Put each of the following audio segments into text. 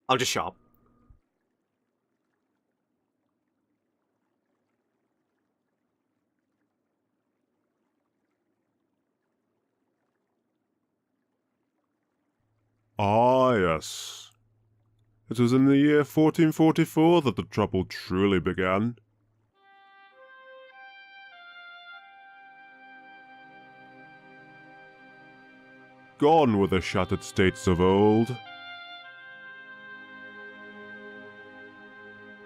I'll just shut up. Ah, yes. It was in the year 1444 that the trouble truly began. Gone were the shattered states of old.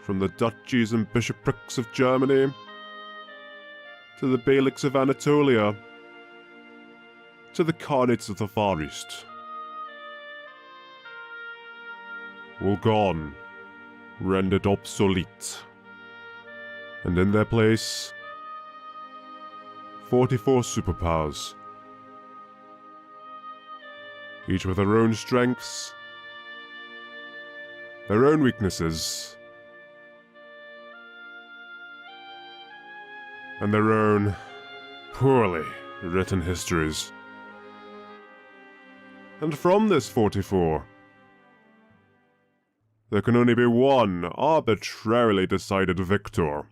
From the duchies and bishoprics of Germany, to the bailics of Anatolia, to the khanates of the Far East. All gone, rendered obsolete. And in their place, 44 superpowers. Each with their own strengths, their own weaknesses, and their own poorly written histories. And from this 44, there can only be one arbitrarily decided victor.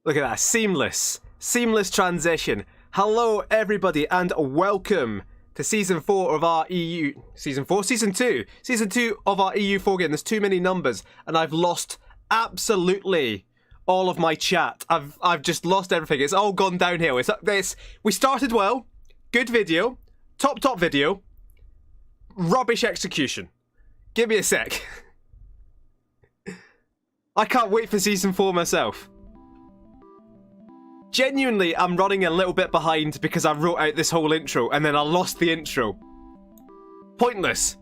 Look at that, seamless transition. Hello everybody and welcome to season 2 of our season 2 of our EU4 game. There's too many numbers and I've lost absolutely all of my chat. I've just lost everything. It's all gone downhill. We started well, good video, top video, rubbish execution. Give me a sec. I can't wait for season 4 myself. Genuinely, I'm running a little bit behind because I wrote out this whole intro and then I lost the intro. Pointless.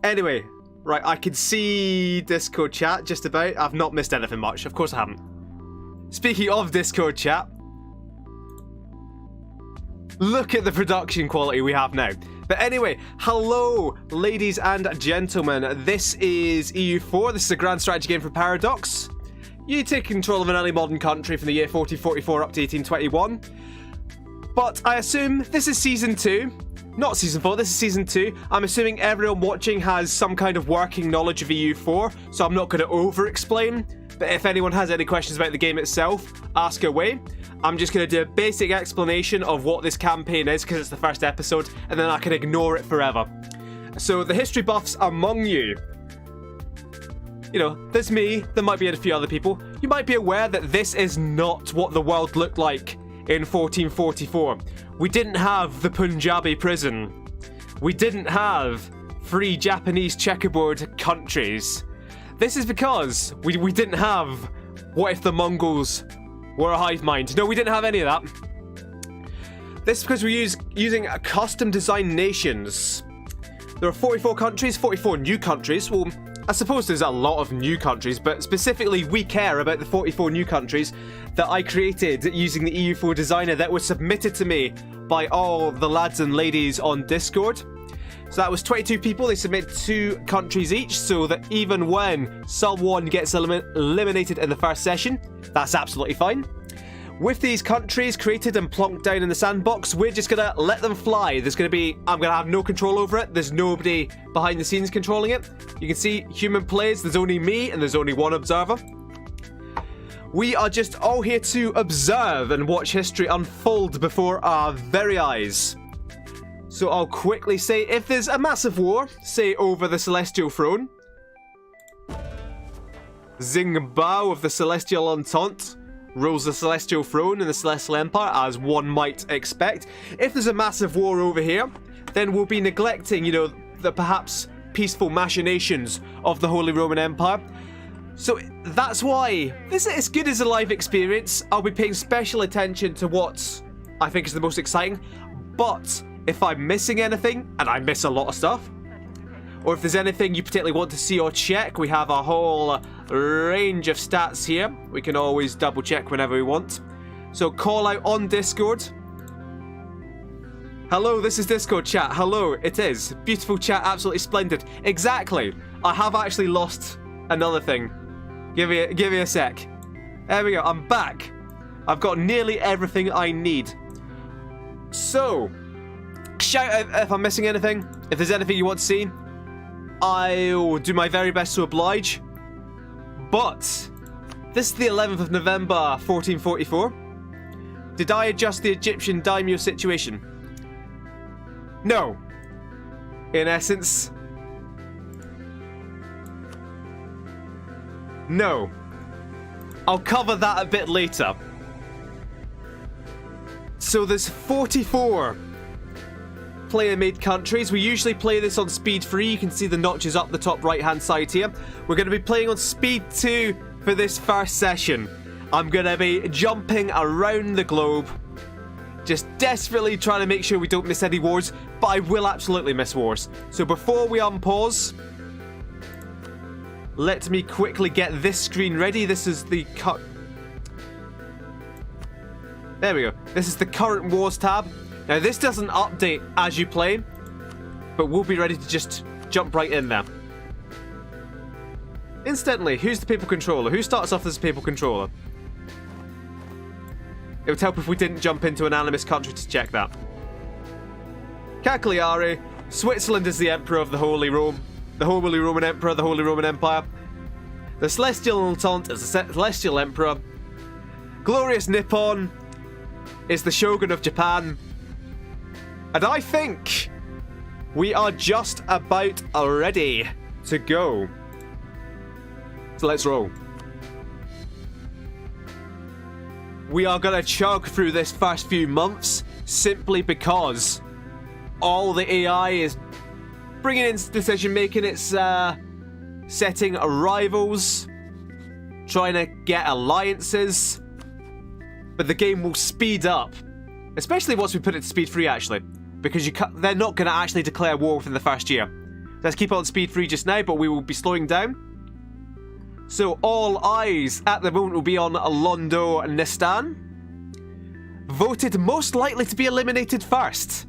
Anyway, right, I can see Discord chat just about. I've not missed anything much. Of course I haven't. Speaking of Discord chat, look at the production quality we have now. But anyway, hello, ladies and gentlemen. This is EU4. This is a grand strategy game for Paradox. You take control of an early modern country from the year 1444 up to 1821. But I assume this is Season 2. Not Season 4, this is Season 2. I'm assuming everyone watching has some kind of working knowledge of EU4, so I'm not going to over-explain. But if anyone has any questions about the game itself, ask away. I'm just going to do a basic explanation of what this campaign is, because it's the first episode, and then I can ignore it forever. So, the history buffs among you. You know, there's me, there might be a few other people. You might be aware that this is not what the world looked like in 1444. We didn't have the Punjabi prison. We didn't have free Japanese checkerboard countries. This is because we didn't have what if the Mongols were a hive mind. No, we didn't have any of that. This is because we're using custom designed nations. There are 44 countries, 44 new countries. Well, I suppose there's a lot of new countries, but specifically we care about the 44 new countries that I created using the EU4 designer that was submitted to me by all the lads and ladies on Discord. So that was 22 people. They submit 2 countries each, so that even when someone gets eliminated in the first session, that's absolutely fine. With these countries created and plonked down in the sandbox, we're just gonna let them fly. I'm gonna have no control over it. There's nobody behind the scenes controlling it. You can see human plays, there's only me and there's only one observer. We are just all here to observe and watch history unfold before our very eyes. So I'll quickly say, if there's a massive war, say over the Celestial Throne, Xingbao of the Celestial Entente rules the Celestial Throne in the Celestial Empire, as one might expect. If there's a massive war over here, then we'll be neglecting, you know, the perhaps peaceful machinations of the Holy Roman Empire. So that's why this is as good as a live experience. I'll be paying special attention to what I think is the most exciting. But if I'm missing anything, and I miss a lot of stuff, or if there's anything you particularly want to see or check, we have a whole range of stats here. We can always double check whenever we want. So call out on Discord. Hello, this is Discord chat. Hello, it is. Beautiful chat, absolutely splendid. Exactly. I have actually lost another thing. Give me a sec. There we go, I'm back. I've got nearly everything I need. So, shout out if I'm missing anything. If there's anything you want to see, I'll do my very best to oblige. But this is the 11th of November, 1444. Did I adjust the Egyptian daimyo situation? No. In essence, no. I'll cover that a bit later. So there's 44 player-made countries. We usually play this on speed 3. You can see the notches up the top right-hand side here. We're going to be playing on speed 2 for this first session. I'm going to be jumping around the globe, just desperately trying to make sure we don't miss any wars, but I will absolutely miss wars. So before we unpause, let me quickly get this screen ready. This is the There we go. This is the current wars tab. Now this doesn't update as you play, but we'll be ready to just jump right in there. Instantly, who's the people controller? Who starts off as a people controller? It would help if we didn't jump into an animist country to check that. Cagliari, Switzerland is the Emperor of the Holy Roman Emperor, the Holy Roman Empire. The Celestial Entente is the Celestial Emperor. Glorious Nippon is the Shogun of Japan. And I think we are just about ready to go. So let's roll. We are going to chug through this first few months simply because all the AI is bringing in decision making. It's setting rivals, trying to get alliances. but the game will speed up. Especially once we put it to speed 3, actually. Because they're not going to actually declare war within the first year. Let's keep it on speed 3 just now, but we will be slowing down. So all eyes at the moment will be on Londonistan. Voted most likely to be eliminated first.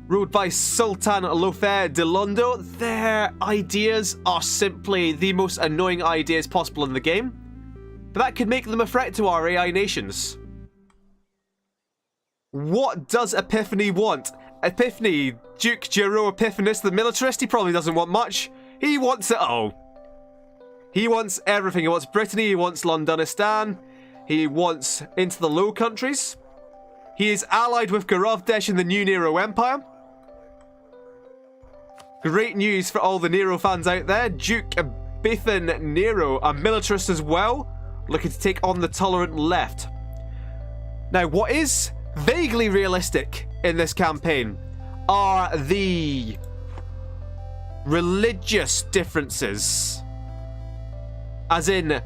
Ruled by Sultan Lofer de Londo. Their ideas are simply the most annoying ideas possible in the game. But that could make them a threat to our AI nations. What does Epiphany want? Epiphany, Duke Gero Epiphanes, the militarist, he probably doesn't want much. He wants it all. He wants everything. He wants Brittany, he wants Londonistan, he wants into the Low Countries. He is allied with Garovdesh in the New Nero Empire. Great news for all the Nero fans out there. Duke Bethan Nero, a militarist as well, looking to take on the tolerant left. Now, what is vaguely realistic in this campaign are the religious differences. As in,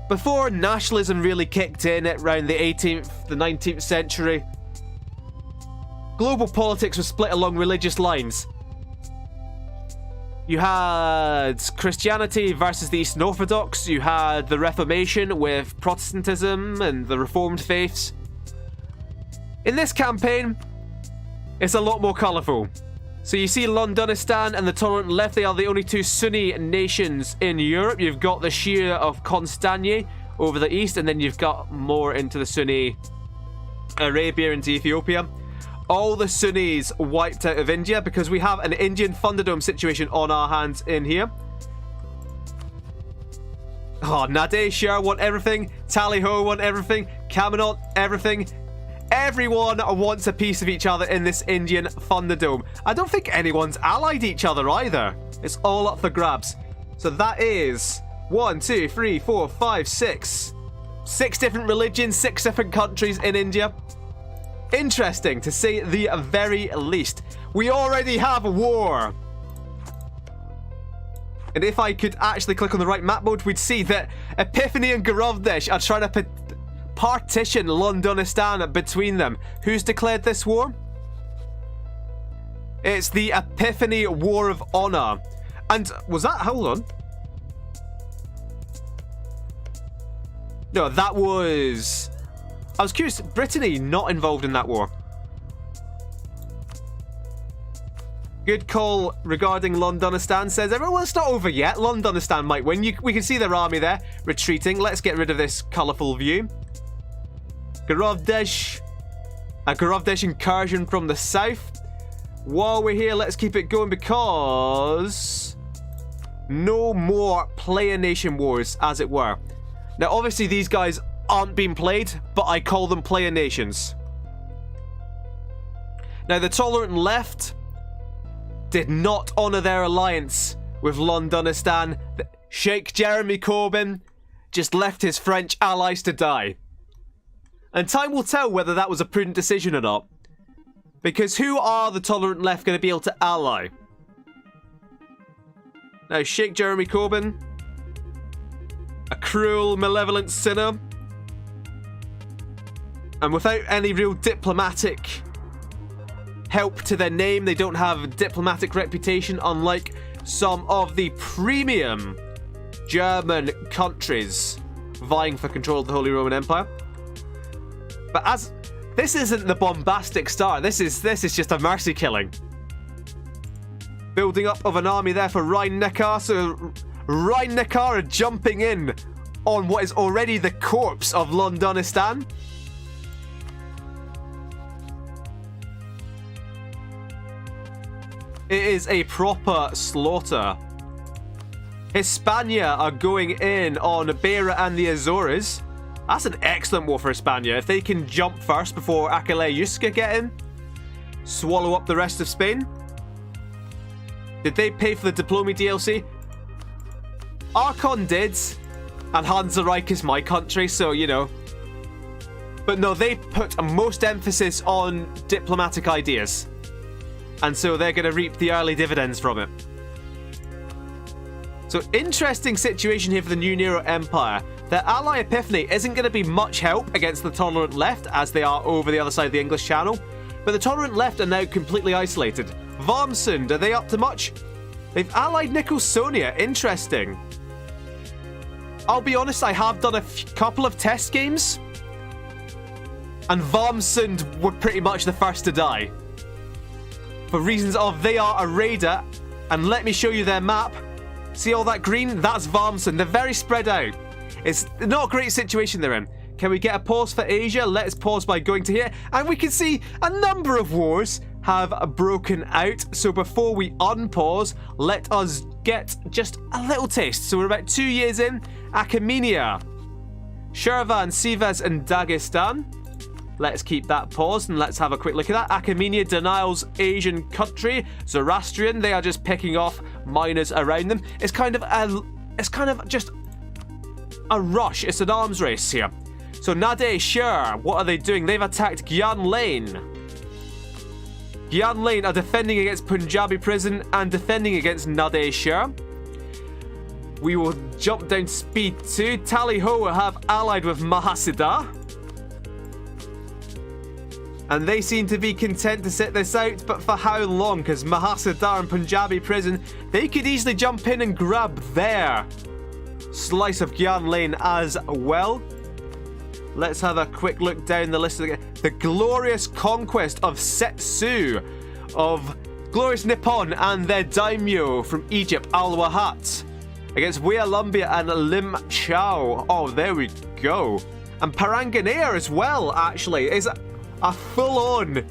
before nationalism really kicked in around the 18th, the 19th century, global politics was split along religious lines. You had Christianity versus the Eastern Orthodox, you had the Reformation with Protestantism and the Reformed faiths. In this campaign, it's a lot more colourful. So you see Londonistan and the tolerant left, they are the only two Sunni nations in Europe. You've got the Shia of Constantine over the east, and then you've got more into the Sunni Arabia into Ethiopia. All the Sunnis wiped out of India because we have an Indian Thunderdome situation on our hands in here. Oh, Nadeshia want everything. Tally-ho want everything. Camelot, everything. Everyone wants a piece of each other in this Indian Thunderdome. I don't think anyone's allied each other either. It's all up for grabs. So that is 1, 2, 3, 4, 5, 6. 6 different religions, 6 different countries in India. Interesting, to say the very least. We already have a war. And if I could actually click on the right map mode, we'd see that Epiphany and Garovdesh are trying to partition Londonistan between them. Who's declared this war? It's the Epiphany War of Honor. And was that... hold on. No, that was... I was curious, Brittany not involved in that war. Good call regarding Londonistan, says everyone. Well, it's not over yet. Londonistan might win. We can see their army there retreating. Let's get rid of this colourful view. Garovdesh. A Garovdesh incursion from the south. While we're here, let's keep it going because... no more player nation wars, as it were. Now, obviously, these guys aren't being played, but I call them player nations. Now, the tolerant left did not honour their alliance with Londonistan. Sheikh Jeremy Corbyn just left his French allies to die. And time will tell whether that was a prudent decision or not. Because who are the tolerant left going to be able to ally? Now, Sheikh Jeremy Corbyn, a cruel, malevolent sinner. And without any real diplomatic help to their name, they don't have a diplomatic reputation, unlike some of the premium German countries vying for control of the Holy Roman Empire. But as this isn't the bombastic start, this is just a mercy killing. Building up of an army there for Rhine-Neckar, so Rhine-Neckar are jumping in on what is already the corpse of Londonistan. It is a proper slaughter. Hispania are going in on Beira and the Azores. That's an excellent war for Hispania. If they can jump first before Aquila Iusca get in, swallow up the rest of Spain. Did they pay for the Diplomy DLC? Archon did, and Hansa-Reich is my country, so, you know. But no, they put most emphasis on diplomatic ideas. And so they're going to reap the early dividends from it. So interesting situation here for the New Nero Empire. The ally Epiphany isn't going to be much help against the tolerant left, as they are over the other side of the English Channel. But the tolerant left are now completely isolated. Wormsund, are they up to much? They've allied Nicholsonia. Interesting. I'll be honest, I have done a couple of test games, and Wormsund were pretty much the first to die. For reasons of they are a raider, and let me show you their map. See all that green? That's Wormsund. They're very spread out. It's not a great situation they're in. Can we get a pause for Asia? Let's pause by going to here, and we can see a number of wars have broken out. So before we unpause, let us get just a little taste. So we're about 2 years in. Achaemenia, Shirvan, Sivas, and Dagestan. Let's keep that paused and let's have a quick look at that. Achaemenia denials Asian country. Zoroastrian, they are just picking off miners around them. It's kind of just a rush. It's an arms race here. So Nade Shah, what are they doing? They've attacked Gyan Lane. Gyan Lane are defending against Punjabi prison and defending against Nade Shah. We will jump down to speed 2. Tally Ho have allied with Mahasiddha. And they seem to be content to sit this out, but for how long? Because Mahasiddha and Punjabi prison, they could easily jump in and grab their slice of Gyan Lane as well. Let's have a quick look down the list again. The glorious conquest of Setsu, of glorious Nippon and their daimyo from Egypt, Al-Wahat, against Wealumbia and Lim Chao. Oh, there we go. And Paranganea as well, actually, is a full-on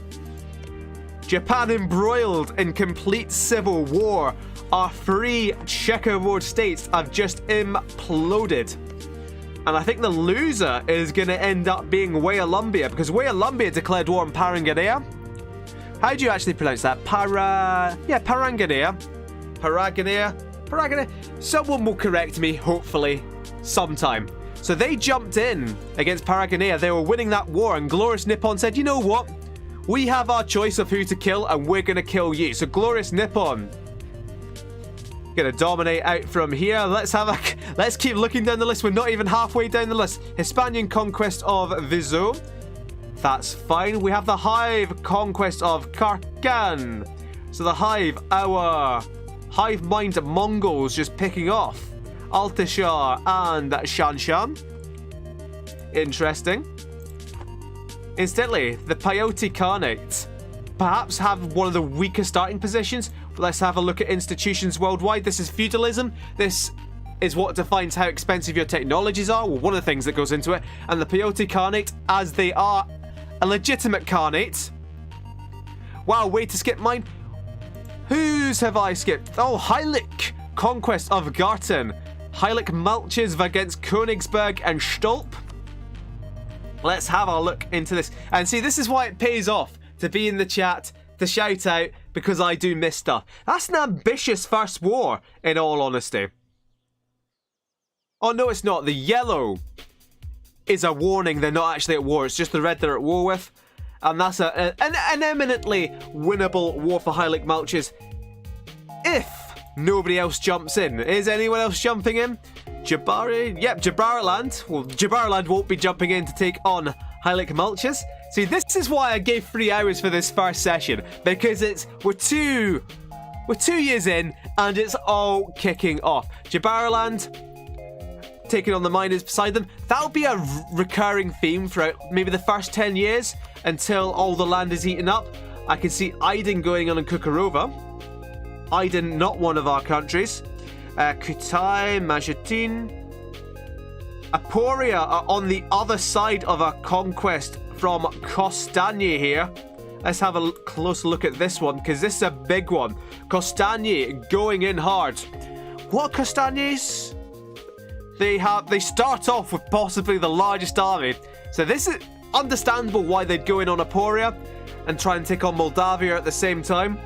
Japan embroiled in complete civil war. Our three checkerboard states have just imploded. And I think the loser is going to end up being Wealumbia, because Wealumbia declared war on Paranganea. How do you actually pronounce that? Paranganea. Paranganea. Someone will correct me, hopefully, sometime. So they jumped in against Paranganea. They were winning that war, and Glorious Nippon said, you know what? We have our choice of who to kill, and we're going to kill you. So Glorious Nippon gonna dominate out from here. Let's keep looking down the list. We're not even halfway down the list. Hispanian conquest of Vizo. That's fine. We have the Hive conquest of Karkan. So the Hive, our hive mind Mongols just picking off Altishar and Shanshan. Interesting. Incidentally, the Peyote Khanate perhaps have one of the weaker starting positions. Let's have a look at institutions worldwide. This is feudalism. This is what defines how expensive your technologies are. Well, one of the things that goes into it. And the Peyote Khanate, as they are a legitimate Khanate. Wow, way to skip mine. Whose have I skipped? Oh, Heilig, conquest of Garten. Heilig Malches against Königsberg and Stolp. Let's have a look into this. And see, this is why it pays off to be in the chat, to shout out, because I do miss stuff. That's an ambitious first war, in all honesty. Oh, no, it's not. The yellow is a warning they're not actually at war. It's just the red they're at war with. And that's an eminently winnable war for Heilig Malches. If nobody else jumps in. Is anyone else jumping in? Jabari? Yep, Jabariland. Well, Jabariland won't be jumping in to take on Heilig Malches. See, this is why I gave 3 hours for this first session, because we're two years in and it's all kicking off. Jabariland taking on the miners beside them. That'll be a recurring theme throughout maybe the first 10 years until all the land is eaten up. I can see Aydin going on in Kukurova. Aydin, not one of our countries. Kutai, Majetin. Aporia are on the other side of a conquest from Kostanye here. Let's have a close look at this one, because this is a big one. Kostanye going in hard. What Kostanye's? They start off with possibly the largest army. So this is understandable why they'd go in on Aporia and try and take on Moldavia at the same time.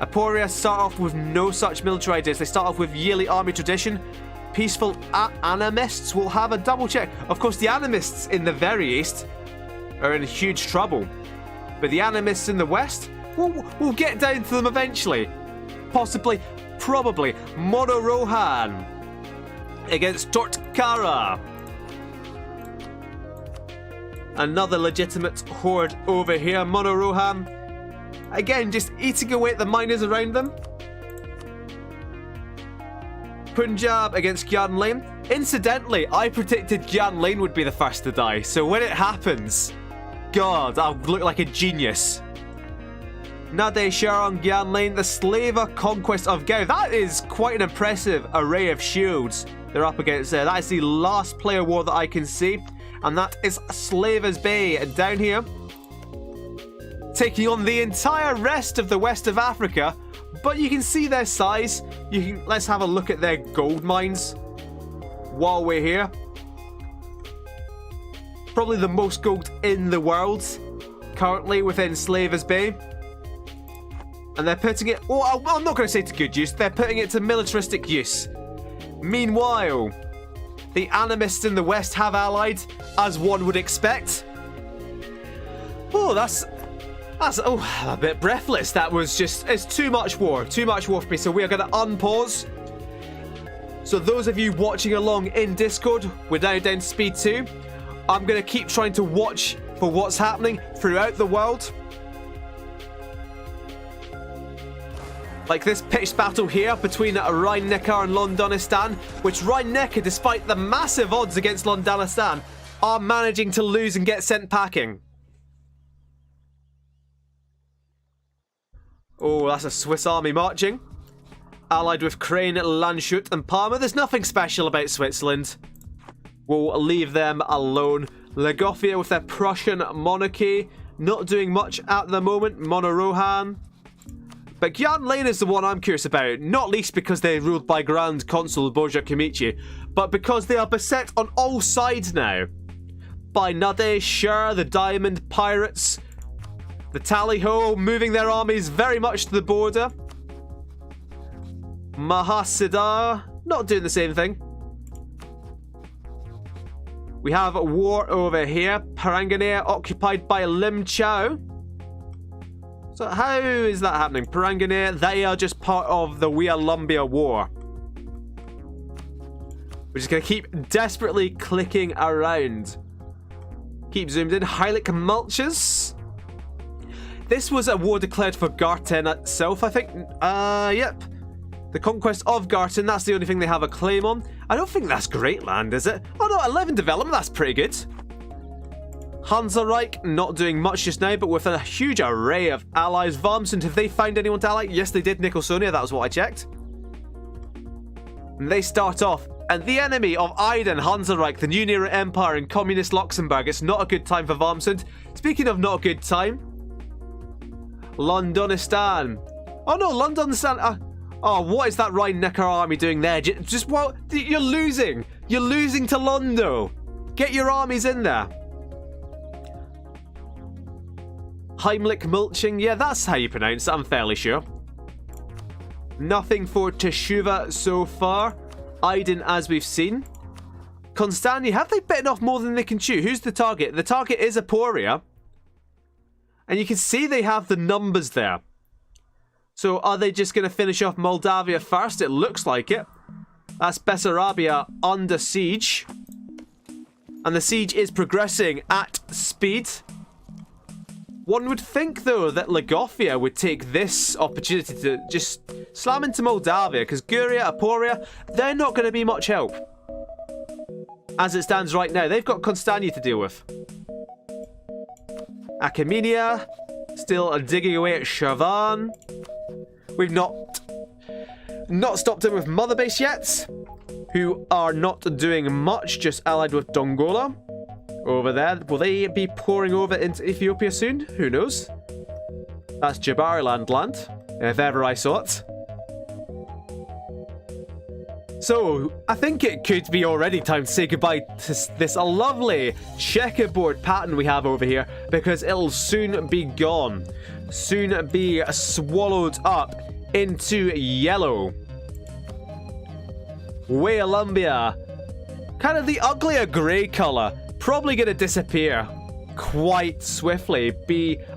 Aporia start off with no such military ideas. They start off with yearly army tradition. Peaceful animists will have a double check. Of course, the animists in the very east are in huge trouble. But the animists in the west, we'll get down to them eventually. Possibly, probably. Monorohan. against Tortkara. Another legitimate horde over here. Monorohan, again, just eating away at the miners around them. Punjab against Gyan Lane. Incidentally, I predicted Gyan Lane would be the first to die, so when it happens, God, I'll look like a genius. Nade Shah on Gyan Lane, the Slaver conquest of Gao. That is quite an impressive array of shields they're up against there. That is the last player war that I can see, and that is Slavers Bay down here, taking on the entire rest of the west of Africa. But you can see their size. Let's have a look at their gold mines while we're here. Probably the most gold in the world currently within Slavers Bay. And they're putting it... well, I'm not going to say to good use. They're putting it to militaristic use. Meanwhile, the animists in the west have allied, as one would expect. Oh, that's a bit breathless. That was just... it's too much war. Too much war for me. So we are going to unpause. So those of you watching along in Discord, we're now down to speed 2. I'm going to keep trying to watch for what's happening throughout the world. Like this pitched battle here between Rhein-Neckar and Londonistan, which Rhein-Neckar, despite the massive odds against Londonistan, are managing to lose and get sent packing. Oh, that's a Swiss army marching. Allied with Crane, Landshut and Parma. There's nothing special about Switzerland. We'll leave them alone. Legofia with their Prussian monarchy. Not doing much at the moment. Monorohan. But Gyan Lane is the one I'm curious about. Not least because they're ruled by Grand Consul Borja Kamichi, but because they are beset on all sides now. By Nade Shah, the Diamond Pirates. The Tally-Ho moving their armies very much to the border. Mahasiddar not doing the same thing. We have a war over here. Paranganir occupied by Lim Chao. So how is that happening? Paranganir, they are just part of the Lumbia War. We're just going to keep desperately clicking around. Keep zoomed in. Heilig Mulches. This was a war declared for Garten itself, I think. Yep. The conquest of Garten, that's the only thing they have a claim on. I don't think that's great land, is it? Oh no, 11 development, that's pretty good. Hansareich, not doing much just now, but with a huge array of allies. Varmsund, have they found anyone to ally? Yes, they did. Nicholsonia, that was what I checked. And they start off. And the enemy of Iden, Hansareich, the New Nera Empire, and Communist Luxembourg. It's not a good time for Varmsund. Speaking of not a good time, Londonistan. Oh no, Londonistan... oh, what is that Rhine-Neckar army doing there? Just what? You're losing. You're losing to Londo. Get your armies in there. Heimlich Mulching. Yeah, that's how you pronounce it. I'm fairly sure. Nothing for Teshuva so far. Iden, as we've seen. Constantine, have they bitten off more than they can chew? Who's the target? The target is Aporia. And you can see they have the numbers there. So are they just going to finish off Moldavia first? It looks like it. That's Bessarabia under siege. And the siege is progressing at speed. One would think, though, that Legofia would take this opportunity to just slam into Moldavia, because Guria, Aporia, they're not going to be much help. As it stands right now, they've got Constania to deal with. Achaemenia, still digging away at Shavan. We've not stopped in with Mother Base yet, who are not doing much, just allied with Dongola. Over there. Will they be pouring over into Ethiopia soon? Who knows? That's Jabariland land, if ever I saw it. So, I think it could be already time to say goodbye to this lovely checkerboard pattern we have over here, because it'll soon be gone. Soon be swallowed up into yellow. Waolumbia. Kind of the uglier grey colour. Probably going to disappear quite swiftly.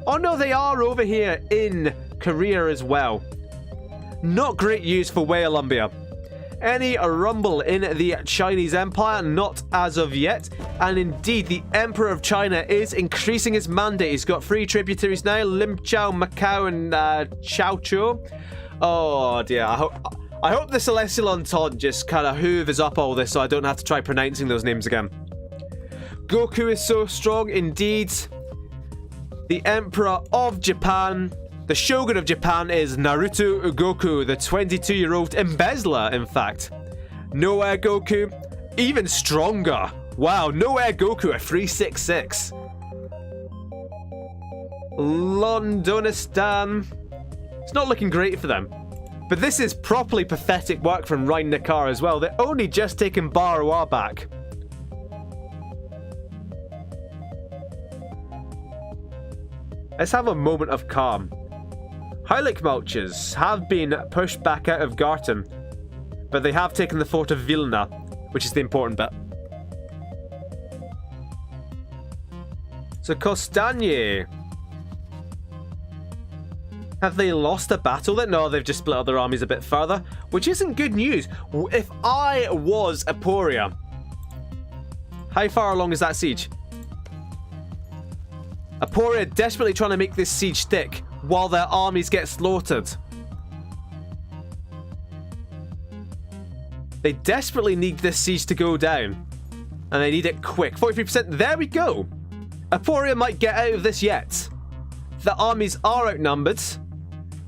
Oh no, they are over here in Korea as well. Not great use for Waolumbia. Any rumble in the Chinese Empire? Not as of yet. And indeed, the Emperor of China is increasing his mandate. He's got 3 tributaries now, Lim Chao, Macau, and Chao Chou. Oh dear, I hope the Celestial Entente just kind of hoovers up all this so I don't have to try pronouncing those names again. Goku is so strong indeed. The Emperor of Japan, the Shogun of Japan, is Naruto Goku, the 22-year-old embezzler, in fact. Nowhere Goku, even stronger. Wow, Nowhere Goku, a 366. Londonistan. It's not looking great for them. But this is properly pathetic work from Rhein Neckar as well. They're only just taken Barawa back. Let's have a moment of calm. Heilig Mulches have been pushed back out of Garten, but they have taken the fort of Vilna, which is the important bit. So Kostanje. Have they lost a battle then? No, they've just split up their armies a bit further, which isn't good news. If I was Aporia, how far along is that siege? Aporia desperately trying to make this siege stick while their armies get slaughtered. They desperately need this siege to go down. And they need it quick. 43%. There we go. Aporia might get out of this yet. The armies are outnumbered,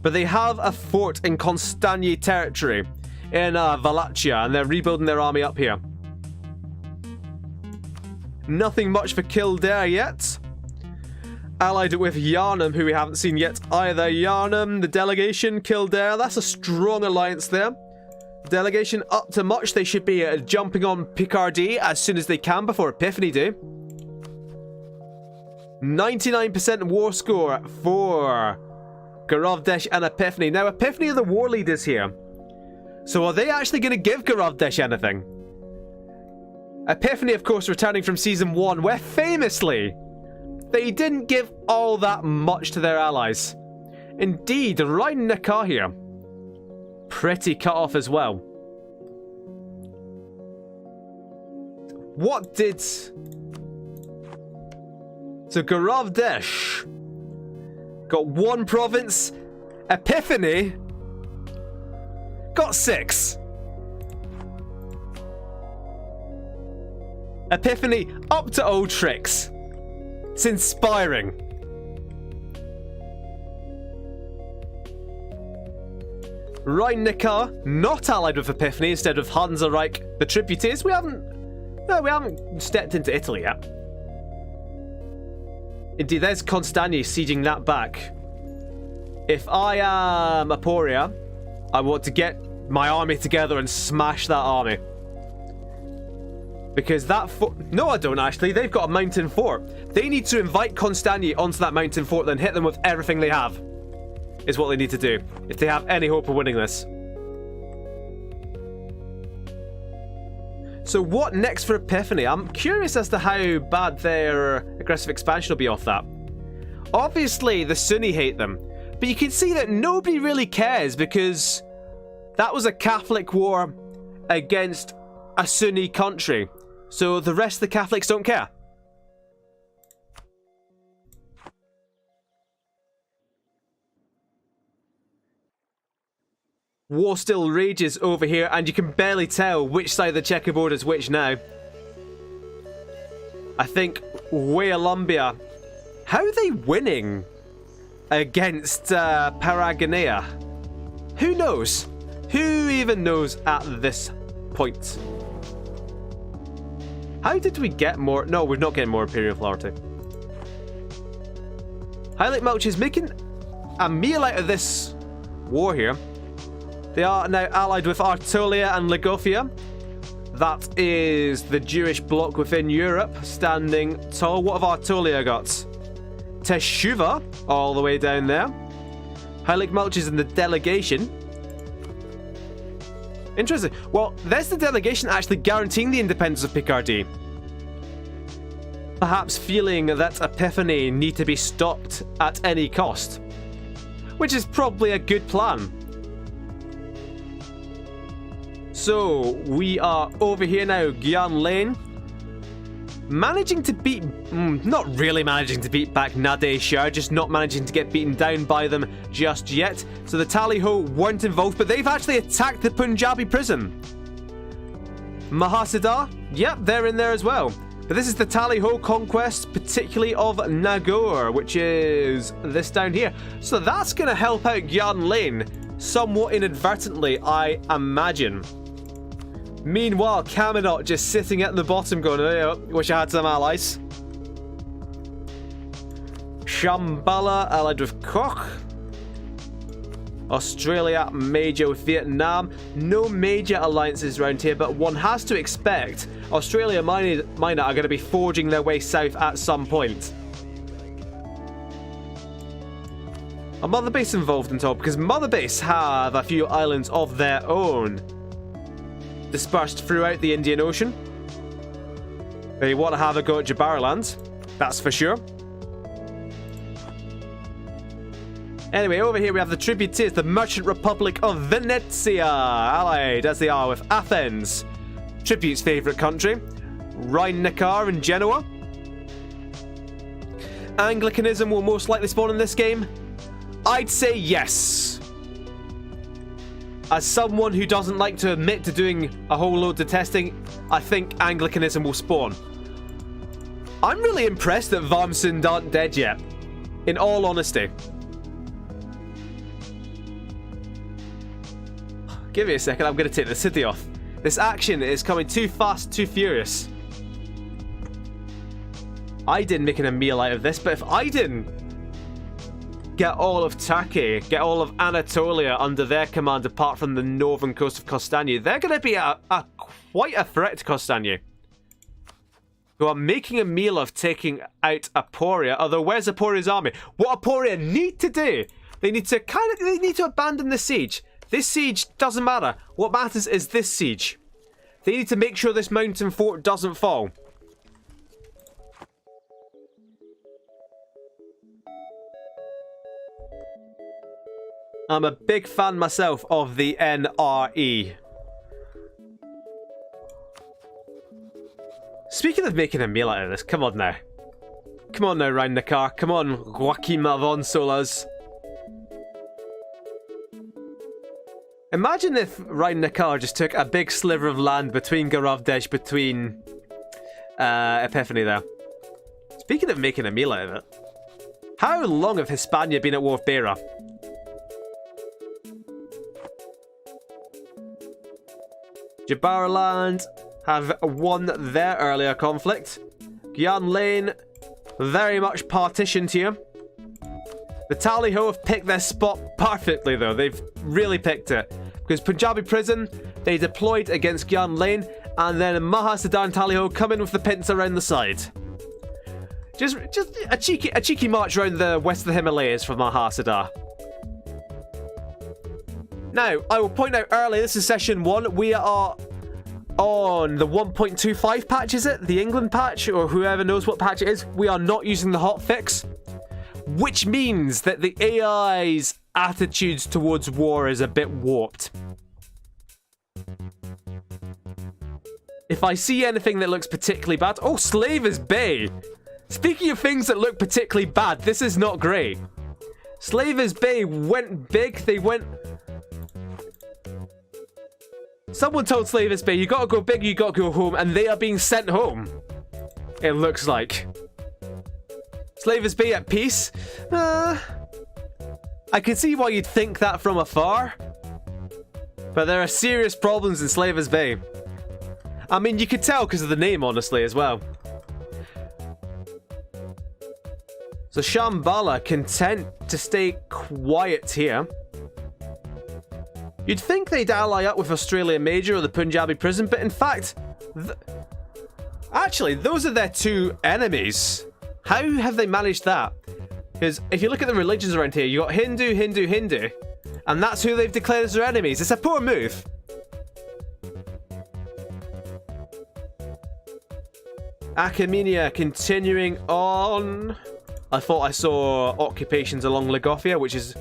but they have a fort in Kostanje territory in Wallachia, and they're rebuilding their army up here. Nothing much for Kildare yet. Allied with Yarnum, who we haven't seen yet either. Yarnum, the delegation, Kildare. That's a strong alliance there. Delegation up to much. They should be jumping on Picardy as soon as they can before Epiphany do. 99% war score for Garavdesh and Epiphany. Now, Epiphany are the war leaders here. So are they actually going to give Garavdesh anything? Epiphany, of course, returning from Season 1, where famously they didn't give all that much to their allies. Indeed, Rhein Neckar here. Pretty cut off as well. What did... So Garavdesh got 1 province. Epiphany got 6. Epiphany up to old tricks. It's inspiring. Rhein Neckar not allied with Epiphany instead of Hansa-Reich, the tributaries. We haven't stepped into Italy yet. Indeed, there's Kostanje sieging that back. If I am Aporia, I want to get my army together and smash that army. Because that fort... No, I don't actually. They've got a mountain fort. They need to invite Kostanje onto that mountain fort, then hit them with everything they have. Is what they need to do, if they have any hope of winning this. So what next for Epiphany? I'm curious as to how bad their aggressive expansion will be off that. Obviously, the Sunni hate them. But you can see that nobody really cares because that was a Catholic war against a Sunni country. So the rest of the Catholics don't care. War still rages over here, and you can barely tell which side of the checkerboard is which now. I think Wallambia. How are they winning against Paragonea? Who knows? Who even knows at this point? How did we get more? No, we're not getting more Imperial Authority. Heilig Mulch is making a meal out of this war here. They are now allied with Artolia and Lagofia. That is the Jewish bloc within Europe, standing tall. What have Artolia got? Teshuva, all the way down there. Heilig Mulch is in the delegation. Interesting. Well, there's the delegation actually guaranteeing the independence of Picardy. Perhaps feeling that Epiphany need to be stopped at any cost. Which is probably a good plan. So, we are over here now, Gyan Lane. Managing to beat... not really managing to beat back Nade Shah, just not managing to get beaten down by them just yet. So the Tally-Ho weren't involved, but they've actually attacked the Punjabi prison. Mahasadar, yep, they're in there as well. But this is the Tally-Ho conquest, particularly of Nagaur, which is this down here. So that's going to help out Gyan Lane somewhat inadvertently, I imagine. Meanwhile, Caminot just sitting at the bottom going, oh, wish I had some allies. Shambhala allied with Koch. Australia major with Vietnam. No major alliances around here, but one has to expect Australia Minor are going to be forging their way south at some point. Are Mother Base involved in all? Because Mother Base have a few islands of their own dispersed throughout the Indian Ocean. They want to have a go at Jabariland, that's for sure. Anyway, over here we have the tributaries, the Merchant Republic of Venezia, allied as they are with Athens, Tribute's favourite country, Rhine-Neckar and Genoa. Anglicanism will most likely spawn in this game. I'd say yes. As someone who doesn't like to admit to doing a whole load of testing, I think Anglicanism will spawn. I'm really impressed that Varmsund aren't dead yet, in all honesty. Give me a second, I'm going to take the city off. This action is coming too fast, too furious. I didn't make a meal out of this, but if I didn't get all of Turkey, get all of Anatolia under their command apart from the northern coast of Kostanya, they're going to be quite a threat to Kostanya, who are making a meal of taking out Aporia. Although, where's Aporia's army? What Aporia need to do, they need to abandon the siege. This siege doesn't matter. What matters is this siege. They need to make sure this mountain fort doesn't fall. I'm a big fan myself of the NRE. Speaking of making a meal out of this, come on now. Come on now, Rhine-Neckar. Come on, Joachim von Solas. Imagine if Rhine-Neckar just took a big sliver of land between Garavdesh, between Epiphany there. Speaking of making a meal out of it, how long have Hispania been at war with Beira? Jabariland have won their earlier conflict. Gyan Lane, very much partitioned here. The Tally-Ho have picked their spot perfectly, though. They've really picked it. Because Punjabi prison, they deployed against Gyan Lane, and then Mahasadar and Tally-Ho come in with the pincer around the side. Just a cheeky march around the west of the Himalayas for Mahasadar. Now, I will point out early, this is session 1. We are on the 1.25 patch, is it? The England patch, or whoever knows what patch it is. We are not using the hotfix, which means that the AI's attitudes towards war is a bit warped. If I see anything that looks particularly bad... Oh, Slavers Bay! Speaking of things that look particularly bad, this is not great. Slavers Bay went big, they went... Someone told Slavers Bay, you gotta go big, you gotta go home, and they are being sent home. It looks like. Slavers Bay at peace? I can see why you'd think that from afar. But there are serious problems in Slavers Bay. I mean, you could tell because of the name, honestly, as well. So Shambhala content to stay quiet here. You'd think they'd ally up with Australia Major or the Punjabi prison, but in fact... Actually, those are their two enemies. How have they managed that? Because if you look at the religions around here, you got Hindu, Hindu, Hindu, and that's who they've declared as their enemies. It's a poor move. Achaemenia continuing on. I thought I saw occupations along Lagofia, which is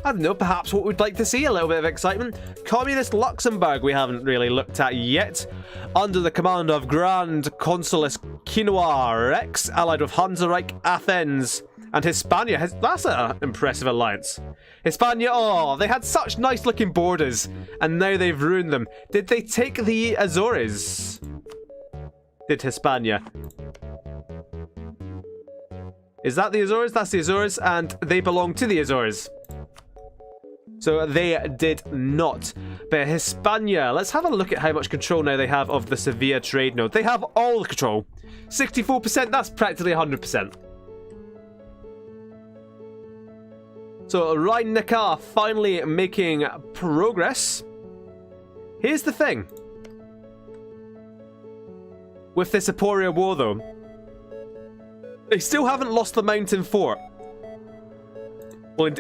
I don't know, perhaps what we'd like to see, a little bit of excitement. Communist Luxembourg we haven't really looked at yet. Under the command of Grand Consulis Quinoa Rex, allied with Hansereich, Athens, and Hispania. That's an impressive alliance. Hispania, oh, they had such nice looking borders, and now they've ruined them. Did they take the Azores? Did Hispania? Is that the Azores? That's the Azores, and they belong to the Azores. So they did not. But Hispania, let's have a look at how much control now they have of the Sevilla trade node. They have all the control. 64%, that's practically 100%. So Rhein-Neckar finally making progress. Here's the thing. With this Apulia war though, they still haven't lost the mountain fort. Well,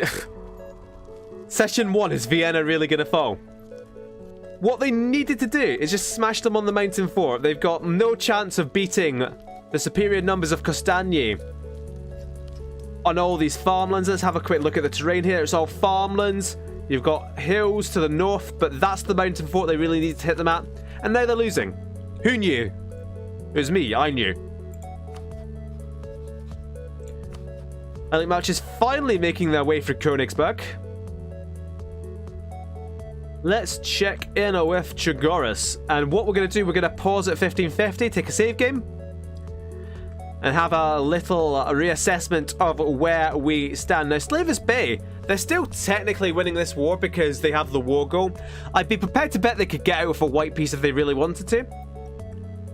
Session 1, is Vienna really going to fall? What they needed to do is just smash them on the mountain fort. They've got no chance of beating the superior numbers of Costagny on all these farmlands. Let's have a quick look at the terrain here. It's all farmlands. You've got hills to the north, but that's the mountain fort they really need to hit them at. And now they're losing. Who knew? It was me. I knew. Alec March is finally making their way through Königsberg. Let's check in with Chagoris. And what we're going to do, we're going to pause at 1550, take a save game, and have a little reassessment of where we stand. Now, Slavers Bay, they're still technically winning this war because they have the war goal. I'd be prepared to bet they could get out with a white piece if they really wanted to.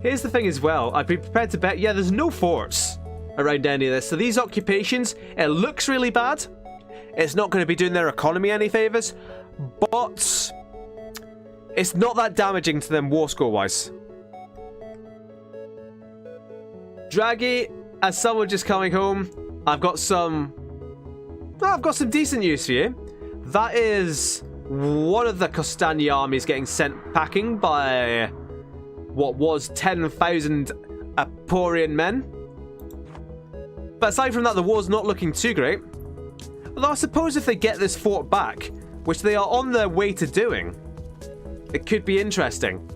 Here's the thing as well. I'd be prepared to bet, yeah, there's no forts around any of this. So these occupations, it looks really bad. It's not going to be doing their economy any favours, but it's not that damaging to them war score-wise. Draghi, as someone just coming home, I've got some decent news for you. That is one of the Costagny armies getting sent packing by what was 10,000 Apurian men. But aside from that, the war's not looking too great. Although I suppose if they get this fort back, which they are on their way to doing, it could be interesting.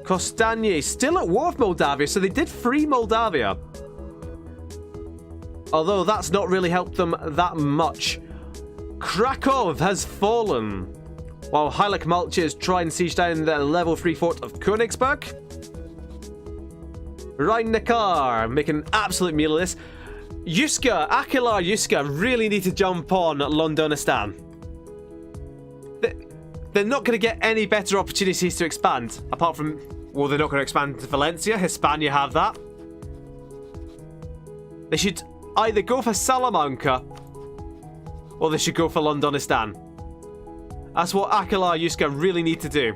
Costagny still at war with Moldavia, so they did free Moldavia. Although that's not really helped them that much. Krakow has fallen, while Heilig Malches try and siege down the level 3 fort of Königsberg. Rhein-Neckar making an absolute meal of this. Yuska, Akilar Yuska really need to jump on Londonistan. They're not going to get any better opportunities to expand, apart from, well, they're not going to expand to Valencia. Hispania have that. They should either go for Salamanca, or they should go for Londonistan. That's what Akilar Yuska really need to do.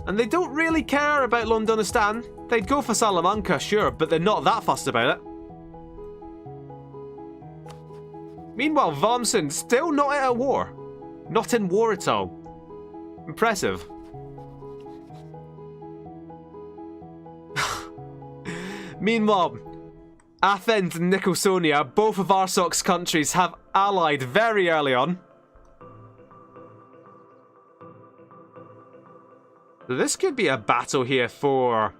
And they don't really care about Londonistan. They'd go for Salamanca, sure, but they're not that fussed about it. Meanwhile, Wormsund still not at a war. Not in war at all. Impressive. Meanwhile, Athens and Nicosonia, both of Arsoc's countries, have allied very early on. This could be a battle here for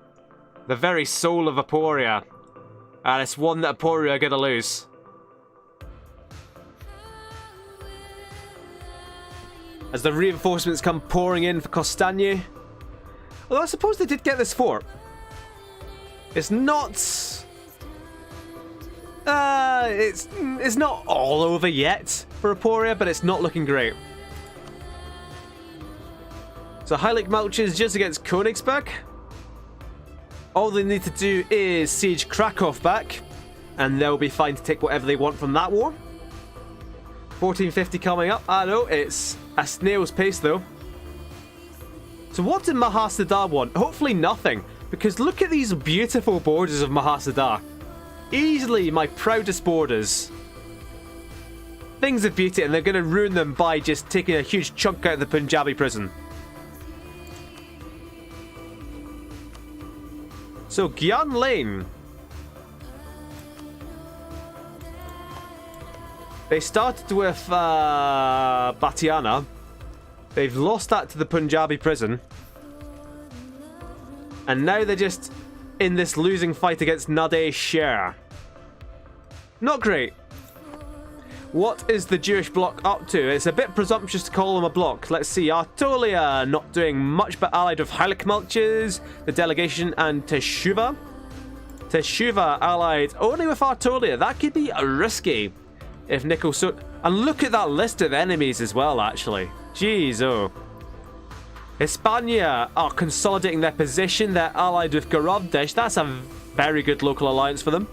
the very soul of Apulia. And it's one that Apulia are going to lose. As the reinforcements come pouring in for Costagny. Although I suppose they did get this fort. It's not... it's not all over yet for Apulia, but it's not looking great. So Heilig Malches just against Königsberg. All they need to do is siege Krakow back, and they'll be fine to take whatever they want from that war. 1450 coming up. I know, it's a snail's pace though. So what did Mahasada want? Hopefully nothing, because look at these beautiful borders of Mahasada. Easily my proudest borders. Things of beauty, and they're going to ruin them by just taking a huge chunk out of the Punjabi prison. So Gyan Lane. They started with Batiana. They've lost that to the Punjabi prison. And now they're just in this losing fight against Nade Sher. Not great. What is the Jewish bloc up to? It's a bit presumptuous to call them a bloc. Let's see. Artolia not doing much but allied with Heiligmalches, the delegation, and Teshuva. Teshuva allied only with Artolia. That could be risky if Nickel so. And look at that list of enemies as well, actually. Jeez, oh. Hispania are consolidating their position. They're allied with Gorovdesh. That's a very good local alliance for them.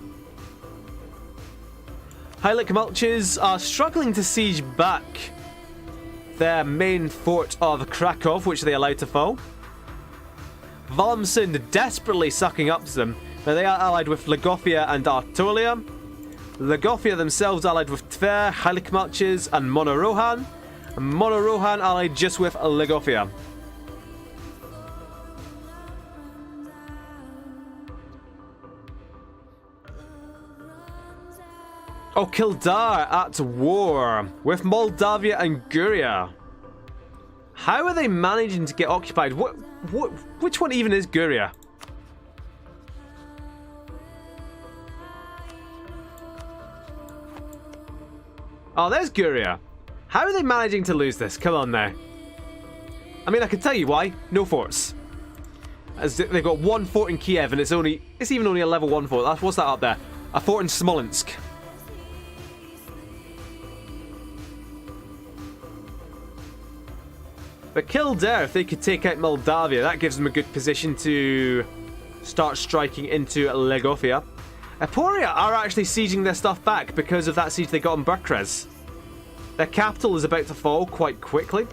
Heiligmalches are struggling to siege back their main fort of Krakow, which they allowed to fall. Valmsund desperately sucking up to them, but they are allied with Legofia and Artolia. Legofia themselves allied with Tver, Heiligmalches, and Monorohan. And Monorohan allied just with Legofia. Oh, Kildare at war with Moldavia and Guria. How are they managing to get occupied? Which one even is Guria? Oh, there's Guria. How are they managing to lose this? Come on now. I mean, I can tell you why. No forts. As they've got one fort in Kiev, and it's even only a level 1 fort. What's that up there? A fort in Smolensk. But Kildare, if they could take out Moldavia, that gives them a good position to start striking into Legofia. Aporia are actually sieging their stuff back because of that siege they got on Bucharest. Their capital is about to fall quite quickly.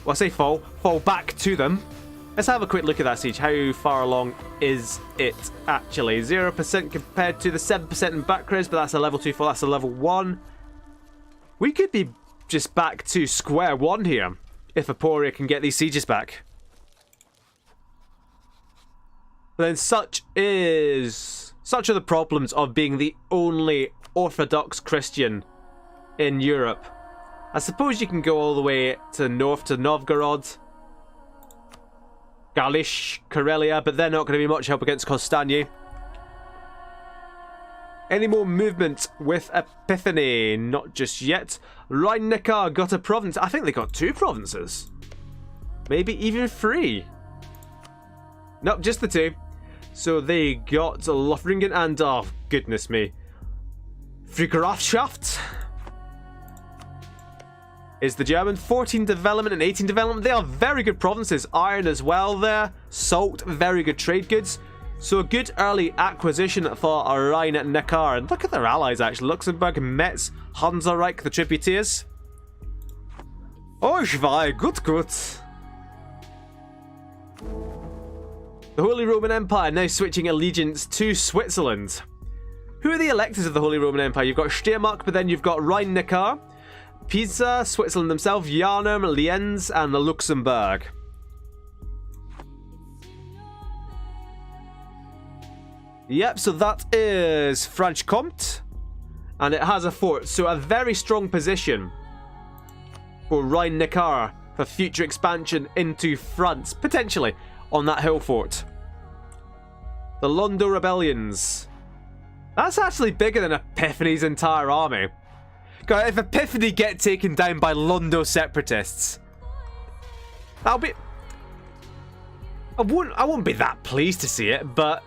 Well, I say fall back to them. Let's have a quick look at that siege. How far along is it actually? 0% compared to the 7% in Bucharest, but that's a level 2 fall. That's a level 1. We could be just back to square one here if Aporia can get these sieges back. But then such are the problems of being the only Orthodox Christian in Europe. I suppose you can go all the way to north to Novgorod, Galish, Karelia, but they're not going to be much help against Kostanya. Any more movement with Epiphany? Not just yet. Rhein-Neckar got a province. I think they got 2 provinces. Maybe even 3. Nope, just the 2. So they got Lothringen and, oh goodness me, Friedrichshaft is the German. 14 development and 18 development. They are very good provinces. Iron as well there. Salt, very good trade goods. So a good early acquisition for Rhein-Neckar. And look at their allies actually. Luxembourg, Metz, Hansareich, the tributaries. Oh, Schwei, good. The Holy Roman Empire now switching allegiance to Switzerland. Who are the electors of the Holy Roman Empire? You've got Steiermark, but then you've got Rhein-Neckar, Pisa, Switzerland themselves, Jarnum, Lienz, and Luxembourg. Yep, so that is Franche-Comté, and it has a fort, so a very strong position for Rhein-Neckar for future expansion into France, potentially, on that hill fort. The Londo Rebellions. That's actually bigger than Epiphany's entire army. God, if Epiphany get taken down by Londo separatists, that'll be... I won't be that pleased to see it, but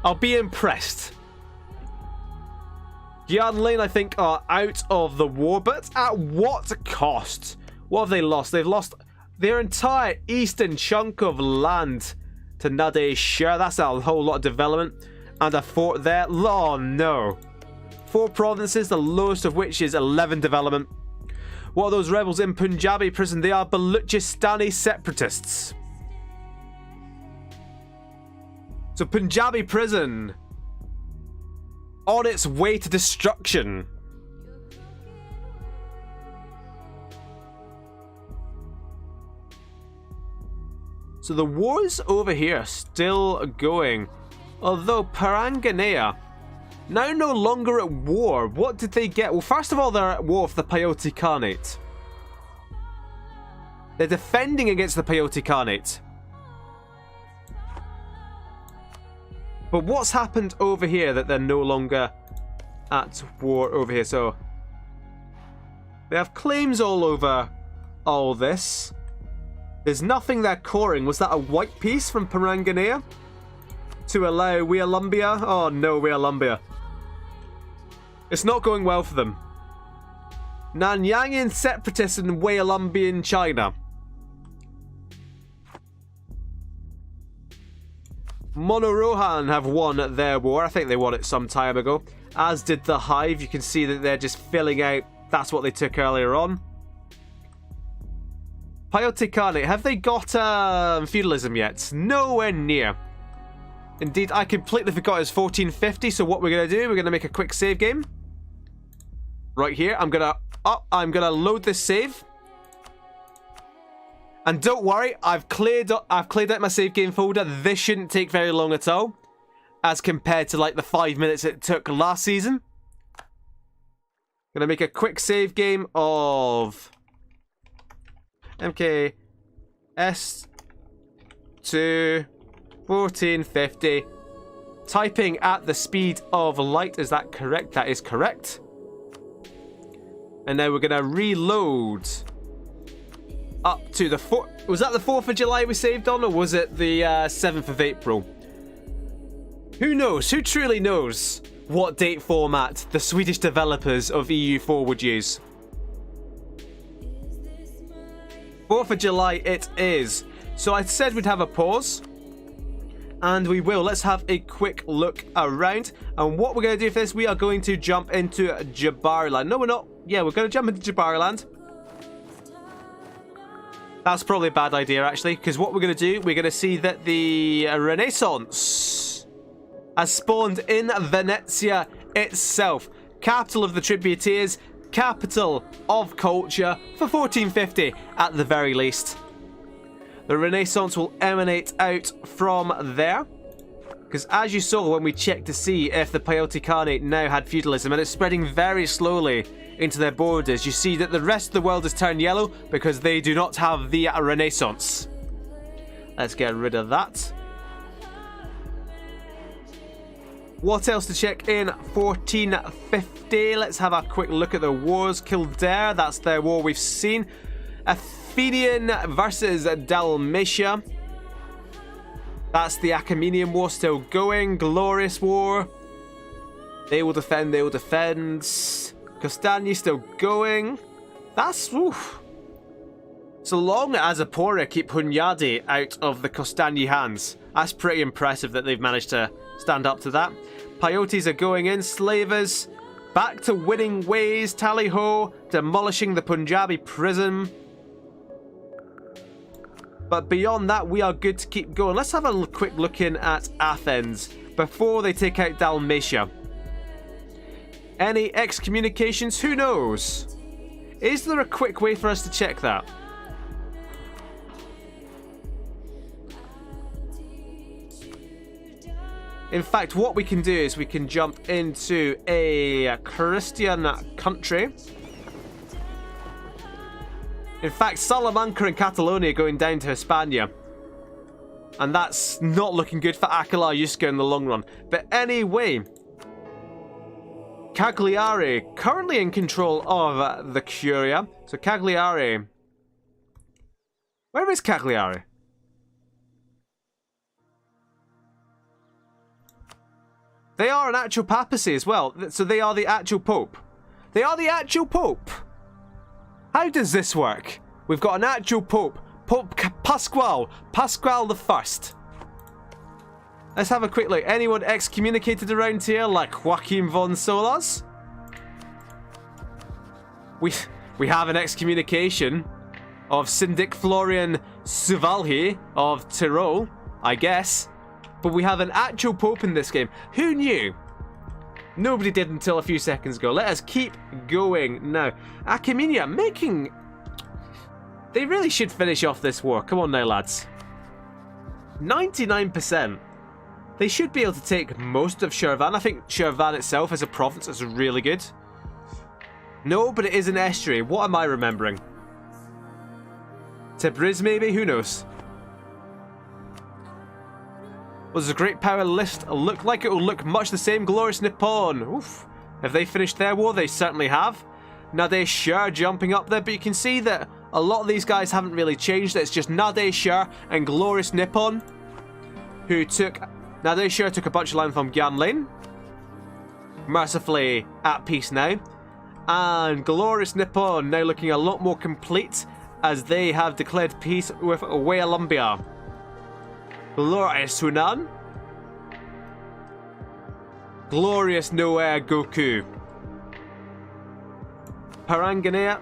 I'll be impressed. Gian Lane, I think, are out of the war, but at what cost? What have they lost? They've lost their entire eastern chunk of land to Nade Sher. That's a whole lot of development. And a fort there. Oh no. 4 provinces, the lowest of which is 11 development. What are those rebels in Punjabi prison? They are Baluchistani separatists. So Punjabi prison on its way to destruction. So the wars over here are still going. Although Paranganea Now no longer at war. What did they get? Well, first of all, they're at war with the Peyote Khanate. They're defending against the Peyote Khanate. But what's happened over here that they're no longer at war over here? So they have claims all over all this. There's nothing they're coring. Was that a white piece from Parangania? To allow Wialumbia? Oh no, Wialumbia. It's not going well for them. Nanyangian separatists in Wialumbian China. Monorohan have won their war. I think they won it some time ago. As did the Hive. You can see that they're just filling out. That's what they took earlier on. Peyote Khanate. Have they got feudalism yet? Nowhere near. Indeed, I completely forgot it's 1450. So what we're going to do, we're going to make a quick save game. Right here. I'm going to load this save. And don't worry, I've cleared out my save game folder. This shouldn't take very long at all, as compared to like the 5 minutes it took last season. Gonna make a quick save game of MKS2 1450. Typing at the speed of light. Is that correct? That is correct. And now we're gonna reload. Up to the 4th. Was that the 4th of July we saved on, or was it the 7th of April? Who knows? Who truly knows what date format the Swedish developers of EU4 would use? 4th of July it is. So I said we'd have a pause. And we will. Let's have a quick look around. And what we're going to do for this, we are going to jump into Jabariland. No, we're not. Yeah, we're going to jump into Jabariland. That's probably a bad idea, actually, because what we're going to do, we're going to see that the Renaissance has spawned in Venezia itself. Capital of the Tributeers, capital of culture for 1450 at the very least. The Renaissance will emanate out from there. Because as you saw when we checked to see if the Peyote Khanate now had feudalism, and it's spreading very slowly into their borders, you see that the rest of the world has turned yellow because they do not have the Renaissance. Let's get rid of that. What else to check in 1450? Let's have a quick look at the wars. Kildare, that's their war we've seen. Athenian versus Dalmatia. That's the Achaemenian War still going. Glorious War. They will defend, they will defend. Costagni still going. That's... oof. So long as Apora keep Hunyadi out of the Costagni hands. That's pretty impressive that they've managed to stand up to that. Peyotes are going in. Slavers back to winning ways. Tally-ho demolishing the Punjabi prison. But beyond that, we are good to keep going. Let's have a quick look in at Athens before they take out Dalmatia. Any excommunications? Who knows? Is there a quick way for us to check that? In fact, what we can do is we can jump into a Christian country. In fact, Salamanca and Catalonia are going down to Hispania. And that's not looking good for Akala Yuska in the long run. But anyway, Cagliari currently in control of the Curia. So Cagliari. Where is Cagliari? They are an actual papacy as well. So they are the actual pope. They are the actual pope. How does this work? We've got an actual pope. Pope Pasquale. Pasquale the First. Let's have a quick look. Anyone excommunicated around here like Joachim von Solas? We have an excommunication of Syndic Florian Suvalhi of Tyrol, I guess. But we have an actual pope in this game. Who knew? Nobody did until a few seconds ago. Let us keep going now. Achaemenia making... They really should finish off this war. Come on now, lads. 99%. They should be able to take most of Shirvan. I think Shirvan itself as a province is really good. No, but it is an estuary. What am I remembering? Tabriz maybe? Who knows? What does a great power list look like? It will look much the same. Glorious Nippon. Oof. Have they finished their war? They certainly have. Nade Shah jumping up there, but you can see that a lot of these guys haven't really changed. It's just Nade Shah and Glorious Nippon who took... Nade Shah took a bunch of land from Gyanlin. Mercifully at peace now. And Glorious Nippon now looking a lot more complete as they have declared peace with Waylumbia. Glorious Hunan. Glorious Noer Goku. Paranganea.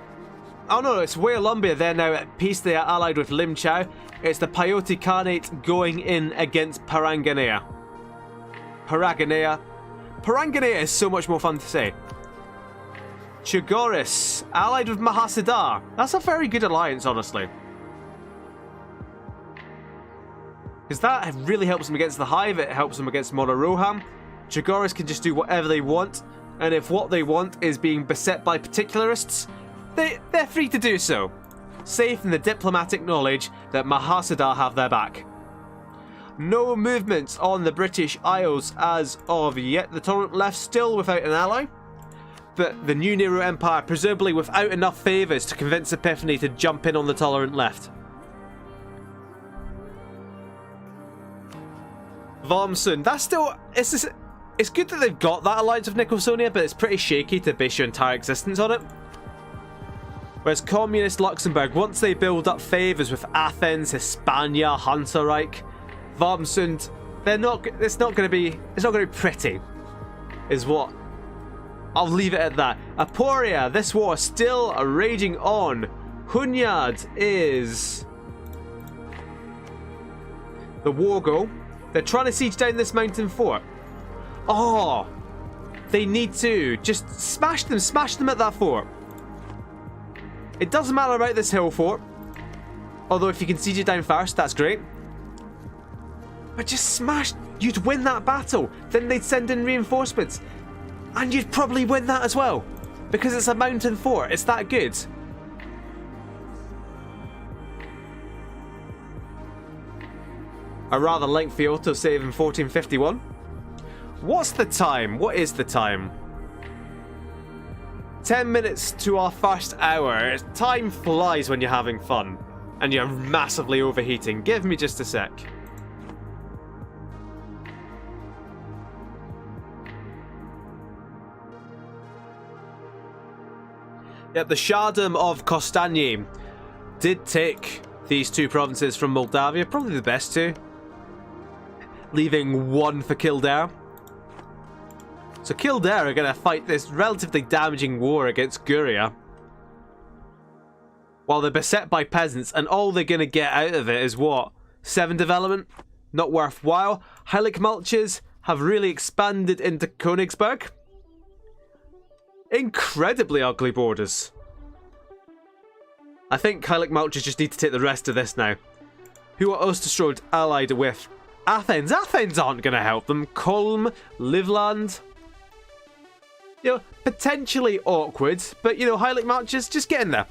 Oh no, it's Waylumbia. They're now at peace. They are allied with Lim Chow. It's the Peyote Khanate going in against Paranganea. Paranganea. Paranganea is so much more fun to say. Chigoris, allied with Mahasadar. That's a very good alliance, honestly. Because that really helps them against the Hive. It helps them against Monoroham. Chigoris can just do whatever they want. And if what they want is being beset by particularists, they're free to do so. Safe in the diplomatic knowledge that Mahasadar have their back. No movements on the British Isles as of yet. The Tolerant left still without an ally. But the new Nehru Empire, presumably without enough favours to convince Epiphany to jump in on the Tolerant left. Vormsund, that's still... It's good that they've got that alliance with Nicosonia, but it's pretty shaky to base your entire existence on it. Whereas Communist Luxembourg, once they build up favours with Athens, Hispania, Hansereich, Vormsund, it's not going to be pretty, is what. I'll leave it at that. Aporia, this war still raging on. Hunyad is the war goal. They're trying to siege down this mountain fort. Oh, they need to just smash them at that fort. It doesn't matter about this hill fort. Although if you can siege it down first, that's great. But just smash, you'd win that battle. Then they'd send in reinforcements. And you'd probably win that as well. Because it's a mountain fort, it's that good. A rather lengthy autosave in 1451. What's the time? What is the time? 10 minutes to our first hour. Time flies when you're having fun. And you're massively overheating. Give me just a sec. Yep, the Shardom of Kostany did take these two provinces from Moldavia. Probably the best two. Leaving one for Kildare. So Kildare are going to fight this relatively damaging war against Guria. While they're beset by peasants, and all they're going to get out of it is what? 7 development? Not worthwhile. Heilig Mulches have really expanded into Königsberg. Incredibly ugly borders. I think Heilig Mulches just need to take the rest of this now. Who are Osterstrode allied with? Athens. Athens aren't going to help them. Kolm, Livland. You know, potentially awkward, but you know, Heilig Mulches, just get in there.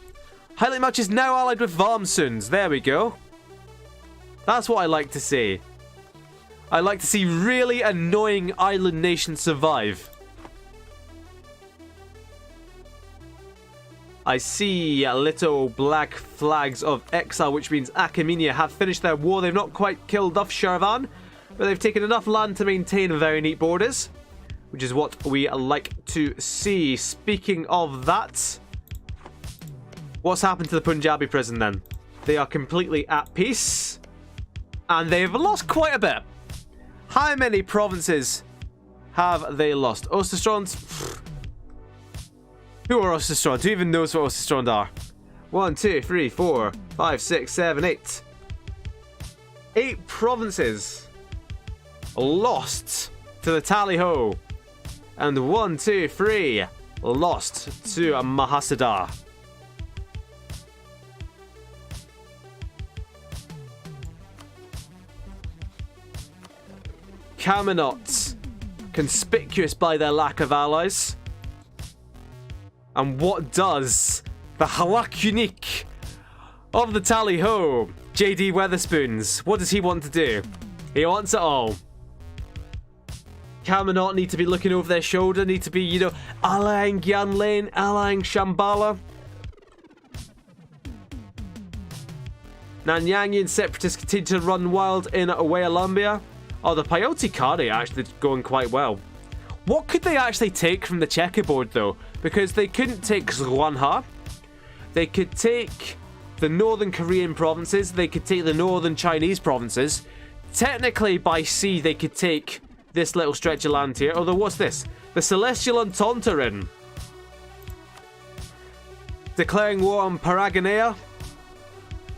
Heilig Mulches now allied with Vormsund. There we go. That's what I like to see. I like to see really annoying island nations survive. I see little black flags of exile, which means Achaemenia have finished their war. They've not quite killed off Shirvan, but they've taken enough land to maintain very neat borders, which is what we like to see. Speaking of that, what's happened to the Punjabi prison then? They are completely at peace, and they've lost quite a bit. How many provinces have they lost? Osterstronds? Who are Osterstrond? Who even knows what Osterstrond are? 1, 2, 3, 4, 5, 6, 7, 8. 8 provinces lost to the Tally-Ho. And 1, 2, 3 lost to Mahasadar. Kamenot, conspicuous by their lack of allies. And what does the Halak Unique of the Tally Ho, JD Weatherspoons, what does he want to do? He wants it all. Kamenot need to be looking over their shoulder, need to be, you know, allying Gyanlane, allying Shambhala. Nanyangian separatists continue to run wild in Awayalambia. Oh, the Peyote Kari actually going quite well. What could they actually take from the checkerboard, though? Because they couldn't take Zhuanha. They could take the northern Korean provinces. They could take the northern Chinese provinces. Technically, by sea, they could take this little stretch of land here. Although, what's this? The Celestial Entente are in. Declaring war on Paragonea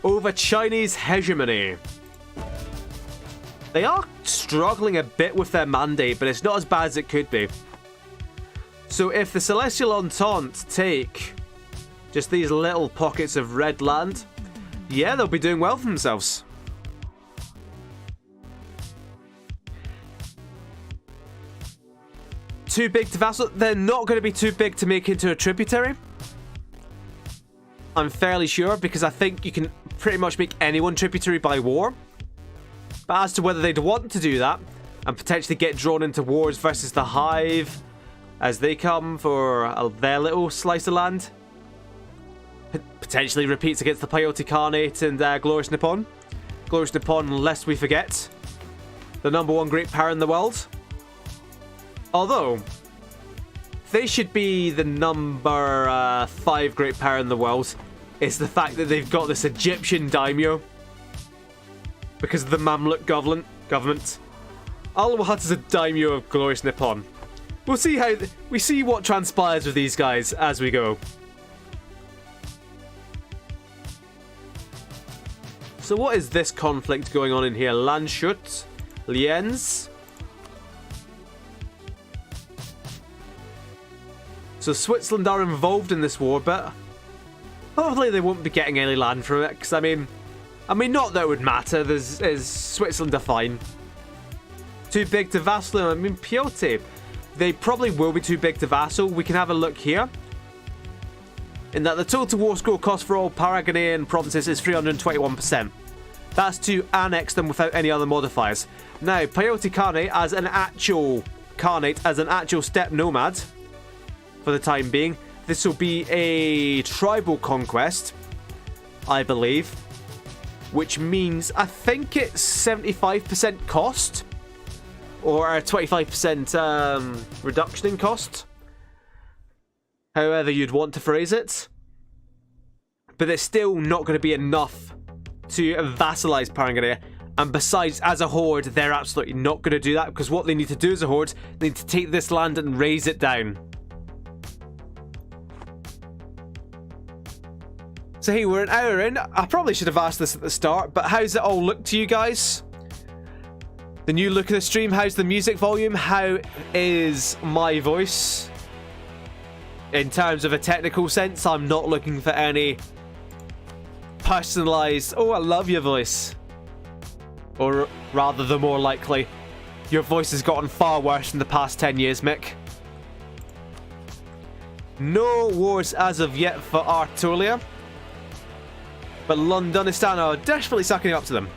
over Chinese hegemony. They are struggling a bit with their mandate, but it's not as bad as it could be. So if the Celestial Entente take just these little pockets of red land, yeah, they'll be doing well for themselves. Too big to vassal? They're not going to be too big to make into a tributary. I'm fairly sure, because I think you can pretty much make anyone tributary by war. But as to whether they'd want to do that and potentially get drawn into wars versus the Hive as they come for their little slice of land, potentially repeats against the Peyote Khanate and Glorious Nippon. Glorious Nippon, lest we forget, the #1 great power in the world. Although, they should be the #5 great power in the world. It's the fact that they've got this Egyptian daimyo because of the Mamluk government. Al-Wahhat is a daimyo of Glorious Nippon. We'll see what transpires with these guys as we go. So what is this conflict going on in here? Landshut, Lienz. So Switzerland are involved in this war, but hopefully they won't be getting any land from it. Because I mean, not that it would matter. Switzerland are fine. Too big to vassal. I mean, Piotr, they probably will be too big to vassal. We can have a look here. In that the total war score cost for all Paragonean provinces is 321%. That's to annex them without any other modifiers. Now, Peyote Khanate as an actual steppe nomad. For the time being, this will be a tribal conquest, I believe, which means I think it's 75% cost or a 25% reduction in cost, however you'd want to phrase it. But it's still not going to be enough to vassalize Paragonea. And besides, as a horde, they're absolutely not going to do that, because what they need to do as a horde, they need to take this land and raise it down. So hey, we're an hour in. I probably should have asked this at the start, but how's it all look to you guys? The new look of the stream, how's the music volume? How is my voice? In terms of a technical sense, I'm not looking for any personalized, oh, I love your voice. Or rather, the more likely, your voice has gotten far worse in the past 10 years, Mick. No wars as of yet for Artolia. But Londonistan are desperately sucking up to them.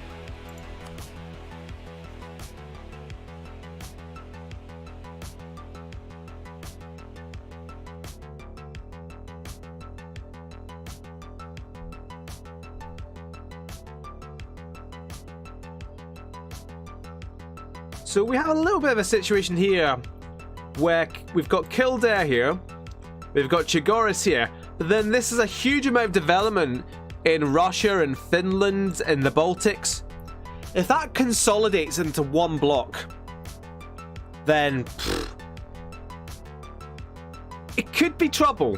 So we have a little bit of a situation here where we've got Kildare here, we've got Chigoris here, but then this is a huge amount of development in Russia and Finland and the Baltics. If that consolidates into one block, then it could be trouble.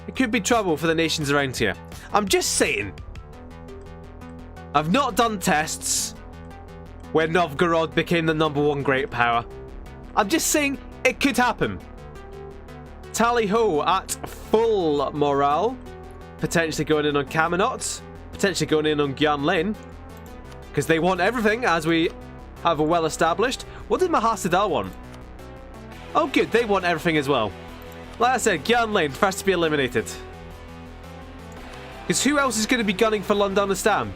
It could be trouble for the nations around here. I'm just saying. I've not done tests where Novgorod became the #1 great power. I'm just saying it could happen. Tally Ho at full morale. Potentially going in on Kamenot. Potentially going in on Gyanlane. Because they want everything, as we have well established. What did Mahasada want? Oh, good. They want everything as well. Like I said, Gyan Lane, first to be eliminated. Because who else is going to be gunning for Londonistan?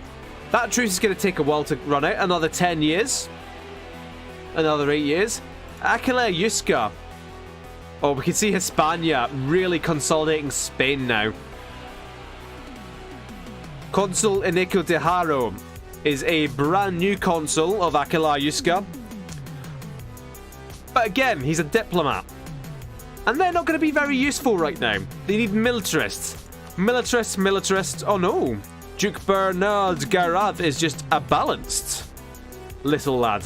That truce is going to take a while to run out. Another 10 years. Another 8 years. Aquila Yuska. Oh, we can see Hispania really consolidating Spain now. Consul Inico de Haro is a brand new consul of Aquila Yuska. But again, he's a diplomat. And they're not going to be very useful right now. They need militarists. Militarists. Oh no. Duke Bernard Garad is just a balanced little lad.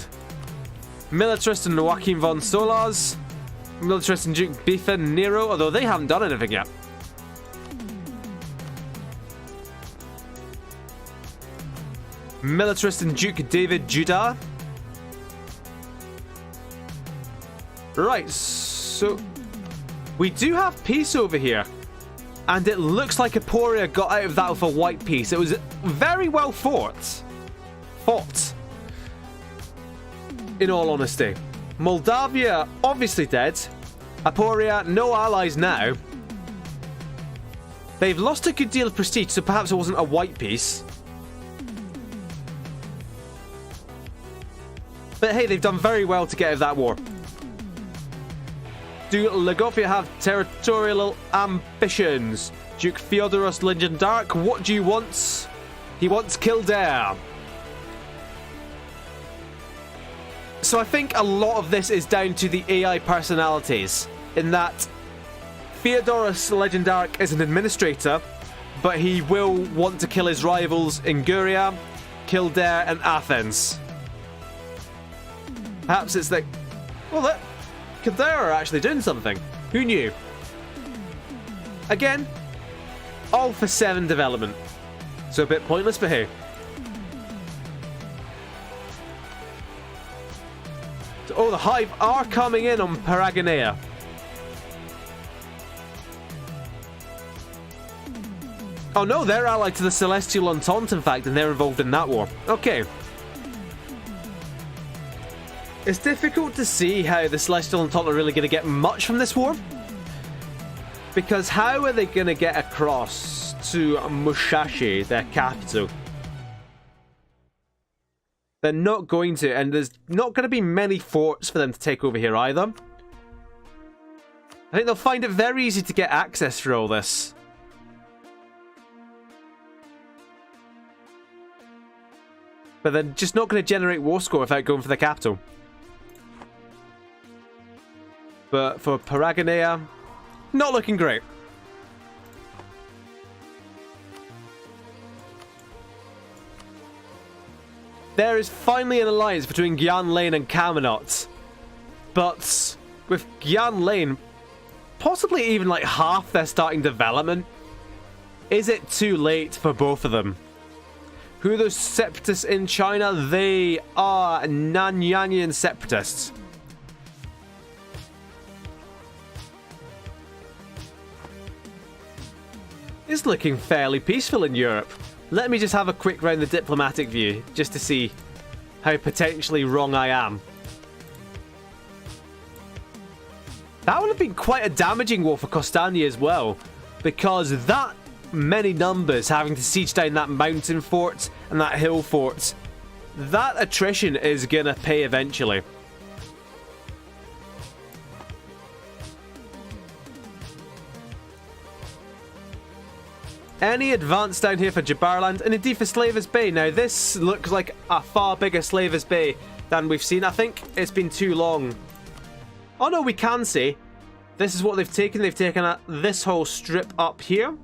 Militarist and Joaquin von Solars. Militarist and Duke Bifa Nero, although they haven't done anything yet. Militarist and Duke David Judah. Right, so we do have peace over here. And it looks like Apulia got out of that with a white peace. It was very well fought. In all honesty. Moldavia, obviously dead. Apulia, no allies now. They've lost a good deal of prestige, so perhaps it wasn't a white peace. But hey, they've done very well to get out of that war. Do Lagofia have territorial ambitions? Duke Theodoros Legendark, what do you want? He wants Kildare. So I think a lot of this is down to the AI personalities, in that Theodoros Legendark is an administrator, but he will want to kill his rivals in Guria, Kildare, and Athens. Perhaps it's like, well, that Kildare are actually doing something. Who knew? Again, all for 7 development. So a bit pointless, but hey. Oh, the Hive are coming in on Paragonea. Oh no, they're allied to the Celestial Entente, in fact, and they're involved in that war. Okay. It's difficult to see how the Celestial Entente are really going to get much from this war. Because how are they going to get across to Musashi, their capital? They're not going to, and there's not going to be many forts for them to take over here either. I think they'll find it very easy to get access for all this. But they're just not going to generate war score without going for the capital. But for Paragonea, not looking great. There is finally an alliance between Gyan Lane and Camelot. But with Gyan Lane, possibly even like half their starting development, is it too late for both of them? Who are those separatists in China? They are Nanyanian separatists. It's looking fairly peaceful in Europe. Let me just have a quick round the diplomatic view, just to see how potentially wrong I am. That would have been quite a damaging war for Costania as well, because that many numbers having to siege down that mountain fort and that hill fort, that attrition is gonna pay eventually. Any advance down here for Jabarland, and indeed for Slavers Bay. Now this looks like a far bigger Slavers Bay than we've seen. I think it's been too long. Oh no, we can see. This is what they've taken. They've taken this whole strip up here.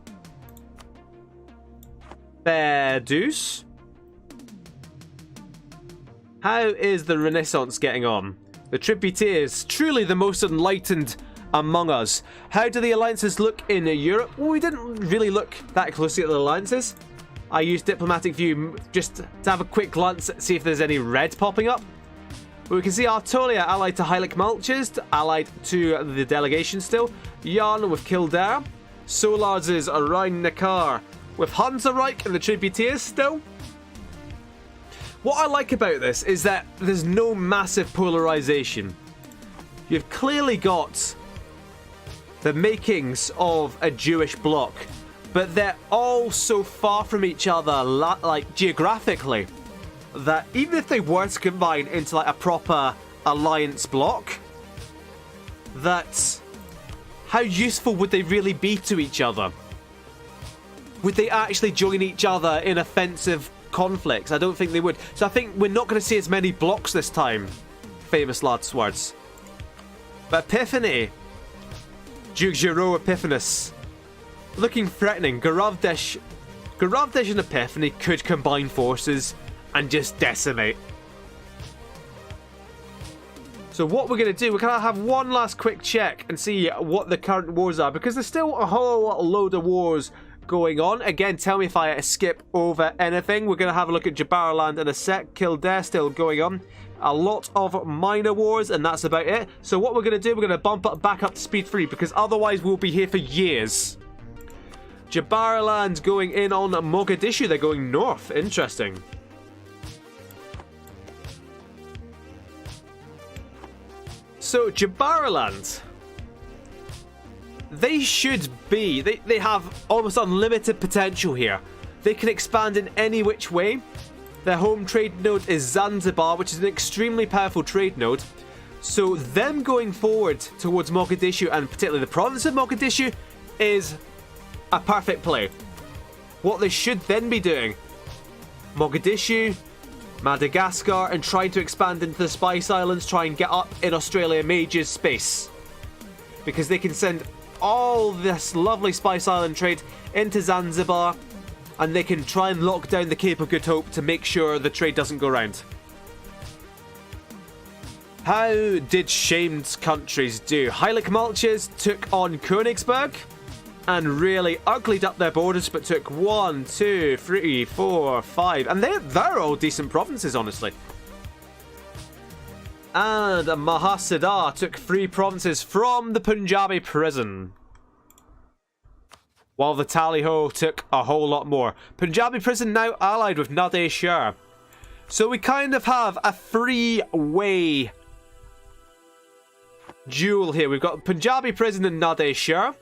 Bedus. How is the Renaissance getting on? The Tributaries, truly the most enlightened among us. How do the alliances look in Europe? Well, we didn't really look that closely at the alliances. I used Diplomatic View just to have a quick glance, see if there's any red popping up. But we can see Artolia allied to Heilig Malchist, allied to the delegation still. Jan with Kildare. Solars is around Neckar with Hansareich and the Tributaries still. What I like about this is that there's no massive polarization. You've clearly got the makings of a Jewish bloc, but they're all so far from each other, like geographically, that even if they were to combine into like a proper alliance bloc, that how useful would they really be to each other? Would they actually join each other in offensive conflicts? I don't think they would. So I think we're not going to see as many blocks this time. Famous last words. But Epiphany, Duke Giro Epiphanes, looking threatening. Garavdesh and Epiphany could combine forces and just decimate. So what we're going to do, we're going to have one last quick check and see what the current wars are, because there's still a whole load of wars going on. Again, tell me if I skip over anything. We're going to have a look at Jabaraland in a sec. Kildare still going on. A lot of minor wars, and that's about it. So what we're going to do, we're going to bump up back up to speed 3, because otherwise we'll be here for years. Jabaraland going in on Mogadishu. They're going north. Interesting. So Jabaraland, they should be, they have almost unlimited potential here. They can expand in any which way. Their home trade node is Zanzibar, which is an extremely powerful trade node. So them going forward towards Mogadishu, and particularly the province of Mogadishu, is a perfect play. What they should then be doing, Mogadishu, Madagascar, and trying to expand into the Spice Islands, try and get up in Australia Major's space. Because they can send all this lovely Spice Island trade into Zanzibar, and they can try and lock down the Cape of Good Hope to make sure the trade doesn't go round. How did shamed countries do? Heilig Malches took on Königsberg and really uglied up their borders, but took 1, 2, 3, 4, 5, and they're all decent provinces, honestly. And Mahasiddar took 3 provinces from the Punjabi prison, while the Tally-Ho took a whole lot more. Punjabi prison now allied with Nadir Shah. So we kind of have a 3-way duel here. We've got Punjabi prison and Nadir Shah.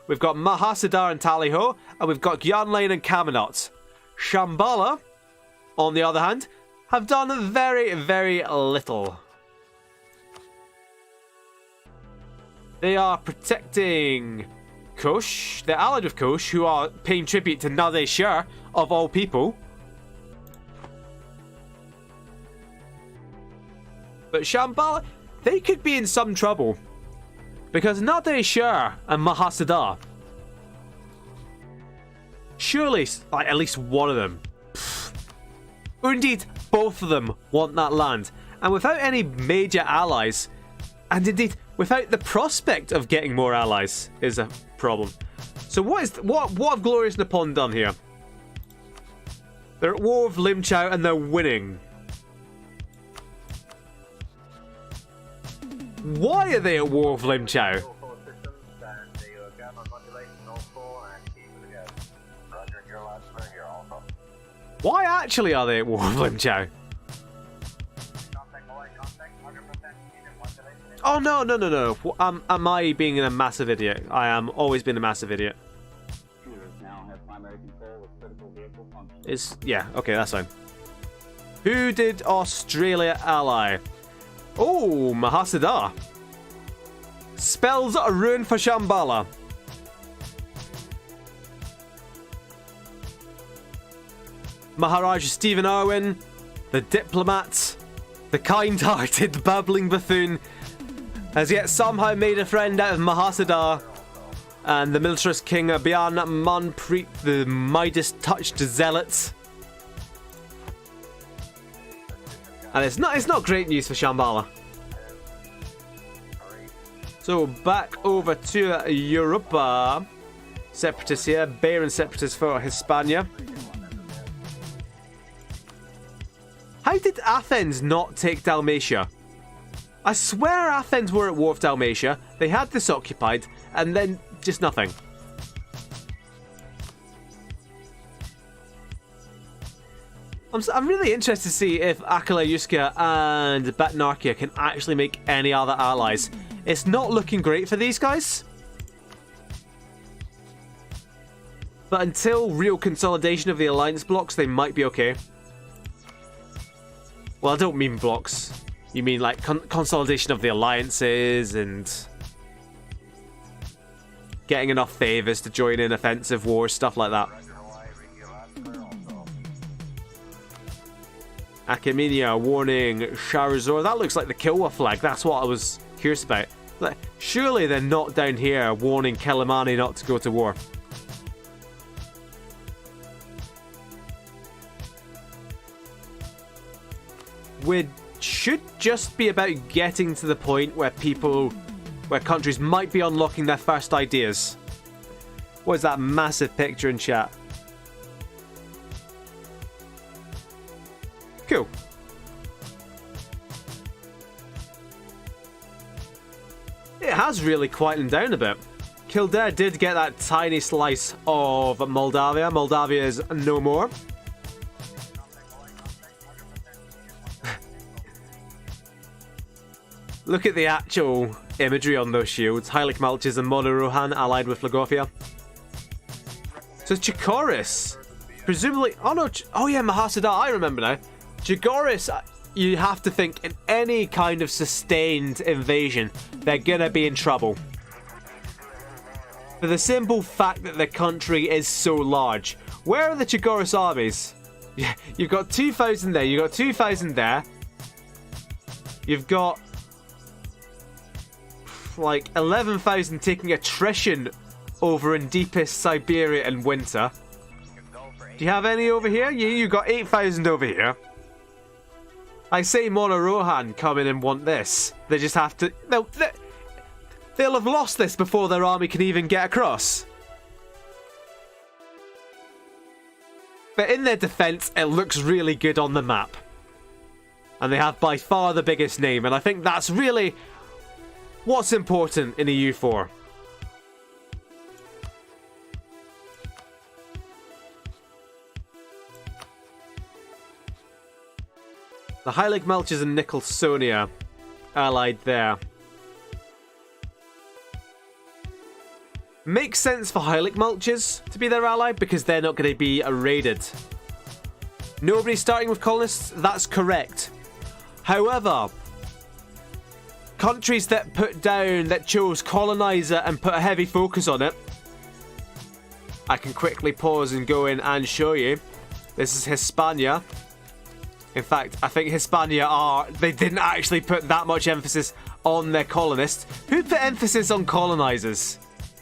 We've got Mahasiddar and Tally-Ho, and we've got Gyanlane and Kaminot. Shambhala, on the other hand, have done very, very little. They are protecting Kush. They're allied with Kush, who are paying tribute to Nadir Shah, of all people. But Shambhala, they could be in some trouble. Because Nadir Shah and Mahasiddar, surely, like, at least one of them, or indeed both of them, want that land. And without any major allies, and indeed without the prospect of getting more allies, is a problem. So what have Glorious Nippon done here? They're at war with Lim Chow and they're winning. Why are they at war with Lim Chow? Why actually are they at war with Lim Chow? Oh, no. Am I being a massive idiot? I am always been a massive idiot. Yeah, okay, that's fine. Who did Australia ally? Oh, Mahasiddar. Spells a ruin for Shambhala. Maharaja Stephen Irwin, the diplomat, the kind-hearted babbling buffoon, has yet somehow made a friend out of Mahasiddar, and the militarist king Abyan Manpreet, the Midas-touched zealot. And it's not great news for Shambhala. So back over to Europa. Separatists here, Baron separatists for Hispania. How did Athens not take Dalmatia? I swear Athens were at war with Dalmatia, they had this occupied, and then just nothing. I'm really interested to see if Akalayuska and Batnarkia can actually make any other allies. It's not looking great for these guys. But until real consolidation of the alliance blocks, they might be okay. Well, I don't mean blocks. You mean like consolidation of the alliances and getting enough favors to join in offensive wars, stuff like that. Achaemenia warning Sharazor. That looks like the Kilwa flag. That's what I was curious about. Like, surely they're not down here warning Kelimani not to go to war. We should just be about getting to the point where countries might be unlocking their first ideas. What is that massive picture in chat? Cool. It has really quietened down a bit. Kildare did get that tiny slice of Moldavia. Moldavia is no more. Look at the actual imagery on those shields. Heilig Malches and Monorohan allied with Lagofia. So Chikoris, presumably... Oh no, oh yeah, Mahasada, I remember now. Chigoris, you have to think in any kind of sustained invasion, they're gonna be in trouble. For the simple fact that the country is so large. Where are the Chigoris armies? You've got 2,000 there, you've got 2,000 there. You've got like 11,000 taking attrition over in deepest Siberia and winter. Do you have any over here? You got 8,000 over here. I say Monorohan come in and want this. They just have to... They'll have lost this before their army can even get across. But in their defense, it looks really good on the map. And they have by far the biggest name. And I think that's really what's important in EU4. The Heilig Malches and Nicholsonia allied there. Makes sense for Heilig Malches to be their ally because they're not going to be raided. Nobody starting with colonists, that's correct. However, countries that chose colonizer and put a heavy focus on it. I can quickly pause and go in and show you. This is Hispania. In fact, I think Hispania they didn't actually put that much emphasis on their colonists. Who put emphasis on colonizers?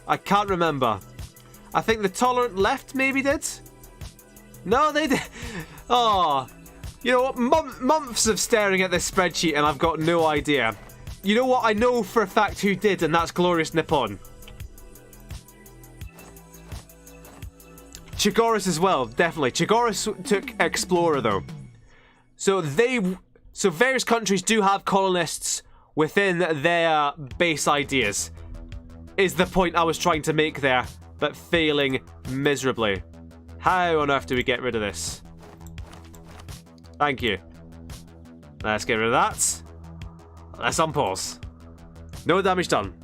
I can't remember. I think the Tolerant Left maybe did? No, they did. Oh, you know what? Months of staring at this spreadsheet and I've got no idea. You know what? I know for a fact who did, and that's Glorious Nippon. Chigoris as well, definitely. Chigoris took Explorer though. So various countries do have colonists within their base ideas. Is the point I was trying to make there, but failing miserably. How on earth do we get rid of this? Thank you. Let's get rid of that. Let's unpause. No damage done.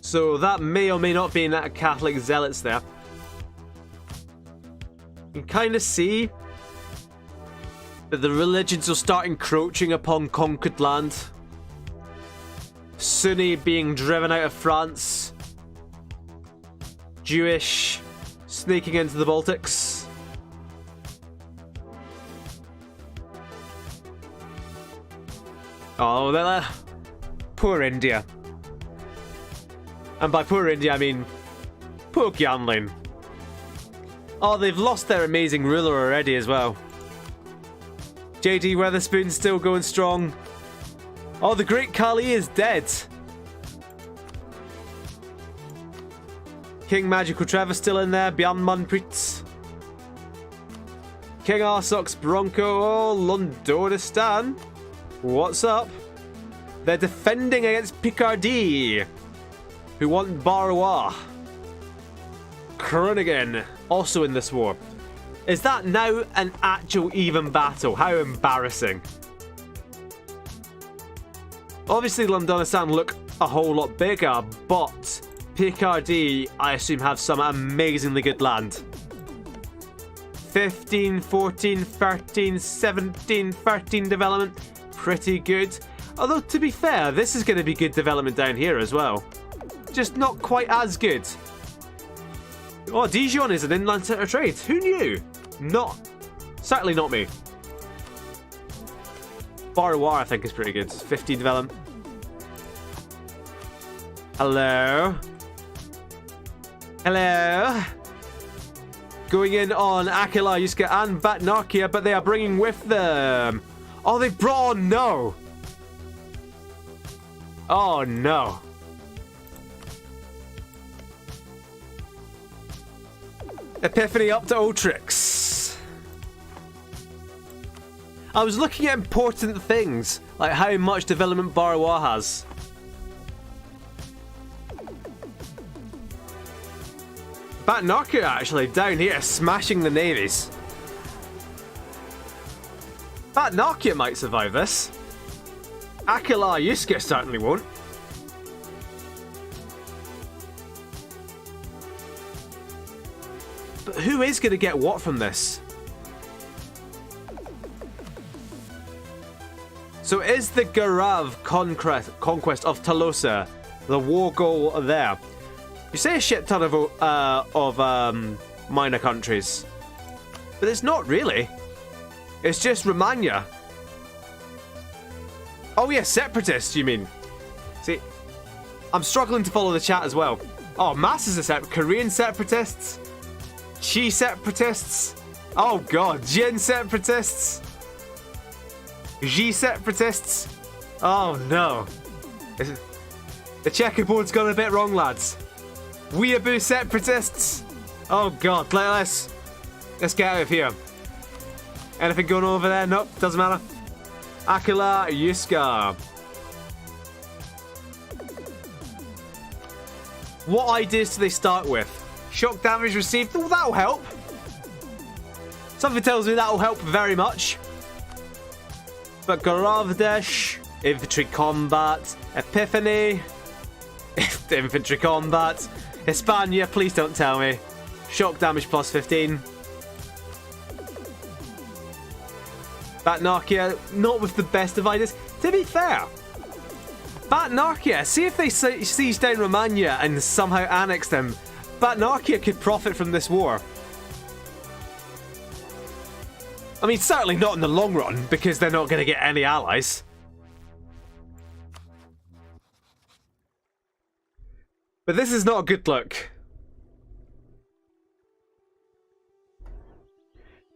So that may or may not be a Catholic zealots there. You can kind of see that the religions will start encroaching upon conquered land. Sunni being driven out of France. Jewish sneaking into the Baltics. Oh, poor India. And by poor India, I mean poor Gyanlin. Oh, they've lost their amazing ruler already as well. JD Weatherspoon's still going strong. Oh, the Great Kali is dead. King Magical Trevor still in there. Bjan Manpreet. King Arsox Bronco. Oh, Londonistan. What's up? They're defending against Picardy, who want Barrois. Groningen, also in this war. Is that now an actual even battle? How embarrassing. Obviously, Londonistan look a whole lot bigger, but Picardy, I assume, have some amazingly good land. 15, 14, 13, 17, 13 development. Pretty good. Although, to be fair, this is going to be good development down here as well. Just not quite as good. Oh, Dijon is an inland centre of trade. Who knew? Certainly not me. Barrois, I think, is pretty good. 15 development. Hello. Hello. Going in on Aquila, Yuska, and Batnarkia, but they are bringing with them. Oh, they brought on no. Oh, no. Epiphany up to Ultrix. I was looking at important things, like how much development Barrois has. Batnarkia actually down here smashing the navies. Batnarkia might survive this. Aquila Yuska certainly won't. But who is going to get what from this? So is the Garav conquest of Tolosa the war goal there? You say a shit ton of minor countries, but it's not really. It's just Romagna. Oh yeah, separatists, you mean? See, I'm struggling to follow the chat as well. Oh, masses of Korean separatists, Chi separatists. Oh god, Jin separatists, Xi separatists. Oh no, the checkerboard's gone a bit wrong, lads. Weeaboo separatists. Oh god, let's get out of here. Anything going on over there? Nope, doesn't matter. Aquila Yuska. What ideas do they start with? Shock damage received. Oh, that'll help. Something tells me that'll help very much. But Garavdesh, infantry combat, Epiphany, infantry combat, Hispania, please don't tell me. Shock damage plus 15. Batnarkia, not with the best of ideas. To be fair, Batnarkia, see if they siege down Romagna and somehow annex them. Batnarkia could profit from this war. I mean, certainly not in the long run, because they're not going to get any allies. But this is not a good look.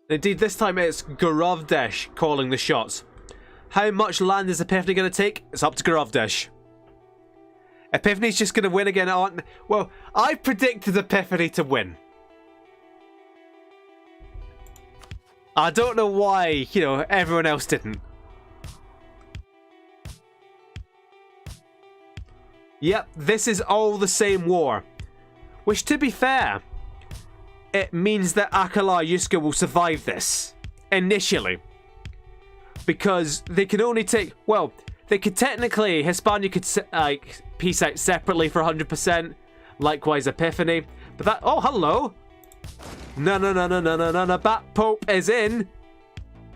Indeed, this time it's Garavdesh calling the shots. How much land is Epiphany going to take? It's up to Garavdesh. Epiphany's just going to win again, aren't... Well, I predicted Epiphany to win. I don't know why, everyone else didn't. Yep, this is all the same war. Which, to be fair, it means that Aquila Yuska will survive this. Initially. Because they can only take... Well, they could technically... Hispania could peace out separately for 100%. Likewise, Epiphany. But that... Oh, hello! No. Bat Pope is in.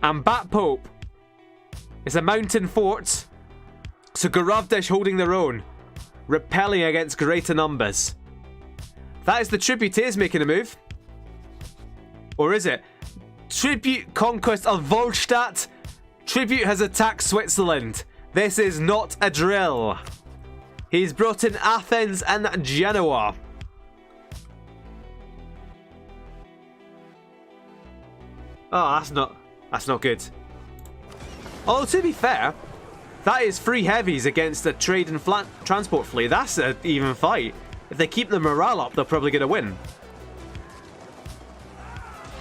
And Bat Pope is a mountain fort. So Garavdesh holding their own. Repelling against greater numbers. That is the tributaries making a move. Or is it? Tribute conquest of Volstadt. Tribute has attacked Switzerland. This is not a drill. He's brought in Athens and Genoa. Oh, that's not good. Although, to be fair, that is 3 heavies against a trade and transport fleet. That's an even fight. If they keep the morale up, they're probably going to win.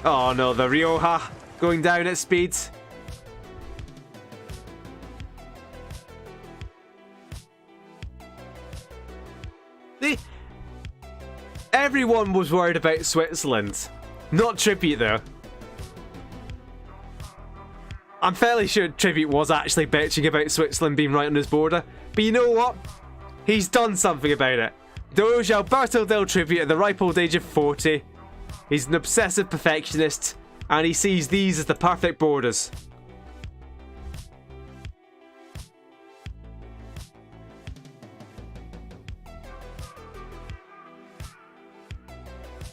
Oh no, the Rioja going down at speed. Everyone was worried about Switzerland. Not Tribute, though. I'm fairly sure Tribute was actually bitching about Switzerland being right on his border. But you know what? He's done something about it. Doge Alberto del Tribute at the ripe old age of 40. He's an obsessive perfectionist, and he sees these as the perfect borders.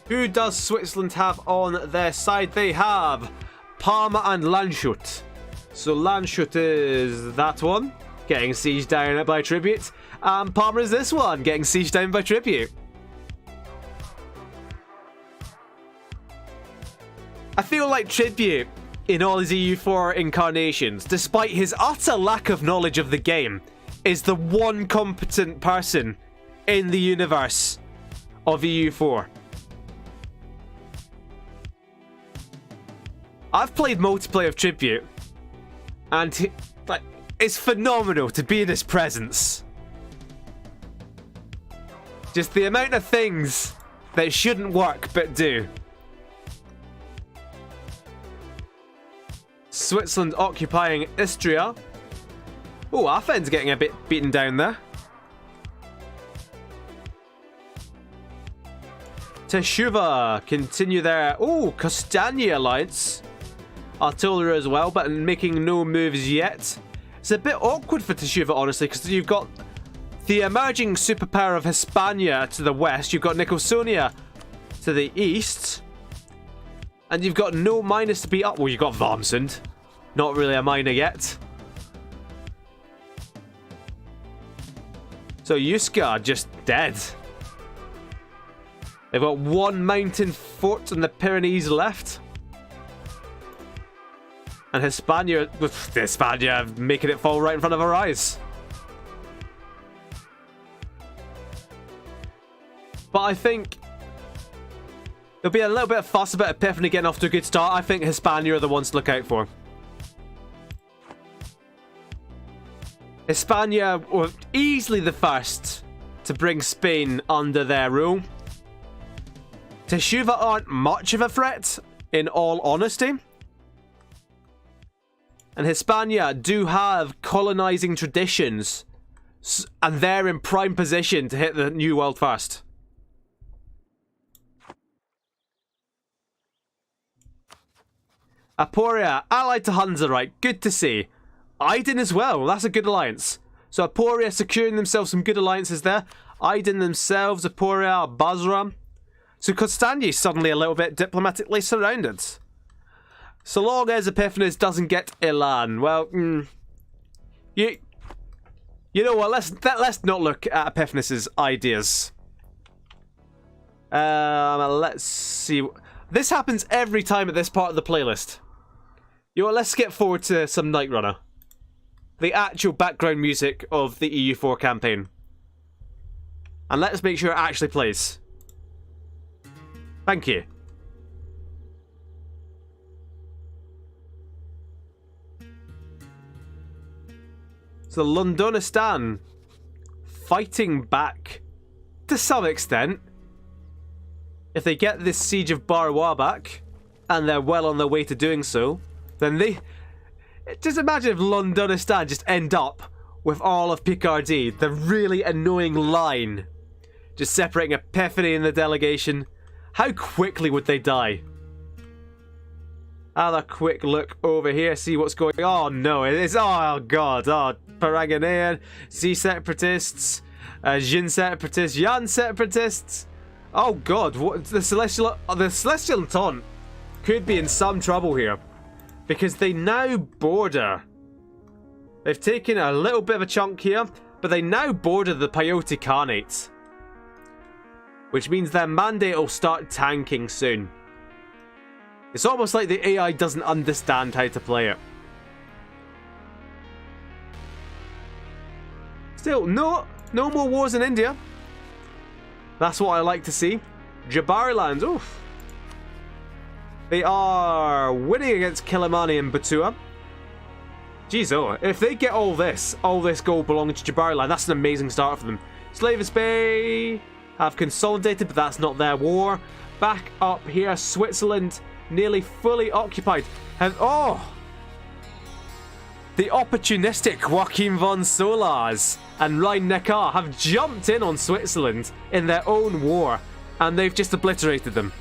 Who does Switzerland have on their side? They have Parma and Landshut. So Landshut is that one, getting sieged down by Tribute. And Parma is this one, getting sieged down by Tribute. I feel like Tribute, in all his EU4 incarnations, despite his utter lack of knowledge of the game, is the one competent person in the universe of EU4. I've played multiplayer of Tribute, and it's phenomenal to be in his presence. Just the amount of things that shouldn't work but do. Switzerland occupying Istria. Oh, Athens getting a bit beaten down there. Teshuva continue their Castania alliance. Artillery as well, but making no moves yet. It's a bit awkward for Teshuva, honestly, because you've got the emerging superpower of Hispania to the west, you've got Nicosonia to the east, and you've got no miners to beat up. Well, you've got Varmsund. Not really a miner yet. So Yuska just dead. They've got one mountain fort in the Pyrenees left. And Hispania making it fall right in front of our eyes. But I think there'll be a little bit of fuss about Epiphany getting off to a good start. I think Hispania are the ones to look out for. Hispania were easily the first to bring Spain under their rule. Teshuva aren't much of a threat, in all honesty. And Hispania do have colonizing traditions, and they're in prime position to hit the New World first. Apulia, allied to Hunza, right? Good to see. Aydin as well, that's a good alliance. So Apulia securing themselves some good alliances there. Aydin themselves, Apulia, Basra. So Constantius suddenly a little bit diplomatically surrounded. So long as Epiphanes doesn't get Elan, well, you know what? Let's not look at Epiphanes' ideas. Let's see. This happens every time at this part of the playlist. You know what? Let's skip forward to some Night Runner, the actual background music of the EU4 campaign, and let's make sure it actually plays. Thank you. So Londonistan fighting back to some extent. If they get this siege of Barwa back, and they're well on their way to doing so, then they... Just imagine if Londonistan just end up with all of Picardy, the really annoying line, just separating Epiphany in the delegation. How quickly would they die? Have a quick look over here, see what's going on. Oh no, it's... Oh god, Paraganean, Z separatists, Jin separatists, Yan separatists. Oh god, what the Celestial Entente could be in some trouble here, because they now border. They've taken a little bit of a chunk here, but they now border the Peyote Khanate, which means their mandate will start tanking soon. It's almost like the AI doesn't understand how to play it. Still, no more wars in India. That's what I like to see. Jabariland, oof. They are winning against Kilimani and Batua. Jeez, oh, if they get all this gold belonging to Jabariland, that's an amazing start for them. Slavis Bay have consolidated, but that's not their war. Back up here, Switzerland nearly fully occupied. And oh! The opportunistic Joachim von Solars and Rhein-Neckar have jumped in on Switzerland in their own war, and they've just obliterated them.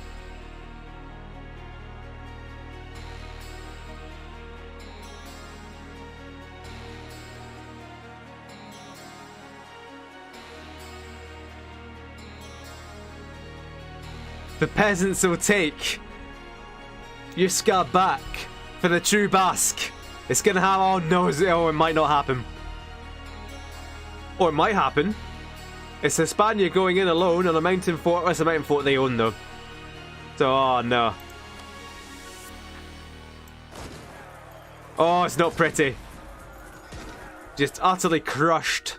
The peasants will take Yuska back for the true Basque. It's gonna have, oh no, it might not happen. Or it might happen. It's Hispania going in alone on a mountain fort. It's a mountain fort they own though. So, oh no. Oh, it's not pretty. Just utterly crushed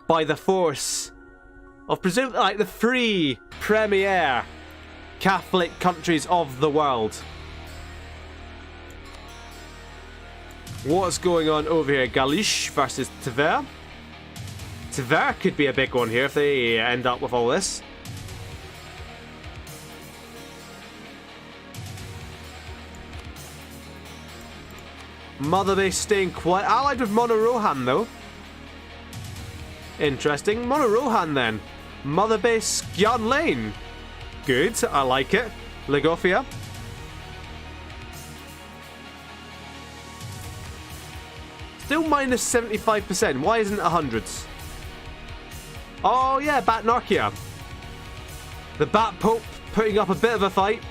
by the force of presumably like the three premier Catholic countries of the world. What's going on over here? Galish versus Tver. Tver could be a big one here if they end up with all this. Mother base staying quiet. Allied with Monorohan though. Interesting. Monorohan then. Mother base Gyan Lane. Good. I like it. Legofia. Still minus 75%. Why isn't it 100s? Oh yeah, Batnarchia. The Bat Pope putting up a bit of a fight.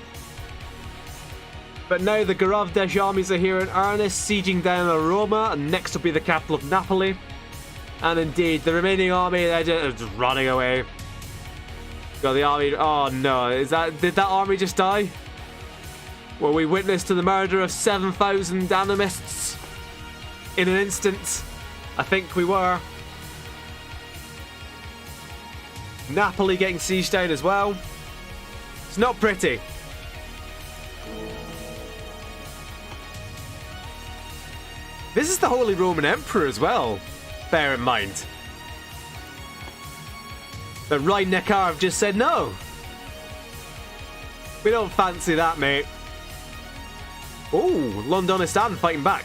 But now the Garavdesh armies are here in earnest, sieging down Roma, and next will be the capital of Napoli. And indeed, the remaining army, they're just running away. Got the army. Oh no, did that army just die? Were we witness to the murder of 7,000 animists in an instant? I think we were. Napoli getting sieged down as well. It's not pretty. This is the Holy Roman Emperor as well, bear in mind. The Rhein-Neckar have just said no. We don't fancy that, mate. Oh, Londonistan fighting back.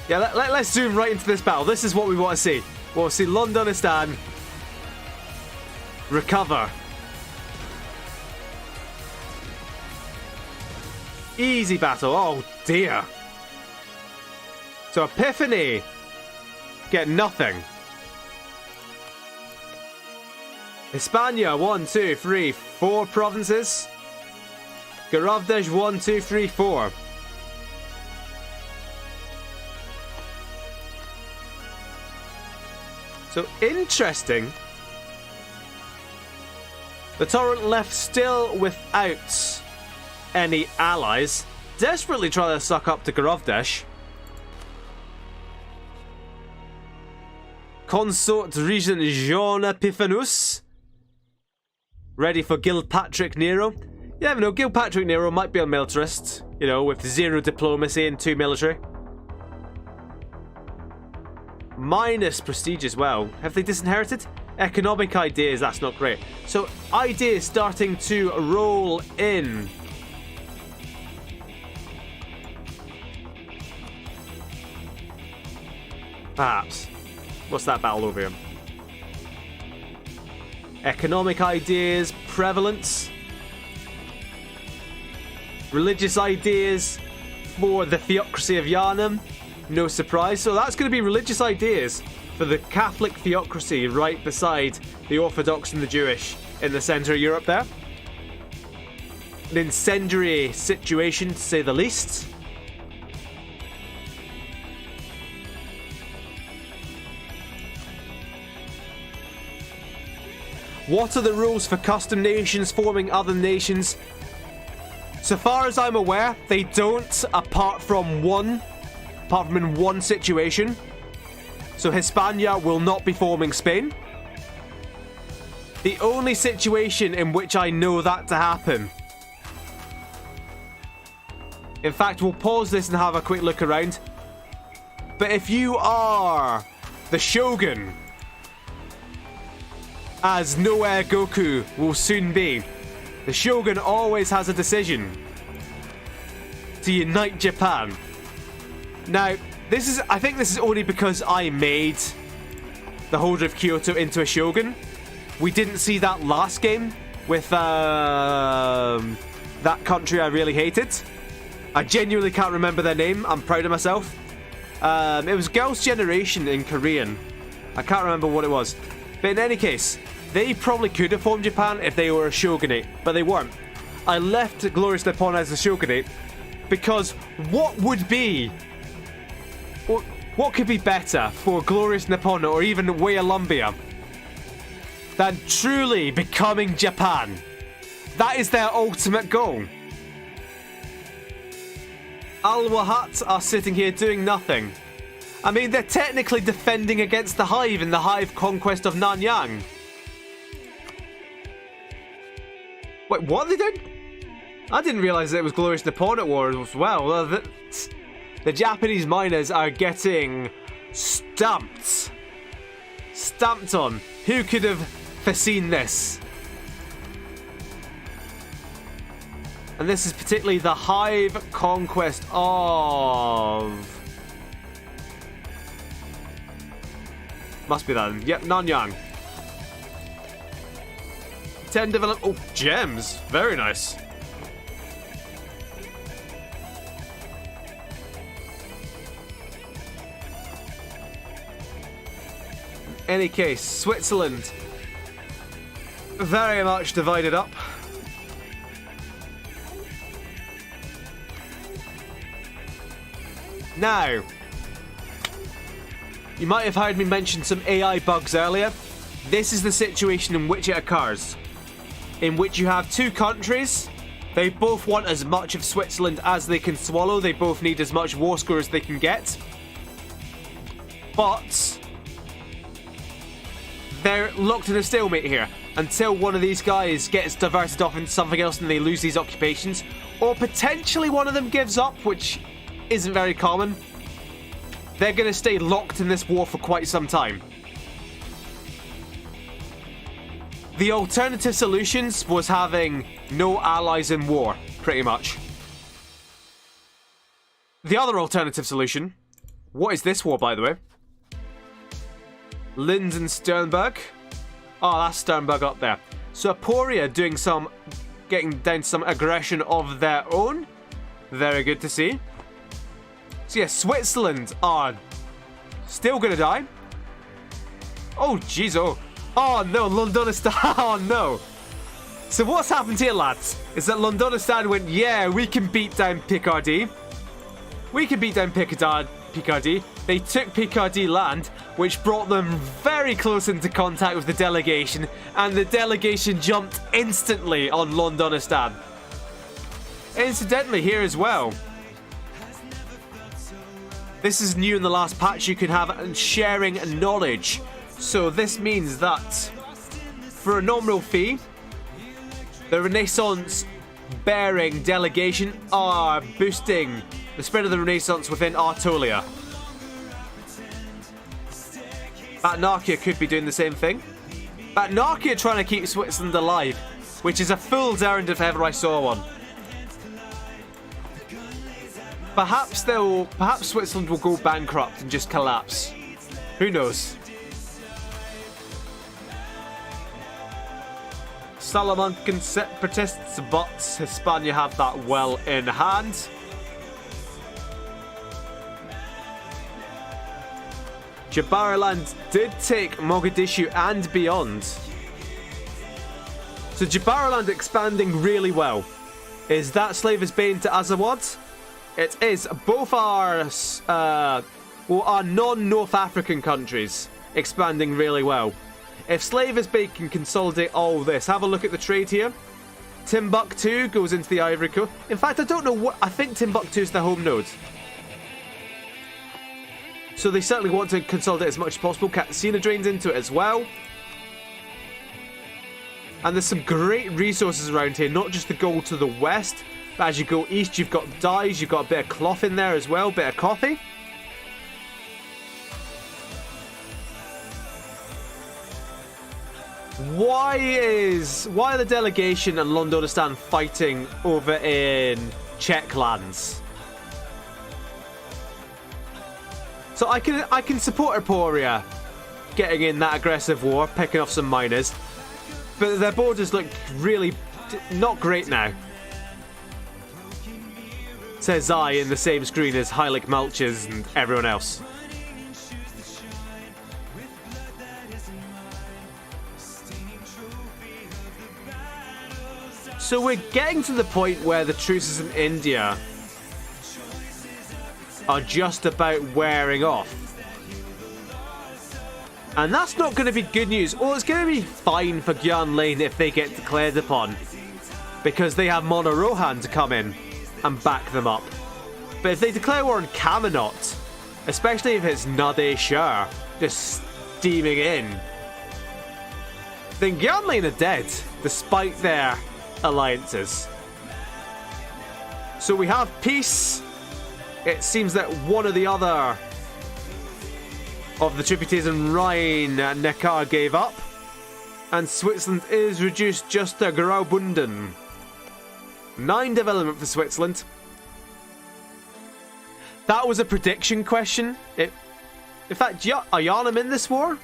Yeah, let's zoom right into this battle. This is what we want to see. We want to see Londonistan recover. Easy battle. Oh dear. So Epiphany get nothing. Hispania 1, 2, 3, 4 provinces. Garavdej 1, 2, 3, 4. So interesting. The Torrent left still without any allies, desperately trying to suck up to Garavdesh. Consort Regent Jean Epiphanus, ready for Gilpatrick Nero. Yeah, you know, Gilpatrick Nero might be a militarist, you know, with 0 diplomacy and 2 military. Minus prestige as well. Have they disinherited? Economic ideas, that's not great. So, ideas starting to roll in. Perhaps. What's that battle over here? Economic ideas, prevalence. Religious ideas for the theocracy of Yarnum. No surprise. So that's going to be religious ideas for the Catholic theocracy right beside the Orthodox and the Jewish in the centre of Europe there. An incendiary situation, to say the least. What are the rules for custom nations forming other nations? So far as I'm aware, they don't, apart from in one situation. So Hispania will not be forming Spain. The only situation in which I know that to happen. In fact, we'll pause this and have a quick look around. But if you are the Shogun as Nowhere Goku will soon be, the Shogun always has a decision to unite Japan. Now, I think this is only because I made the holder of Kyoto into a Shogun. We didn't see that last game with that country I really hated. I genuinely can't remember their name. I'm proud of myself. It was Girls' Generation in Korean. I can't remember what it was. But in any case, they probably could have formed Japan if they were a shogunate, but they weren't. I left Glorious Nippon as a shogunate because what could be better for Glorious Nippon or even Wayolumbia than truly becoming Japan? That is their ultimate goal. Al-Wahat are sitting here doing nothing. I mean, they're technically defending against the Hive in the Hive conquest of Nanyang. Wait, what are they doing? I didn't realize that it was Glorious Nippon at war as well. The Japanese miners are getting stumped. Stamped on. Who could have foreseen this? And this is particularly the Hive conquest of... Must be that. Yep, Nanyang. 10 develop... Oh, gems. Very nice. In any case, Switzerland very much divided up. Now, you might have heard me mention some AI bugs earlier. This is the situation in which it occurs. In which you have two countries. They both want as much of Switzerland as they can swallow. They both need as much war score as they can get. But they're locked in a stalemate here until one of these guys gets diverted off into something else and they lose these occupations. Or potentially one of them gives up, which isn't very common. They're going to stay locked in this war for quite some time. The alternative solutions was having no allies in war, pretty much. The other alternative solution... What is this war, by the way? Linz and Sternberg. Oh, that's Sternberg up there. So Aporia doing some... Getting down some aggression of their own. Very good to see. So yeah, Switzerland are still gonna die. Oh, jeez, oh. Oh no, Londonistan, oh no. So what's happened here, lads, is that Londonistan went, yeah, we can beat down Picardy. We can beat down Picardy. They took Picardy land, which brought them very close into contact with the delegation, and the delegation jumped instantly on Londonistan. Incidentally, here as well, this is new in the last patch. You can have sharing knowledge. So this means that for a nominal fee, the Renaissance bearing delegation are boosting the spread of the Renaissance within Artolia. Batnarkia could be doing the same thing. Batnarkia trying to keep Switzerland alive, which is a fool's errand if ever I saw one. Perhaps Switzerland will go bankrupt and just collapse. Who knows? Salamancan separatists, but Hispania have that well in hand. Jabariland did take Mogadishu and beyond. So Jabariland expanding really well. Is that Slaver's Bane to Azawad? It is. Both are non-North African countries expanding really well. If Slaver's Bane can consolidate all this, have a look at the trade here. Timbuktu goes into the Ivory Coast. In fact, I don't know what... I think Timbuktu is the home node. So they certainly want to consolidate as much as possible. Katsina drains into it as well. And there's some great resources around here. Not just the gold to the west, but as you go east, you've got dyes. You've got a bit of cloth in there as well. Bit of coffee. Why are the delegation and Londonistan fighting over in Czech lands? So I can support Aporia getting in that aggressive war, picking off some miners, but their borders look really not great now. Says I in the same screen as Heilig Malches and everyone else. So we're getting to the point where the truces in India are just about wearing off. And that's not going to be good news. Well, it's going to be fine for Gyan Lane if they get declared upon, because they have Mona Rohan to come in and back them up. But if they declare war on Camelot, especially if it's Nade Shah just steaming in, then Gyan Lane are dead, despite their alliances. So we have peace. It seems that one or the other of the tributaries in Rhine Neckar gave up, and Switzerland is reduced just to Graubünden. 9 development for Switzerland. That was a prediction question. In fact, are Yarnum in this war?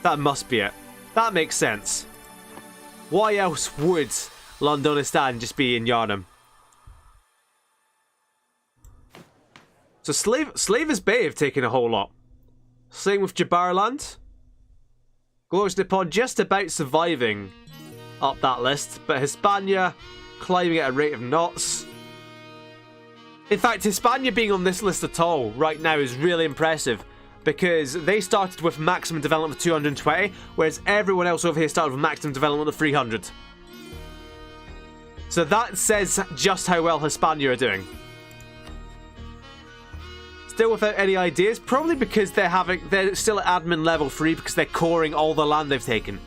That must be it. That makes sense. Why else would Londonistan just be in Yarnum? So Slavers Bay have taken a whole lot. Same with Jabarland. Glorious Nippon just about surviving up that list, but Hispania climbing at a rate of knots. In fact, Hispania being on this list at all right now is really impressive, because they started with maximum development of 220, whereas everyone else over here started with maximum development of 300. So that says just how well Hispania are doing. Still without any ideas, probably because they're still at admin level 3 because they're coring all the land they've taken.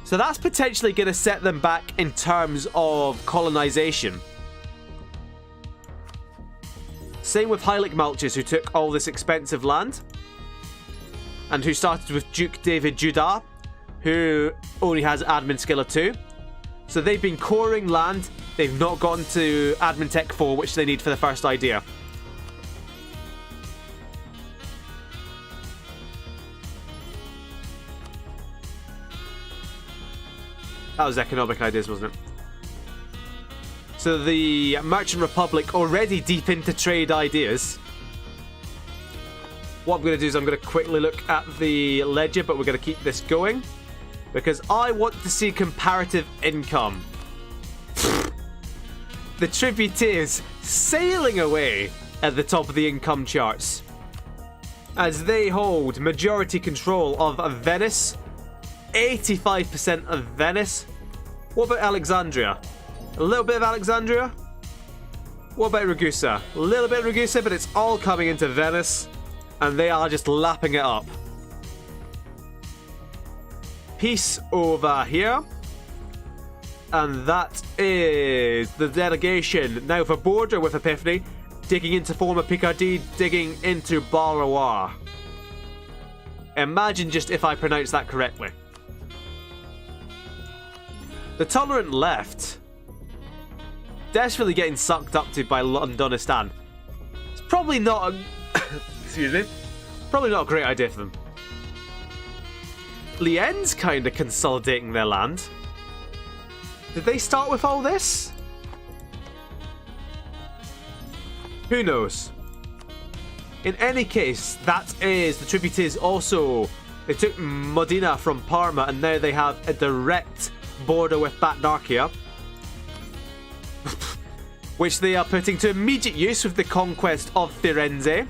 So that's potentially going to set them back in terms of colonization. Same with Heilig Malches, who took all this expensive land, and who started with Duke David Judah, who only has admin skill of 2. So they've been coring land, they've not gotten to admin tech 4, which they need for the first idea. That was economic ideas, wasn't it? So the Merchant Republic already deep into trade ideas. What I'm going to do is I'm going to quickly look at the ledger, but we're going to keep this going, because I want to see comparative income. The tributaries sailing away at the top of the income charts, as they hold majority control of Venice. 85% of Venice. What about Alexandria? A little bit of Alexandria. What about Ragusa? A little bit of Ragusa, but it's all coming into Venice, and they are just lapping it up. Peace over here. And that is the delegation. Now for border with Epiphany, digging into former Picardy, digging into Barlois. Imagine just if I pronounce that correctly. The tolerant left, desperately getting sucked up to by Londonistan. It's probably not a excuse me, probably not a great idea for them. Lien's kind of consolidating their land. Did they start with all this? Who knows? In any case, that is the tributaries. Also, they took Modena from Parma, and now they have a direct border with Batnarchia, which they are putting to immediate use with the conquest of Firenze.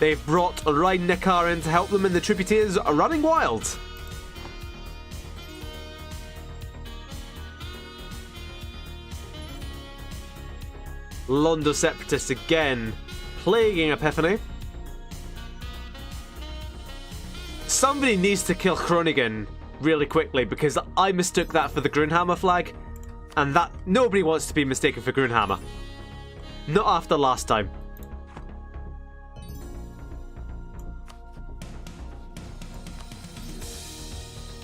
They've brought Rhine-Neckar in to help them, and the tributaries are running wild. Londo Separatists again plaguing Epiphany. Somebody needs to kill Groningen really quickly, because I mistook that for the Grunhammer flag, and that nobody wants to be mistaken for Grunhammer. Not after last time.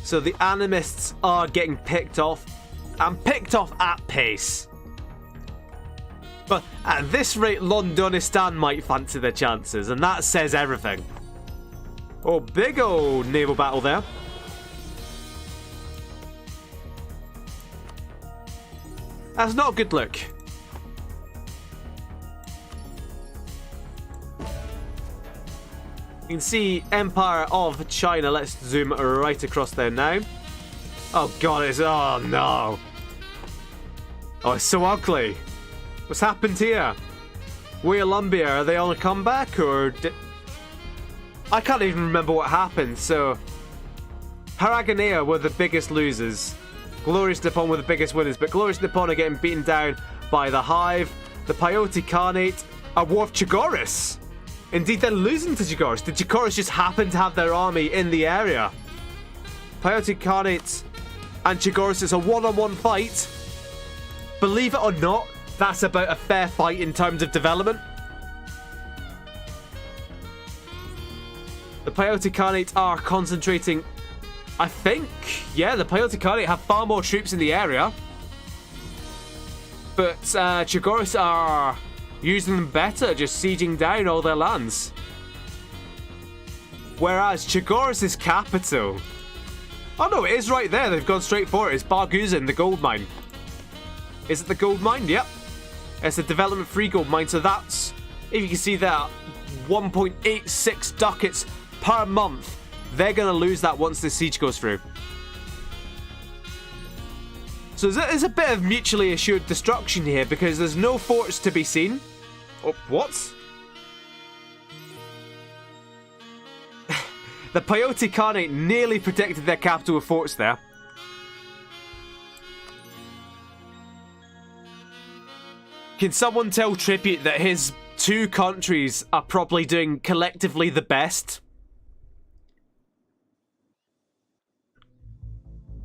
So the animists are getting picked off, and picked off at pace. But at this rate, Londonistan might fancy their chances, and that says everything. Oh, big old naval battle there. That's not a good look. You can see Empire of China. Let's zoom right across there now. Oh god, oh no. Oh, it's so ugly. What's happened here? Columbia, are they on a comeback or I can't even remember what happened. So Paragonea were the biggest losers. Glorious Nippon were the biggest winners, but Glorious Nippon are getting beaten down by the Hive. The Peyote Khanate are War of Chigoris. Indeed, they're losing to Chigoris. The Chigoris just happen to have their army in the area. Peyote Khanate and Chigoris is a one-on-one fight. Believe it or not, that's about a fair fight in terms of development. The Peyote Khanate are concentrating, I think, yeah, the Peyote Khanate have far more troops in the area. But Chigoris are using them better, just sieging down all their lands. Whereas Chigoris' capital... Oh no, it is right there. They've gone straight for it. It's Barguzin, the gold mine. Is it the gold mine? Yep. It's a development free gold mine, so that's... If you can see that, 1.86 ducats per month. They're going to lose that once the siege goes through. So there's a bit of mutually assured destruction here because there's no forts to be seen. Oh, what? The Peyote Khanate nearly protected their capital with forts there. Can someone tell Tribute that his two countries are probably doing collectively the best?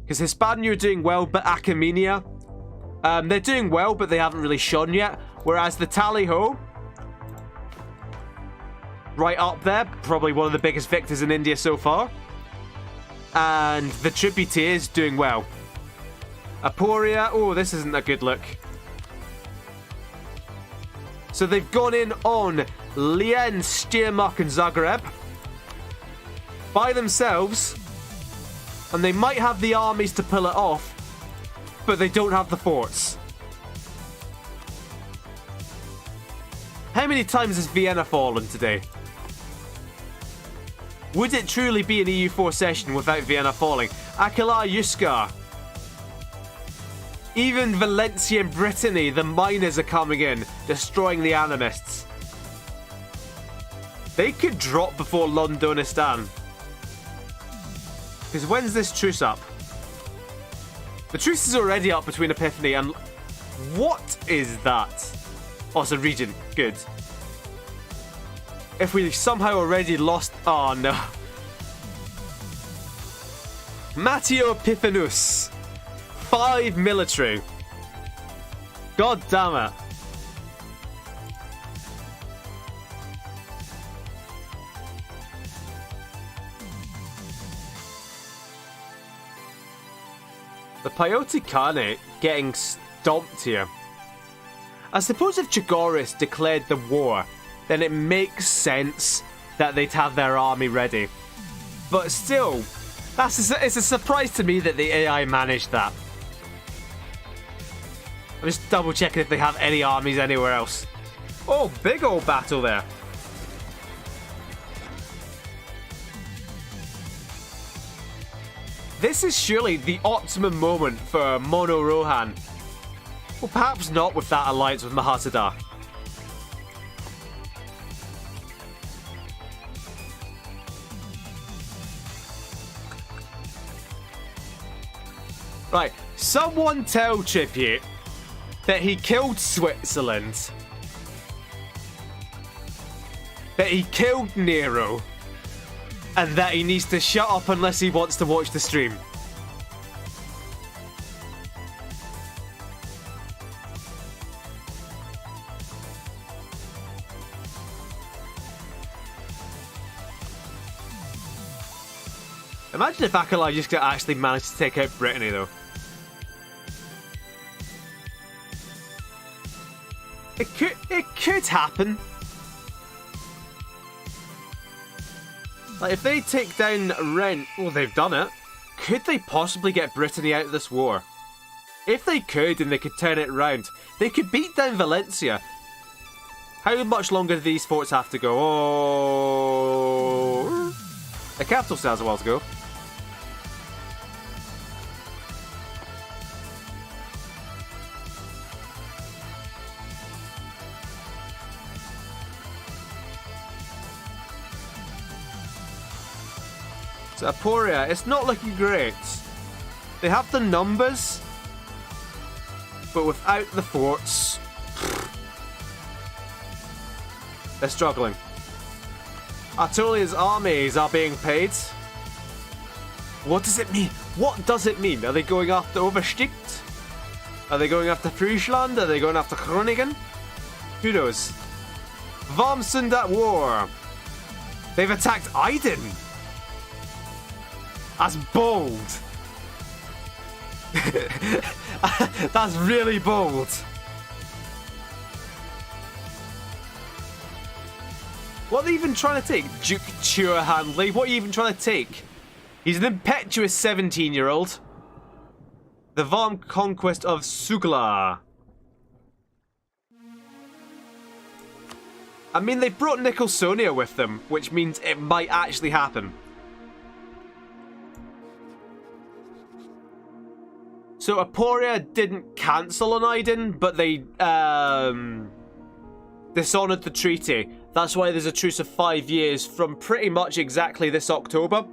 Because Hispania are doing well, but Achaemenia, they're doing well, but they haven't really shone yet. Whereas the Tally-Ho, right up there, probably one of the biggest victors in India so far. And the Tributaries doing well. Apuria, oh, this isn't a good look. So they've gone in on Lien, Steiermark and Zagreb by themselves. And they might have the armies to pull it off, but they don't have the forts. How many times has Vienna fallen today? Would it truly be an EU4 session without Vienna falling? Aquila Yuska. Even Valencia and Brittany, the miners are coming in, destroying the animists. They could drop before Londonistan. Because when's this truce up? The truce is already up between Epiphany and... What is that? Oh, it's a region. Good. If we somehow already lost... Oh, no. Matteo Epiphanus. 5 military. God damn it. The Peyote Khanate getting stomped here. I suppose if Chigoris declared the war, then it makes sense that they'd have their army ready. But still, it's a surprise to me that the AI managed that. I'm just double checking if they have any armies anywhere else. Oh, big old battle there. This is surely the optimum moment for Mono Rohan. Well, perhaps not with that alliance with Mahasada. Right, someone tell Tribute that he killed Switzerland. That he killed Nero. And that he needs to shut up unless he wants to watch the stream. Imagine if Akalai just actually managed to take out Brittany, though. It could happen. Like, if they take down Rent, well, they've done it. Could they possibly get Brittany out of this war? If they could, and they could turn it round, they could beat down Valencia. How much longer do these forts have to go? Oh, the capital still has a while to go. So Aporia, it's not looking great. They have the numbers, but without the forts, they're struggling. Atolia's armies are being paid. What does it mean? What does it mean? Are they going after Oversticht? Are they going after Friesland? Are they going after Groningen? Who knows? Wormsund at war. They've attacked Aiden. That's bold. That's really bold. What are they even trying to take? Duke Handley? What are you even trying to take? He's an impetuous 17-year-old. The Worm conquest of Sugla. I mean, they brought Nicholsonia with them, which means it might actually happen. So Aporia didn't cancel on Aiden, but they dishonoured the treaty. That's why there's a truce of 5 years from pretty much exactly this October.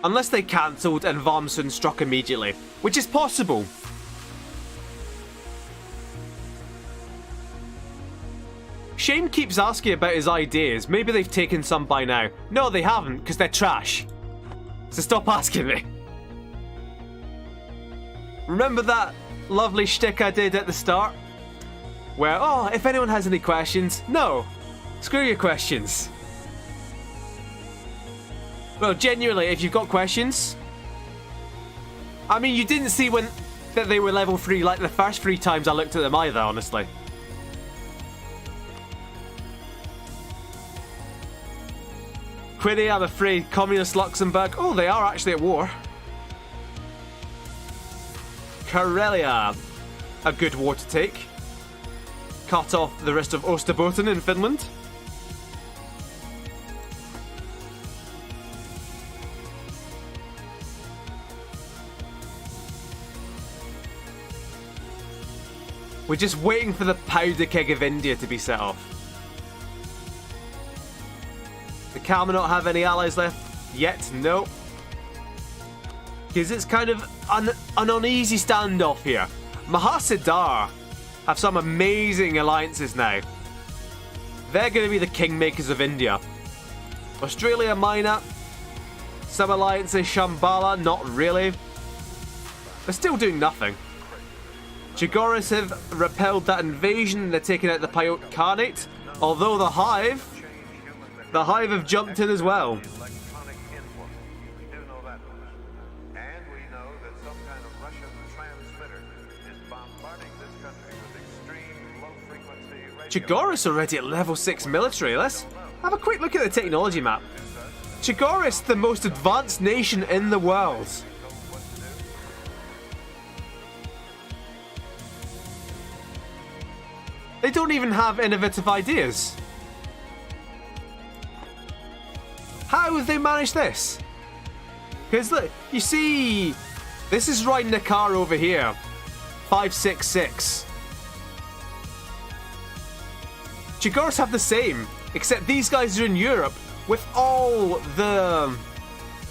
Unless they cancelled and Wormsund struck immediately, which is possible. Shane keeps asking about his ideas. Maybe they've taken some by now. No, they haven't, because they're trash. So stop asking me. Remember that lovely shtick I did at the start? Where, oh, if anyone has any questions, no. Screw your questions. Well, genuinely, if you've got questions... I mean, you didn't see that they were level 3 like the first 3 times I looked at them either, honestly. Quiddy, I'm afraid, Communist Luxembourg. Oh, they are actually at war. Karelia, a good war to take. Cut off the rest of Österbotten in Finland. We're just waiting for the powder keg of India to be set off. The Kalmar not have any allies left yet? No. Because it's kind of an uneasy standoff here. Mahasidar have some amazing alliances now. They're going to be the kingmakers of India. Australia Minor, some alliances. Shambhala, not really. They're still doing nothing. Chigoris have repelled that invasion and they're taking out the Paiute Khanate. Although the Hive have jumped in as well. Chigoris already at level 6 military. Let's have a quick look at the technology map. Chigoris, the most advanced nation in the world. They don't even have innovative ideas. How have they managed this? Because look, you see, this is right Nakar over here. 566. Chigoris have the same, except these guys are in Europe with all the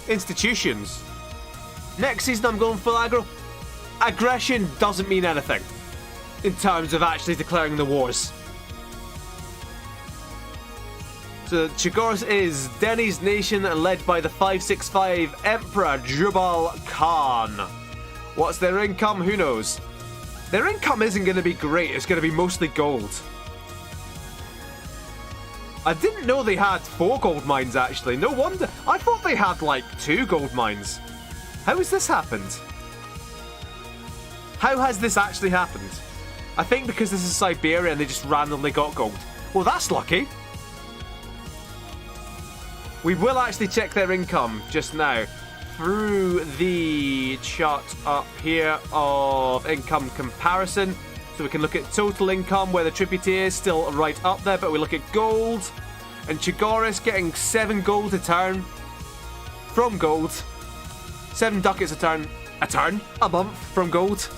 institutions. Next season I'm going full aggro. Aggression doesn't mean anything in terms of actually declaring the wars. So Chigoris is Denny's nation led by the 565 Emperor Jubal Khan. What's their income? Who knows? Their income isn't going to be great. It's going to be mostly gold. I didn't know they had 4 gold mines, actually. No wonder. I thought they had, like, 2 gold mines. How has this happened? How has this actually happened? I think because this is Siberia and they just randomly got gold. Well, that's lucky. We will actually check their income just now through the chart up here of income comparison. So we can look at total income where the tributary is still right up there, but we look at gold and Chigoris getting 7 gold a turn from gold. 7 ducats a turn. A month from gold.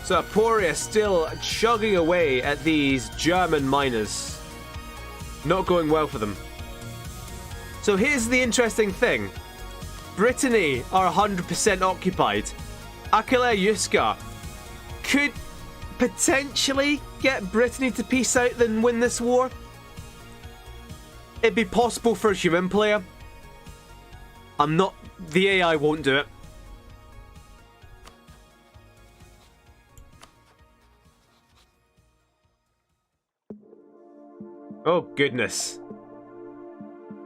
So Aporia still chugging away at these German miners. Not going well for them. So here's the interesting thing. Brittany are 100% occupied. Akile Yuska could potentially get Brittany to peace out and win this war. It'd be possible for a human player. The AI won't do it. Oh, goodness.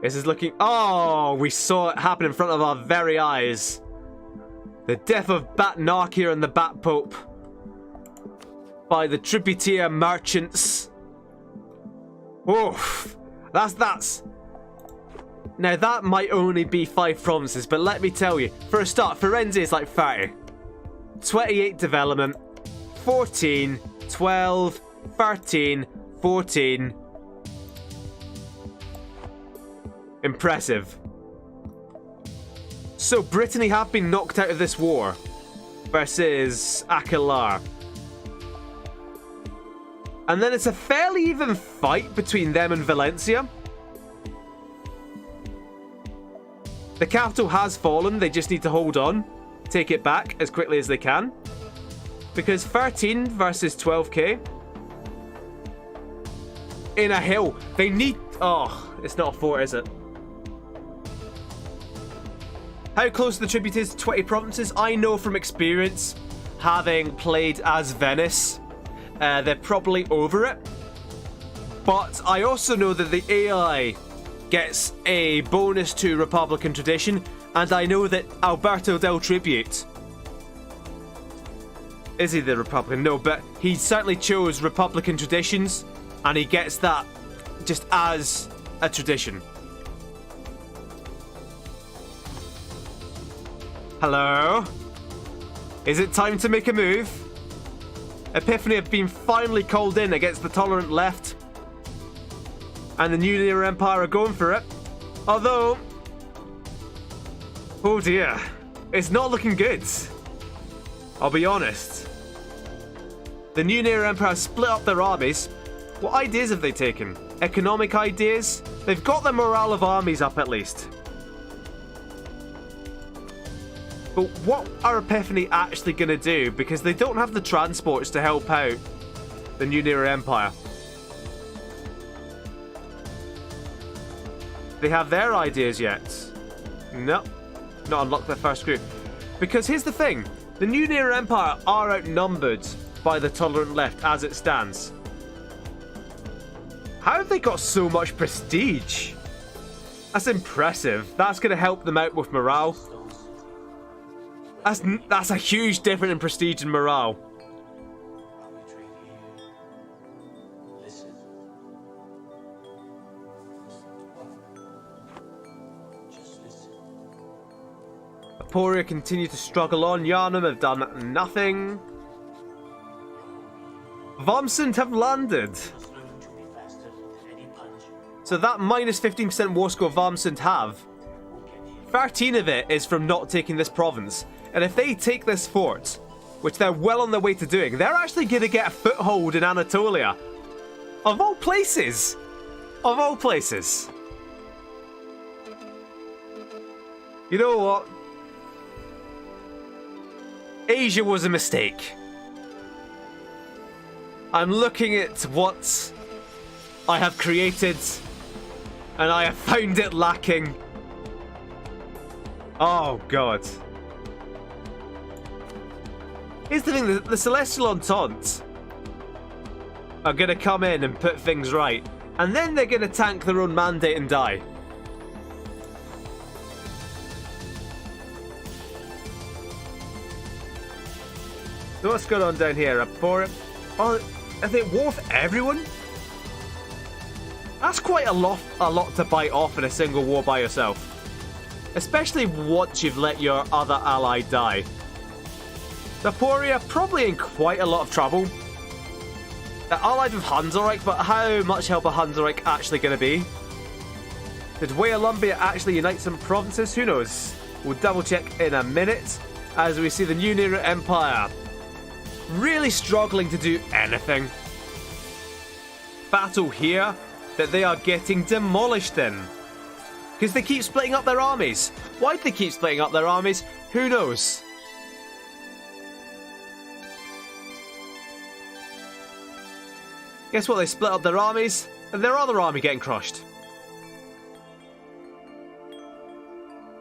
This is looking... Oh, we saw it happen in front of our very eyes. The death of Bat Narkia and the Bat Pope by the Tributia merchants. Oof. That's... Now, that might only be 5 provinces, but let me tell you, for a start, Firenze is like 30. 28 development, 14, 12, 13, 14... Impressive. So Brittany have been knocked out of this war versus Aquilar. And then it's a fairly even fight between them and Valencia. The capital has fallen, they just need to hold on. Take it back as quickly as they can. Because 13 versus 12k. In a hill. They need... Oh, it's not a fort, is it? How close the tribute is to 20 provinces? I know from experience, having played as Venice, they're probably over it. But I also know that the AI gets a bonus to Republican tradition, and I know that Alberto del Tribute... Is he the Republican? No, but he certainly chose Republican traditions, and he gets that just as a tradition. Hello? Is it time to make a move? Epiphany have been finally called in against the tolerant left. And the New Near Empire are going for it. Although... Oh dear. It's not looking good. I'll be honest. The New Near Empire split up their armies. What ideas have they taken? Economic ideas? They've got the morale of armies up at least. But what are Epiphany actually going to do? Because they don't have the transports to help out the New Near Empire. They have their ideas yet? Nope. Not unlocked their first group. Because here's the thing. The New Near Empire are outnumbered by the tolerant left as it stands. How have they got so much prestige? That's impressive. That's going to help them out with morale. That's a huge difference in prestige and morale. Aporia continue to struggle on. Yarnum have done nothing. Vomsund have landed. So that minus 15% war score Vomsund have, 13 of it is from not taking this province. And if they take this fort, which they're well on their way to doing, they're actually going to get a foothold in Anatolia. Of all places. Of all places. You know what? Asia was a mistake. I'm looking at what I have created, and I have found it lacking. Oh, God. Here's the thing, the Celestial Entente are going to come in and put things right. And then they're going to tank their own mandate and die. So what's going on down here? Oh, are they at war with everyone? That's quite a lot to bite off in a single war by yourself. Especially once you've let your other ally die. Zaporia probably in quite a lot of trouble. They're allied with Hanselreich, but how much help are Hanselreich actually going to be? Did Waylumbia actually unite some provinces? Who knows? We'll double check in a minute as we see the New Nero Empire really struggling to do anything. Battle here that they are getting demolished in. Because they keep splitting up their armies. Why do they keep splitting up their armies? Who knows? Guess what? They split up their armies, and their other army getting crushed.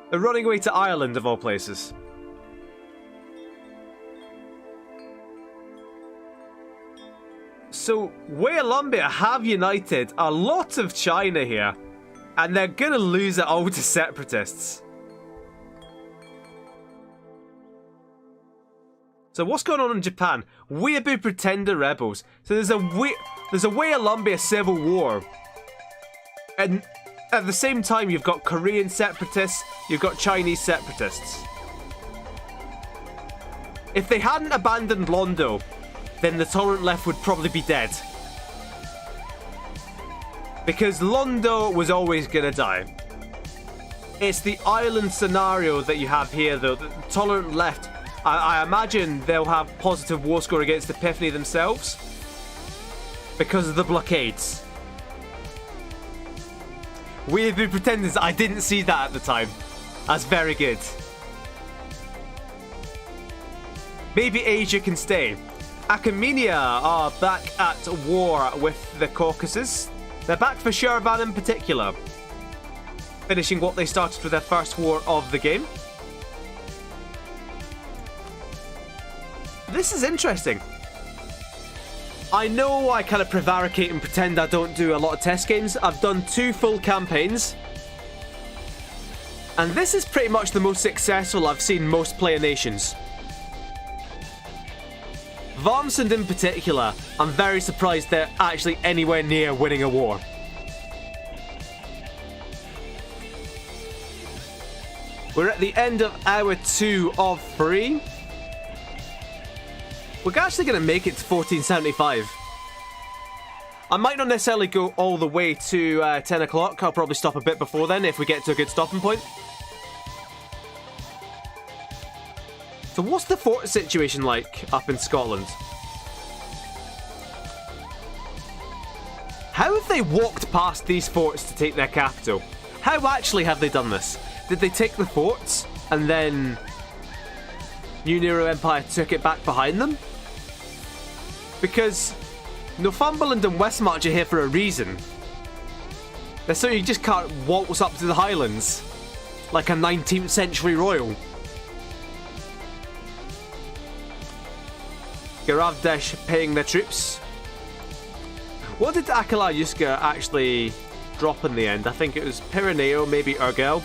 They're running away to Ireland, of all places. So, Waylumbia have united a lot of China here, and they're gonna lose it all to separatists. So what's going on in Japan? Weeaboo Pretender rebels. So there's a Waylumbia civil war. And at the same time you've got Korean separatists, you've got Chinese separatists. If they hadn't abandoned Londo, then the tolerant left would probably be dead. Because Londo was always gonna die. It's the island scenario that you have here though. The tolerant left, I imagine they'll have positive war score against Epiphany themselves. Because of the blockades. Weeaboo Pretenders, I didn't see that at the time. That's very good. Maybe Asia can stay. Achaemenia are back at war with the Caucasus. They're back for Shirvan in particular. Finishing what they started with their first war of the game. This is interesting. I know I kind of prevaricate and pretend I don't do a lot of test games. I've done 2 full campaigns. And this is pretty much the most successful I've seen most player nations. Varmsund in particular, I'm very surprised they're actually anywhere near winning a war. We're at the end of hour 2 of 3. We're actually going to make it to 1475. I might not necessarily go all the way to 10 o'clock. I'll probably stop a bit before then if we get to a good stopping point. So what's the fort situation like up in Scotland? How have they walked past these forts to take their capital? How actually have they done this? Did they take the forts and then New Nero Empire took it back behind them? Because Northumberland and Westmarch are here for a reason. So you just can't waltz up to the Highlands like a 19th century royal. Garavdesh paying their troops. What did Akala Yuska actually drop in the end? I think it was Pyreneo, maybe Urgel.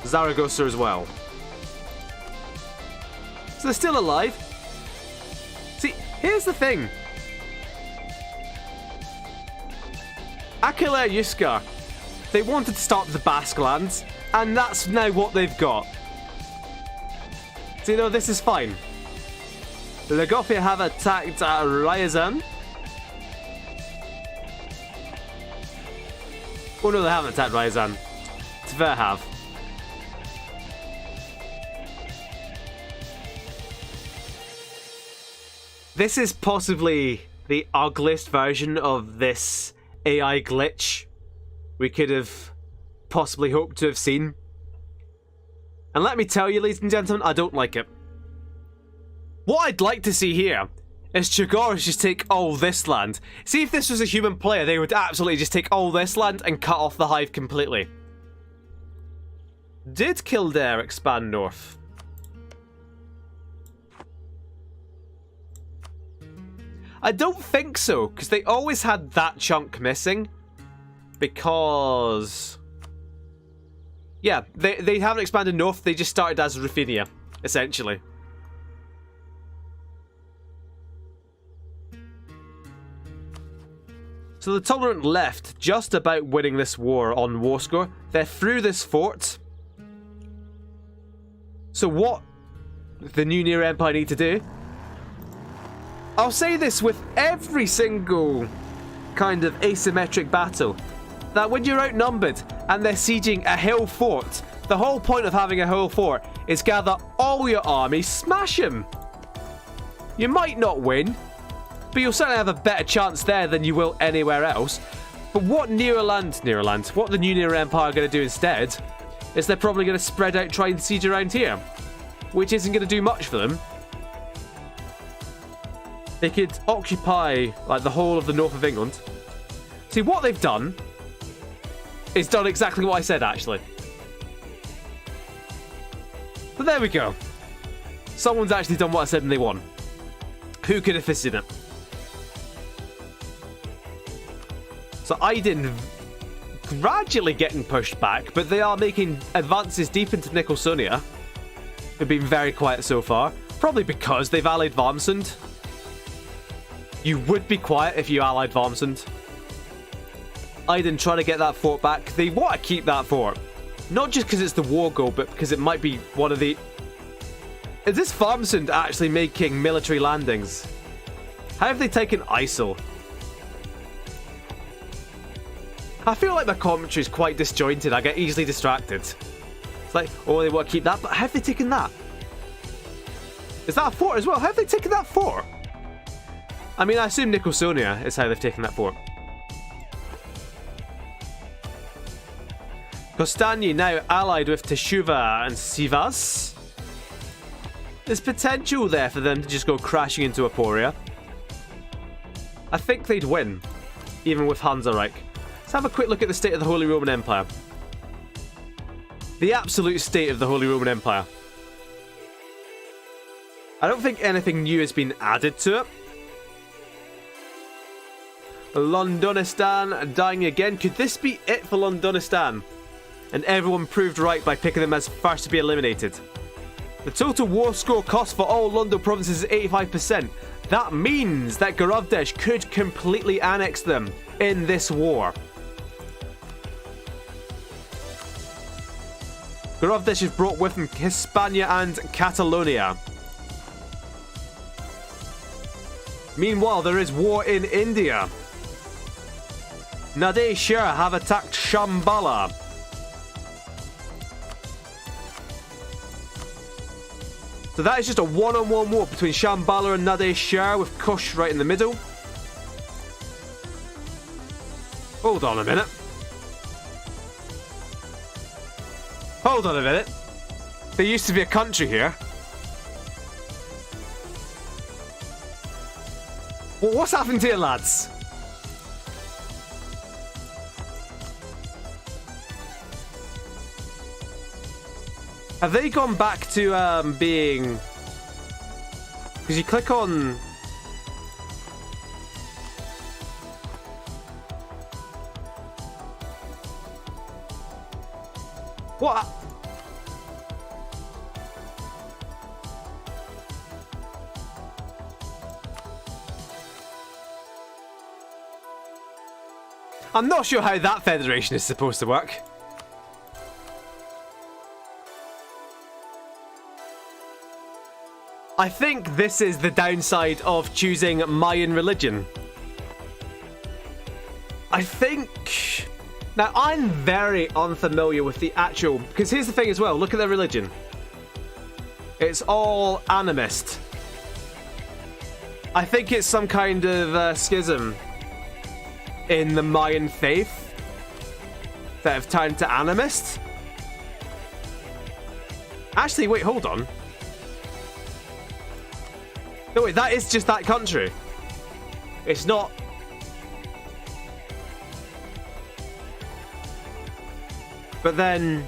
Zaragoza as well. So they're still alive. See, here's the thing. Akala Yuska, they wanted to start the Basque lands, and that's now what they've got. So you know, this is fine. The Legopia have attacked Ryazan. Oh no, they haven't attacked Ryazan. Tver have. This is possibly the ugliest version of this AI glitch we could have possibly hoped to have seen. And let me tell you, ladies and gentlemen, I don't like it. What I'd like to see here is Chagoris just take all this land. See, if this was a human player, they would absolutely just take all this land and cut off the hive completely. Did Kildare expand north? I don't think so, because they always had that chunk missing. Because... yeah, they haven't expanded north, they just started as Ruthenia, essentially. So the Tolerant left just about winning this war on war score. They're through this fort. So what the New Near Empire need to do... I'll say this with every single kind of asymmetric battle, that when you're outnumbered and they're sieging a hill fort, the whole point of having a hill fort is gather all your armies, smash them. You might not win, but you'll certainly have a better chance there than you will anywhere else. But what what the New Near Empire are going to do instead is they're probably going to spread out, try and siege around here, which isn't going to do much for them. They could occupy like the whole of the north of England. See, what they've done is done exactly what I said, actually. But there we go. Someone's actually done what I said and they won. Who could have fisted it? So Aydin gradually getting pushed back, but they are making advances deep into Nicholsonia. They've been very quiet so far. Probably because they've allied Varmsund. You would be quiet if you allied Varmsund. Aydin trying to get that fort back. They want to keep that fort. Not just because it's the war goal, but because it might be one of the... Is this Varmsund actually making military landings? How have they taken ISIL? I feel like my commentary is quite disjointed. I get easily distracted. It's like, oh, they want to keep that, but how have they taken that? Is that a fort as well? How have they taken that fort? I mean, I assume Nicholsonia is how they've taken that fort. Kostani now allied with Teshuvah and Sivas. There's potential there for them to just go crashing into Aporia. I think they'd win, even with Hansareich. Let's have a quick look at the state of the Holy Roman Empire. The absolute state of the Holy Roman Empire. I don't think anything new has been added to it. Londonistan dying again. Could this be it for Londonistan? And everyone proved right by picking them as first to be eliminated. The total war score cost for all London provinces is 85%. That means that Gorovdesh could completely annex them in this war. Gorovdesh has brought with him Hispania and Catalonia. Meanwhile, there is war in India. Nadir Shah have attacked Shambhala. So that is just a one-on-one war between Shambhala and Nadir Shah with Kush right in the middle. Hold on a minute. Hold on a minute. There used to be a country here. Well, what's happened here, lads? Have they gone back to being... Because you click on... What? I'm not sure how that federation is supposed to work. I think this is the downside of choosing Mayan religion. I think... Now, I'm very unfamiliar with the actual... Because here's the thing as well, look at their religion. It's all animist. I think it's some kind of schism in the Mayan faith that have turned to animist. Actually, wait, hold on. No, wait, that is just that country. It's not... But then...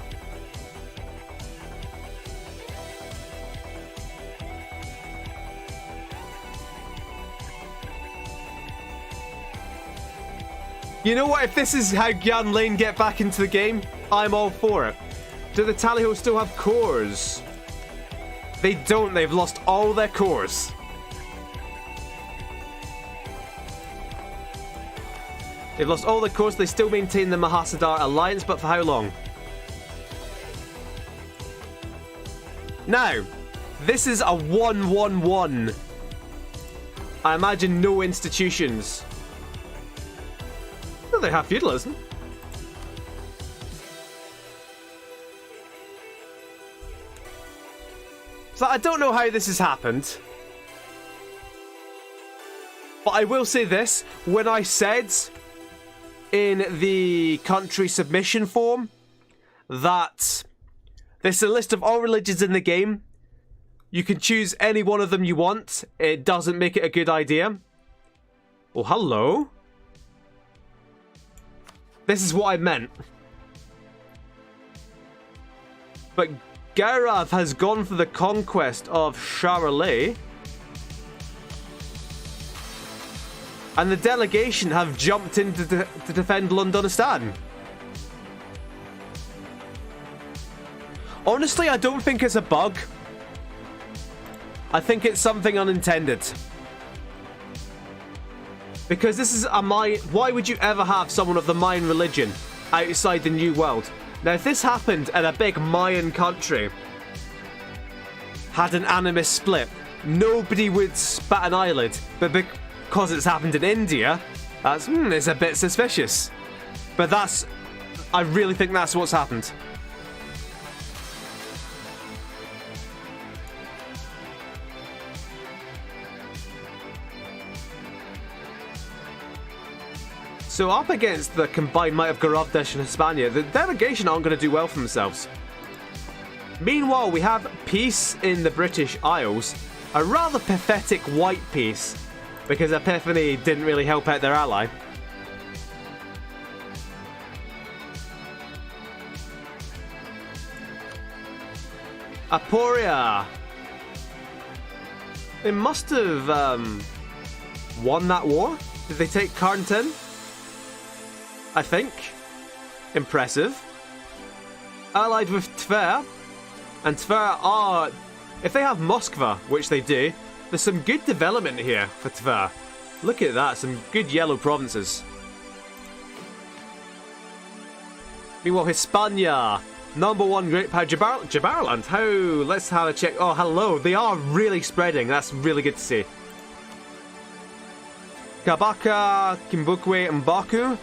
You know what? If this is how Gyan Lane get back into the game, I'm all for it. Do the Tally-Ho still have cores? They don't. They've lost all their cores. They've lost all their cores. They still maintain the Mahasadar alliance, but for how long? Now, this is a 1-1-1. I imagine no institutions. Well, they have feudalism. So I don't know how this has happened. But I will say this. When I said in the country submission form that there's a list of all religions in the game, you can choose any one of them you want. It doesn't make it a good idea. Oh, hello. This is what I meant. But Gaurav has gone for the conquest of Charolais. And the delegation have jumped in to defend Londonistan. Honestly, I don't think it's a bug. I think it's something unintended. Because this is a Mayan... Why would you ever have someone of the Mayan religion outside the New World? Now, if this happened in a big Mayan country, had an animus split, nobody would bat an eyelid. But because it's happened in India, that's it's a bit suspicious. But that's... I really think that's what's happened. So up against the combined might of Garavdesh and Hispania, the delegation aren't going to do well for themselves. Meanwhile, we have peace in the British Isles, a rather pathetic white peace, because Epiphany didn't really help out their ally. Aporia! They must have won that war. Did they take Carnton? I think. Impressive. Allied with Tver. And Tver are... If they have Moskva, which they do, there's some good development here for Tver. Look at that, some good yellow provinces. Meanwhile, Hispania. #1 great power. Jabarland. How? Let's have a check. Oh, hello. They are really spreading. That's really good to see. Kabaka, Kimbukwe, and Baku.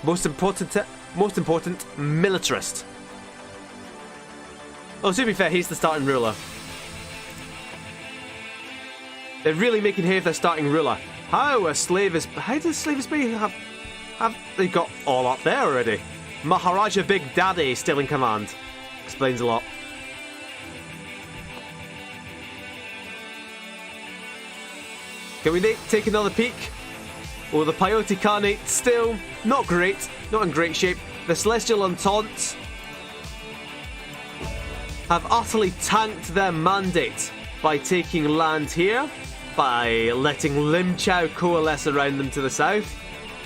Most important, militarist. Oh, to be fair, he's the starting ruler. They're really making hay of their starting ruler. How does Slavis Bay have they got all up there already? Maharaja Big Daddy still in command. Explains a lot. Can we take another peek? Oh, the Peyote Khanate still not great, not in great shape. The Celestial Entente have utterly tanked their mandate by taking land here, by letting Lim Chow coalesce around them to the south.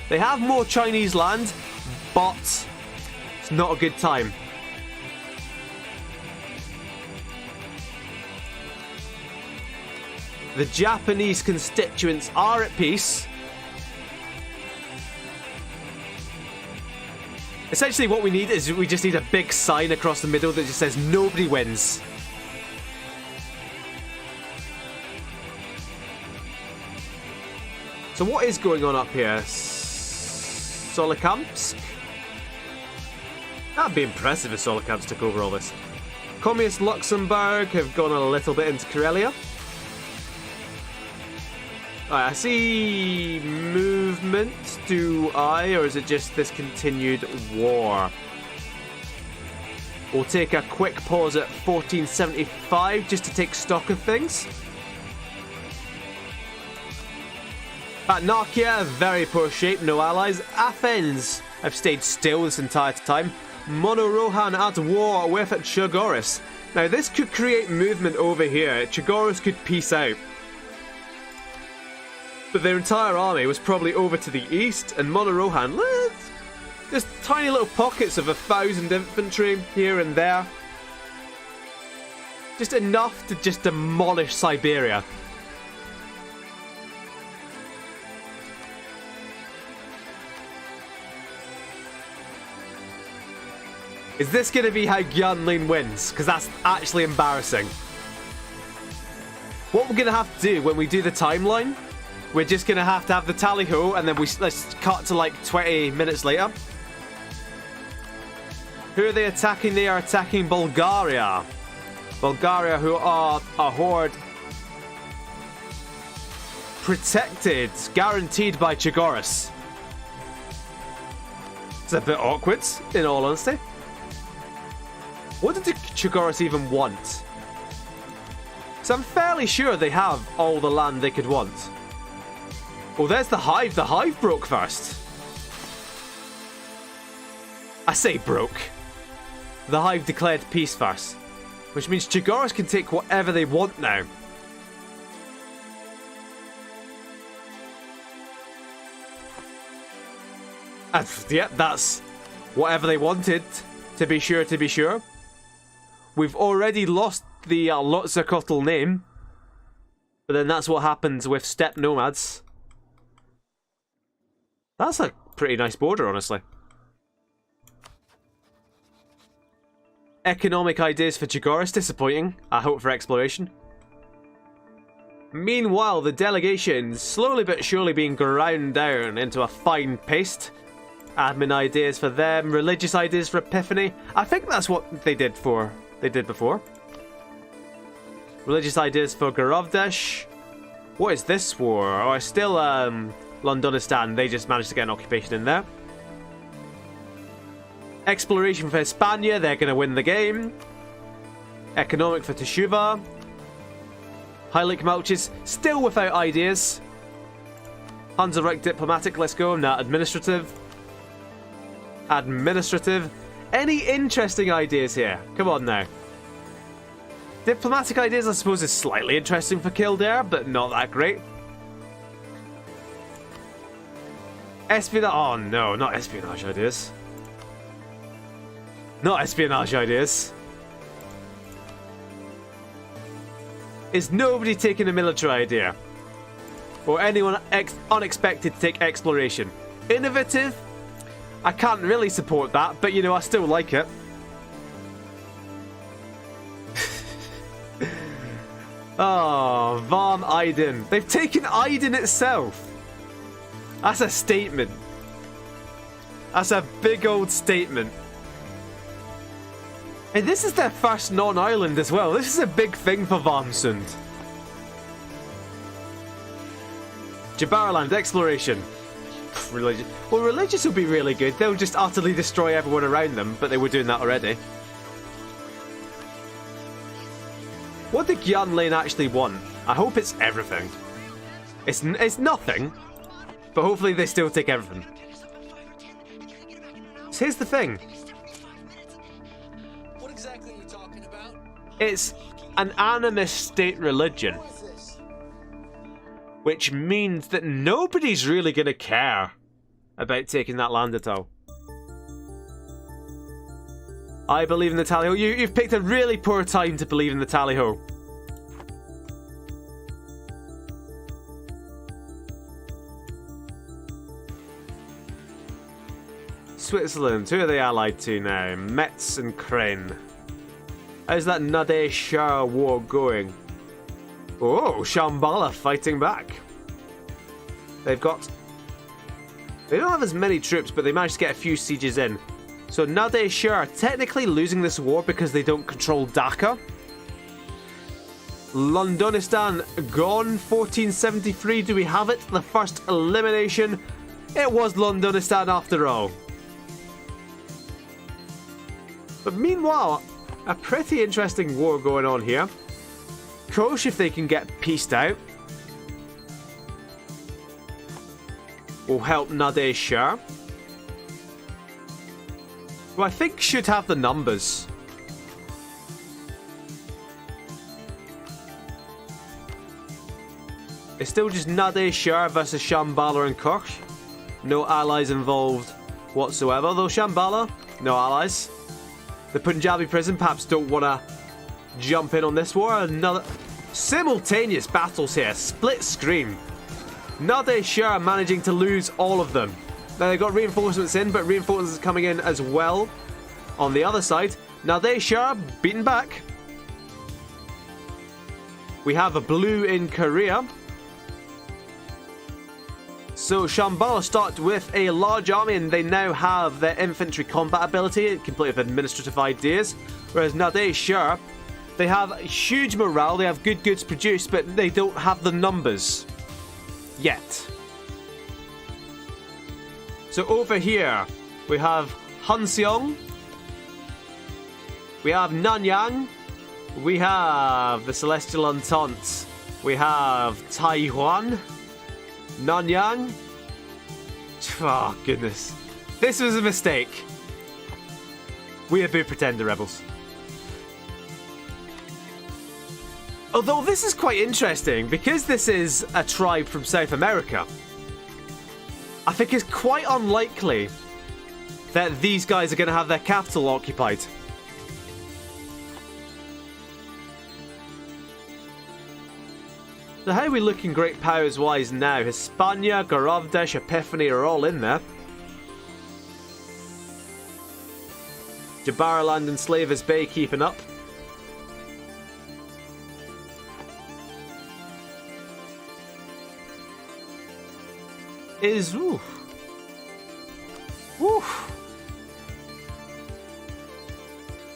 They have more Chinese land, but it's not a good time. The Japanese constituents are at peace. Essentially what we need is we just need a big sign across the middle that just says nobody wins. So what is going on up here? Solikamsk? That'd be impressive if Solikamsk took over all this. Communist Luxembourg have gone a little bit into Karelia. Alright, I see movement. Do I? Or is it just this continued war? We'll take a quick pause at 1475 just to take stock of things. At Nakia, very poor shape, no allies. Athens have stayed still this entire time. Monorohan at war with Chagoris. Now this could create movement over here. Chagoris could peace out. But their entire army was probably over to the east, and Monorohan, just tiny little pockets of 1,000 infantry here and there. Just enough to just demolish Siberia. Is this going to be how Gyunlin wins? Because that's actually embarrassing. What we're going to have to do when we do the timeline, we're just going to have the tally-ho, and then let's cut to like 20 minutes later. Who are they attacking? They are attacking Bulgaria. Bulgaria, who are a horde protected, guaranteed by Chigoris. It's a bit awkward, in all honesty. What did the Chigoris even want? So I'm fairly sure they have all the land they could want. Oh, there's the Hive. The Hive broke first. I say broke. The Hive declared peace first. Which means Chigoris can take whatever they want now. Yep, that's whatever they wanted. To be sure, to be sure. We've already lost the Lotzakotl name. But then that's what happens with steppe nomads. That's a pretty nice border, honestly. Economic ideas for Chigoris, disappointing. I hope for exploration. Meanwhile, the delegation slowly but surely being ground down into a fine paste. Admin ideas for them, religious ideas for Epiphany. I think that's what they did before. Religious ideas for Gorovdesh. What is this war? Oh, it's still Londonistan. They just managed to get an occupation in there. Exploration for Hispania, they're going to win the game. Economic for Teshuva. Heilig Malches, still without ideas. Hansereich Diplomatic, let's go. Now, administrative. Administrative. Any interesting ideas here? Come on now. Diplomatic ideas, I suppose, is slightly interesting for Kildare, but not that great. Espionage. Oh no, not espionage ideas. Not espionage ideas. Is nobody taking a military idea? Or anyone unexpected to take exploration? Innovative? I can't really support that, but you know, I still like it. Oh, Varm Aydin. They've taken Aydin itself. That's a statement. That's a big old statement. And this is their first non-island as well. This is a big thing for Varmsund. Jabaraland exploration. Religious. Well, religious will be really good. They'll just utterly destroy everyone around them, but they were doing that already. What did Gyunlin actually want? I hope it's everything. It's nothing, but hopefully they still take everything. So here's the thing. What exactly are you talking about? It's an animist state religion, which means that nobody's really going to care about taking that land at all. I believe in the tally-ho. You've picked a really poor time to believe in the tally-ho. Switzerland, who are they allied to now? Metz and Kryn. How's that Nadesh Shah war going? Oh, Shambhala fighting back. They don't have as many troops, but they managed to get a few sieges in. So Nadesh Shah are technically losing this war because they don't control Dhaka. Londonistan gone, 1473. Do we have it? The first elimination. It was Londonistan after all. But meanwhile, a pretty interesting war going on here. Kosh, if they can get pieced out, will help Nadesh Shah, who I think should have the numbers. It's still just Nade Shah versus Shambhala and Kirch. No allies involved whatsoever, though Shambhala, no allies. The Punjabi prison perhaps don't want to jump in on this war. Another simultaneous battles here, split screen. Nade Shah managing to lose all of them. Now they got reinforcements in, but reinforcements coming in as well. On the other side, Nade Shah beaten back. We have a blue in Korea. So Shambhala start with a large army, and they now have their infantry combat ability, complete with administrative ideas. Whereas Nade Shah, they have huge morale, they have good goods produced, but they don't have the numbers yet. So over here, we have Hanseong, we have Nanyang, we have the Celestial Entente, we have Taiwan, Nanyang. Oh, goodness. This was a mistake. We are Boo Pretender Rebels. Although this is quite interesting, because this is a tribe from South America, I think it's quite unlikely that these guys are going to have their capital occupied. So how are we looking great powers wise now? Hispania, Garavdesh, Epiphany are all in there. Jabaraland and Slavers Bay keeping up. Oof.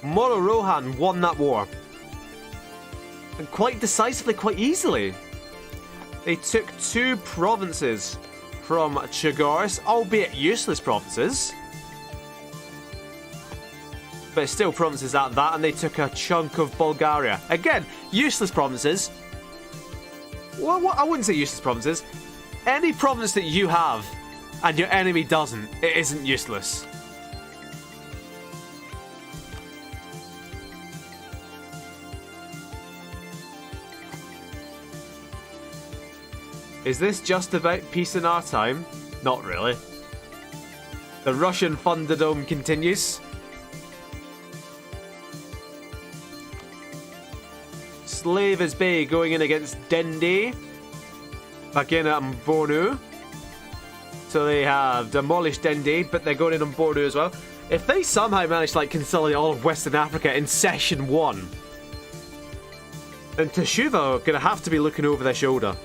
Moro Rohan won that war. And quite decisively, quite easily. They took 2 provinces from Chagars, albeit useless provinces. But still provinces at that, and they took a chunk of Bulgaria. Again, useless provinces. Well, I wouldn't say useless provinces. Any province that you have and your enemy doesn't, it isn't useless. Is this just about peace in our time? Not really. The Russian Thunderdome continues. Slavers Bay going in against Dende. Back in at Bornu. So they have demolished Dende, but they're going in on Bornu as well. If they somehow manage to consolidate all of Western Africa in session 1, then Teshuvah are going to have to be looking over their shoulder.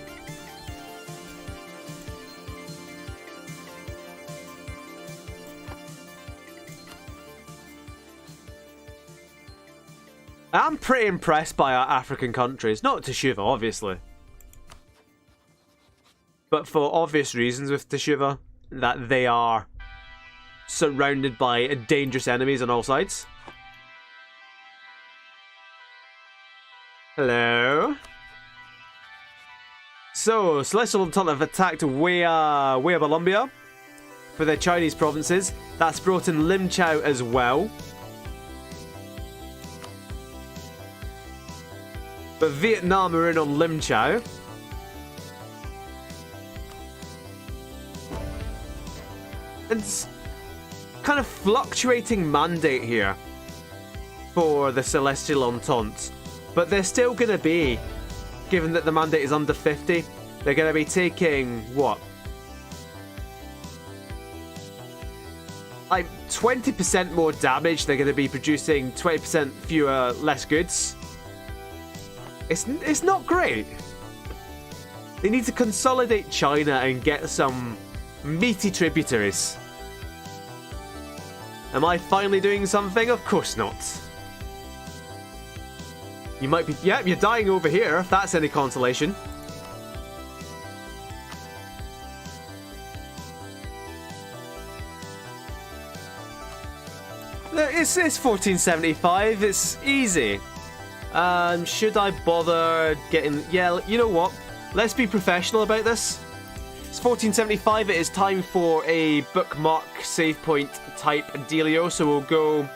I'm pretty impressed by our African countries. Not Teshuvah, obviously. But for obvious reasons with Teshuvah, that they are surrounded by dangerous enemies on all sides. Hello? So, Celestial Entente have attacked Wea Columbia for their Chinese provinces. That's brought in Lim Chao as well. But Vietnam are in on Lim Chao. And it's kind of fluctuating mandate here for the Celestial Entente. But they're still going to be, given that the mandate is under 50, they're going to be taking, what? Like 20% more damage. They're going to be producing 20% fewer, less goods. It's not great. They need to consolidate China and get some meaty tributaries. Am I finally doing something? Of course not. You might be... Yep, you're dying over here, if that's any consolation. It's 1475, it's easy. Should I bother getting... Yeah, you know what? Let's be professional about this. It's 1475, it is time for a bookmark save point type dealio, so we'll go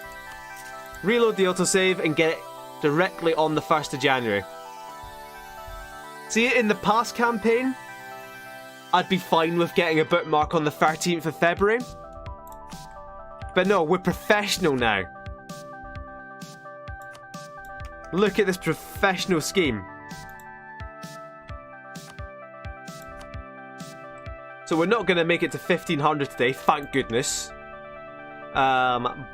reload the autosave and get it directly on the 1st of January. See, in the past campaign, I'd be fine with getting a bookmark on the 13th of February. But no, we're professional now. Look at this professional scheme. So we're not going to make it to 1500 today, thank goodness. But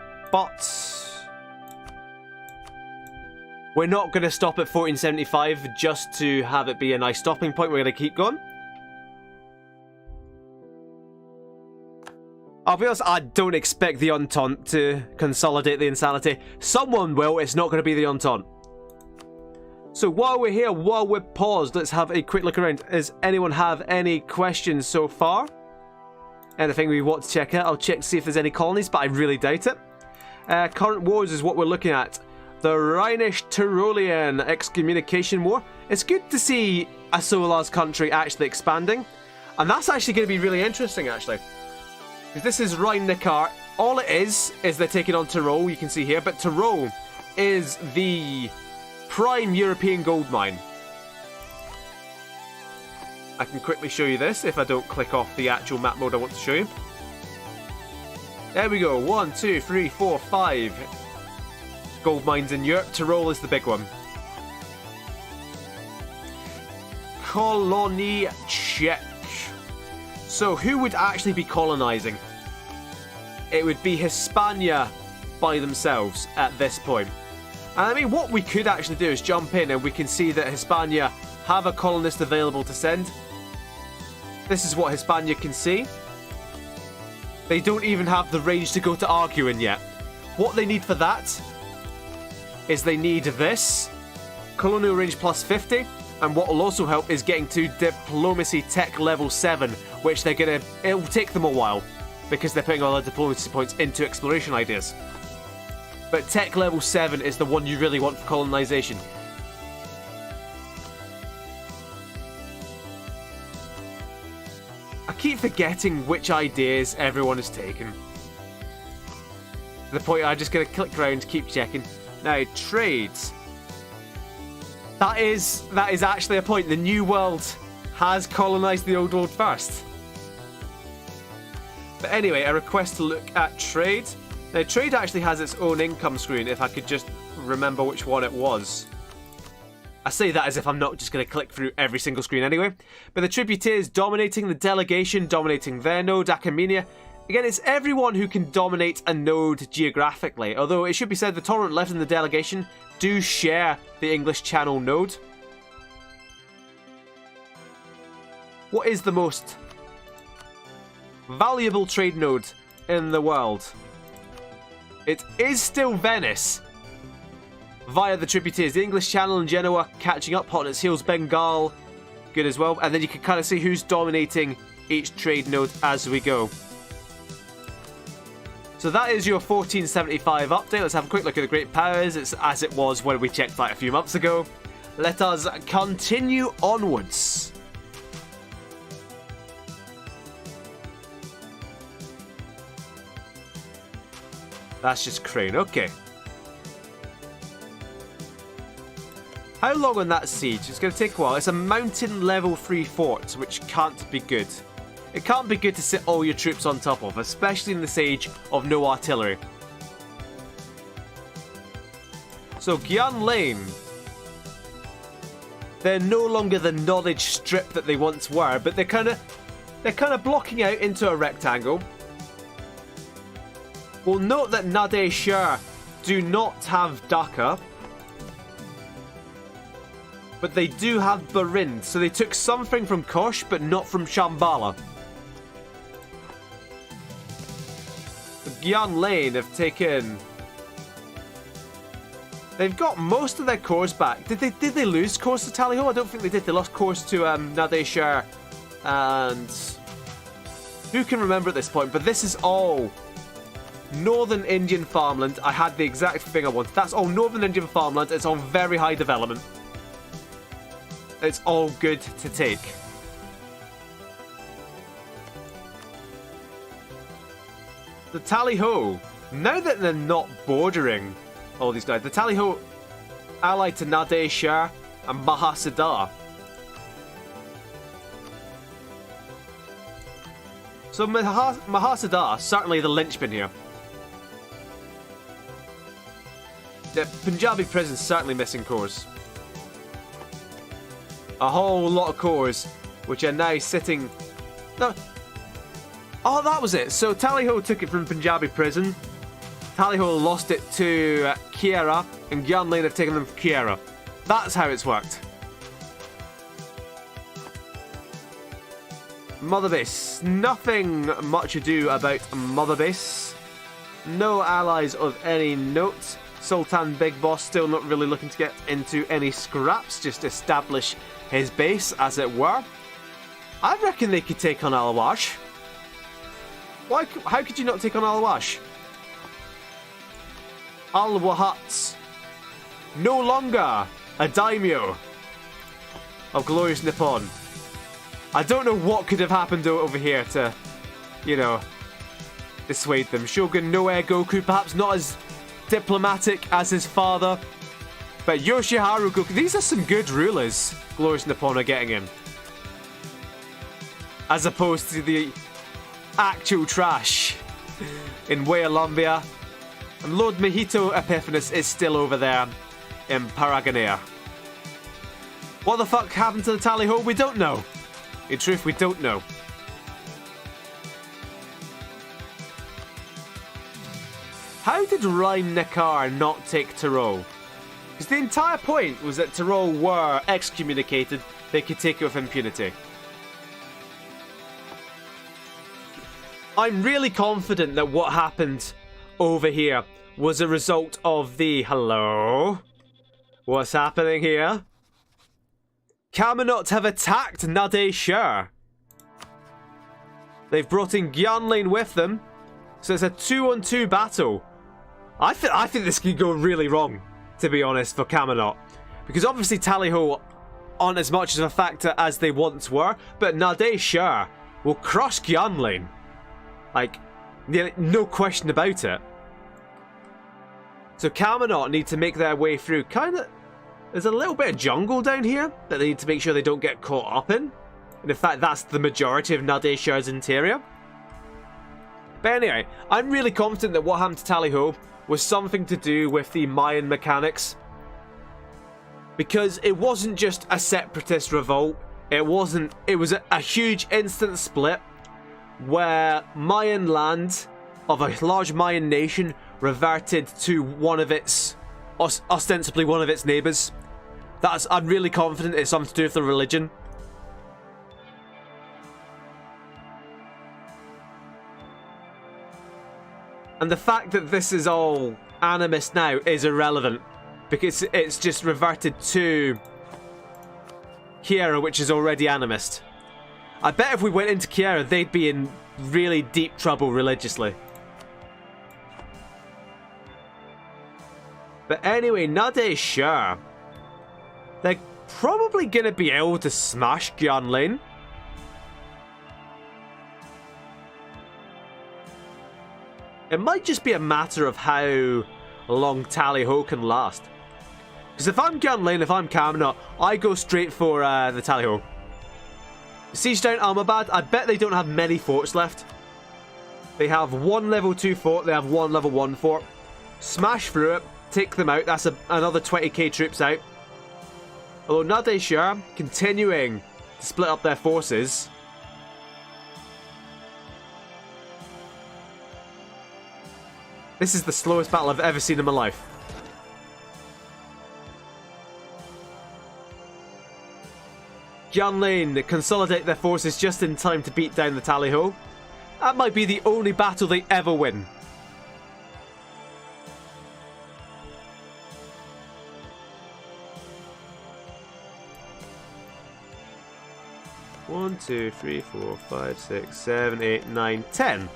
we're not going to stop at 1475 just to have it be a nice stopping point. We're going to keep going. I'll be honest, I don't expect the Entente to consolidate the insanity. Someone will, it's not going to be the Entente. So while we're here, while we're paused, let's have a quick look around. Does anyone have any questions so far? Anything we want to check out? I'll check to see if there's any colonies, but I really doubt it. Current wars is what we're looking at. The Rhinish-Tyrolean excommunication war. It's good to see Asola's country actually expanding. And that's actually going to be really interesting, actually. Because this is Rhein-Neckar. All it is they're taking on Tyrol, you can see here. But Tyrol is the prime European gold mine. I can quickly show you this if I don't click off the actual map mode I want to show you. There we go. 1, 2, 3, 4, 5 gold mines in Europe. Tyrol is the big one. Colony check. So who would actually be colonizing? It would be Hispania by themselves at this point. And I mean, what we could actually do is jump in and we can see that Hispania have a colonist available to send. This is what Hispania can see. They don't even have the range to go to arguing yet. What they need for that is they need this. Colonial range plus 50. And what will also help is getting to diplomacy tech level 7, which they're gonna, it'll take them a while because they're putting all their diplomacy points into exploration ideas. But tech level 7 is the one you really want for colonization. I keep forgetting which ideas everyone has taken. To the point I'm just going to click around, keep checking. Now, trades. That is actually a point. The New World has colonized the Old World first. But anyway, a request to look at trade. Now, trade actually has its own income screen, if I could just remember which one it was. I say that as if I'm not just going to click through every single screen anyway. But the tributaries dominating the delegation, dominating their node, Achaemenia. Again, it's everyone who can dominate a node geographically. Although it should be said the tolerant left and the delegation do share the English Channel node. What is the most valuable trade node in the world? It is still Venice. Via the tributaries, the English Channel and Genoa catching up, hot on its heels, Bengal, good as well. And then you can kind of see who's dominating each trade node as we go. So that is your 1475 update. Let's have a quick look at the Great Powers. It's as it was when we checked that a few months ago. Let us continue onwards. That's just Crane, okay. How long on that siege? It's going to take a while. It's a mountain level 3 fort, which can't be good. It can't be good to sit all your troops on top of, especially in the siege of no artillery. So Gyan Lane. They're no longer the knowledge strip that they once were, but they're kind of blocking out into a rectangle. We'll note that Nadir Shah do not have Dhaka. But they do have Barind, so they took something from Kosh, but not from Shambhala. The Gyan Lane have taken... They've got most of their cores back. Did they lose cores to Tally Ho? I don't think they did. They lost cores to Nadir Shah. And... who can remember at this point? But this is all... Northern Indian farmland. I had the exact thing I wanted. That's all Northern Indian farmland. It's on very high development. It's all good to take. The Tally Ho, now that they're not bordering all these guys, the Tally Ho allied to Nadir Shah and Mahasada. So Mahasada, certainly the linchpin here. The Punjabi prison's certainly missing cores. A whole lot of cores, which are now sitting... No. Oh, that was it. So Tally-Ho took it from Punjabi prison. Tally-Ho lost it to Kiara, and Gyan Lane have taken them from Kiara. That's how it's worked. Mother Base. Nothing much ado about Mother Base. No allies of any note. Sultan Big Boss still not really looking to get into any scraps, just establish his base, as it were. I reckon they could take on Al-Awash. How could you not take on Al-Awash? Al-Wahat, no longer a daimyo of glorious Nippon. I don't know what could have happened over here to, you know, dissuade them. Shogun Noe Goku, perhaps not as diplomatic as his father, but Yoshiharu Goku, these are some good rulers glorious Nippon are getting in. As opposed to the actual trash in Wayalombia. And Lord Mahito Epiphanes is still over there in Paragonea. What the fuck happened to the Tally-Ho? We don't know. In truth, we don't know. How did Rhyme Nekar not take Tyrol? Because the entire point was that Tyrol were excommunicated, they could take it with impunity. I'm really confident that what happened over here was a result of the... Hello? What's happening here? Camelot have attacked Nadeshur. They've brought in Gyan Lane with them. So it's a 2-on-2 battle. I think this could go really wrong, to be honest, for Camelot. Because obviously Tally-Ho aren't as much of a factor as they once were, but Nadeshur will crush Gyan Lane. Like, no question about it. So Camelot need to make their way through. There's a little bit of jungle down here that they need to make sure they don't get caught up in. And in fact, that's the majority of Nadeshur's interior. But anyway, I'm really confident that what happened to Tally-Ho was something to do with the Mayan mechanics. Because it wasn't just a separatist revolt. It was a huge instant split where Mayan land of a large Mayan nation reverted to one of its, ostensibly one of its neighbours. I'm really confident it's something to do with the religion. And the fact that this is all animist now is irrelevant, because it's just reverted to Kiera, which is already animist. I bet if we went into Kiera, they'd be in really deep trouble religiously. But anyway, Nadeshur. They're probably going to be able to smash Gyan Lane. It might just be a matter of how long Tally-Ho can last. Because if I'm Gyan Lane, if I'm Camelot, I go straight for the Tally-Ho. Siege down Almabad, I bet they don't have many forts left. They have one level 2 fort, they have one level 1 fort. Smash through it, take them out, that's another 20k troops out. Although Nadeshur continuing to split up their forces. This is the slowest battle I've ever seen in my life. Gyan Lane consolidate their forces just in time to beat down the Tally-Ho. That might be the only battle they ever win. One, 2, 3, 4, 5, 6, 7, 8, 9, 10.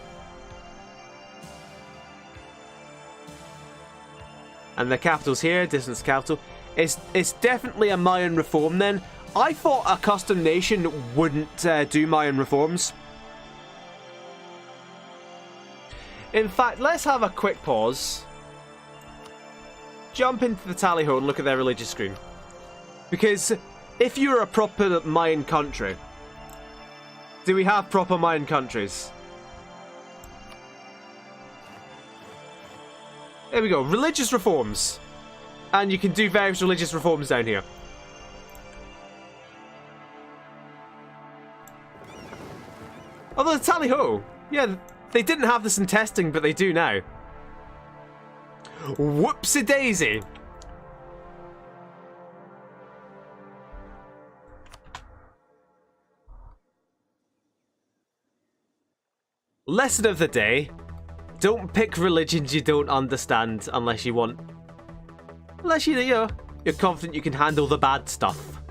And the capital's here, distance capital. It's definitely a Mayan reform then. I thought a custom nation wouldn't do Mayan reforms. In fact, let's have a quick pause. Jump into the Tally-Ho and look at their religious screen. Because if you're a proper Mayan country, do we have proper Mayan countries? There we go. Religious reforms. And you can do various religious reforms down here. Although the tally-ho. Yeah, they didn't have this in testing, but they do now. Whoopsie-daisy. Lesson of the day. Don't pick religions you don't understand unless you want. Unless you're confident you can handle the bad stuff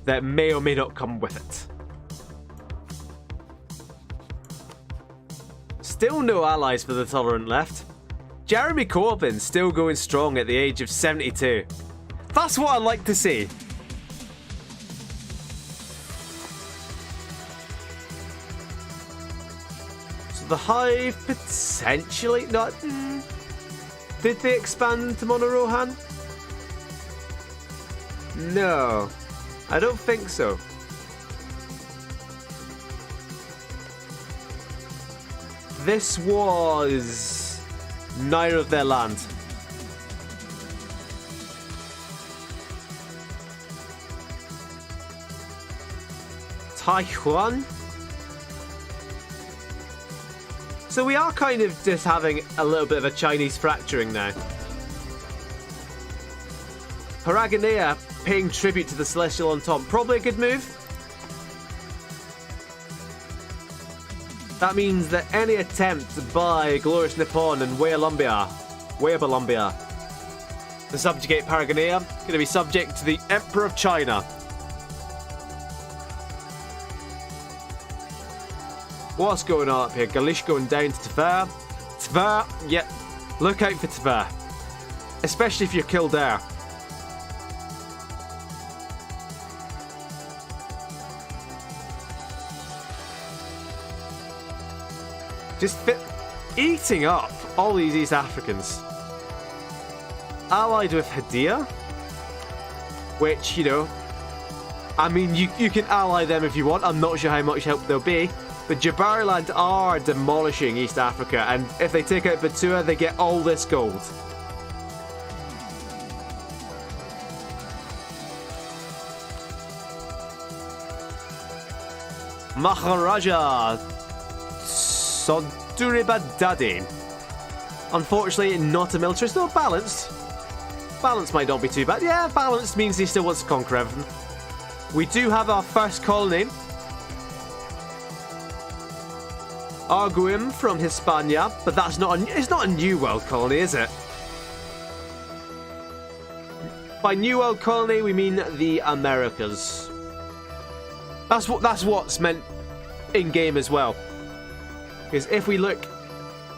that may or may not come with it. Still no allies for the tolerant left. Jeremy Corbyn still going strong at the age of 72. That's what I like to see. So the Hive potentially not. Did they expand to Monorohan? No, I don't think so. This was neither of their land. Taiwan? So we are kind of just having a little bit of a Chinese fracturing now. Paragonea paying tribute to the Celestial Entente. Probably a good move. That means that any attempt by Glorious Nippon and Weialumbia to subjugate Paragonea going to be subject to the Emperor of China. What's going on up here? Galish going down to Tver. Tver, yep. Look out for Tver. Especially if you're Kildare. Just eating up all these East Africans. Allied with Hadia. Which, you know, I mean, you can ally them if you want. I'm not sure how much help they'll be. But Jabariland are demolishing East Africa. And if they take out Batua, they get all this gold. Maharaja Soduribadadi. Unfortunately, not a militarist. No, balanced. Balanced might not be too bad. Yeah, balanced means he still wants to conquer everything. We do have our first colony. Arguim from Hispania, but that's not it's not a New World colony, is it? By New World colony, we mean the Americas. That's what's meant in game as well. Because if we look,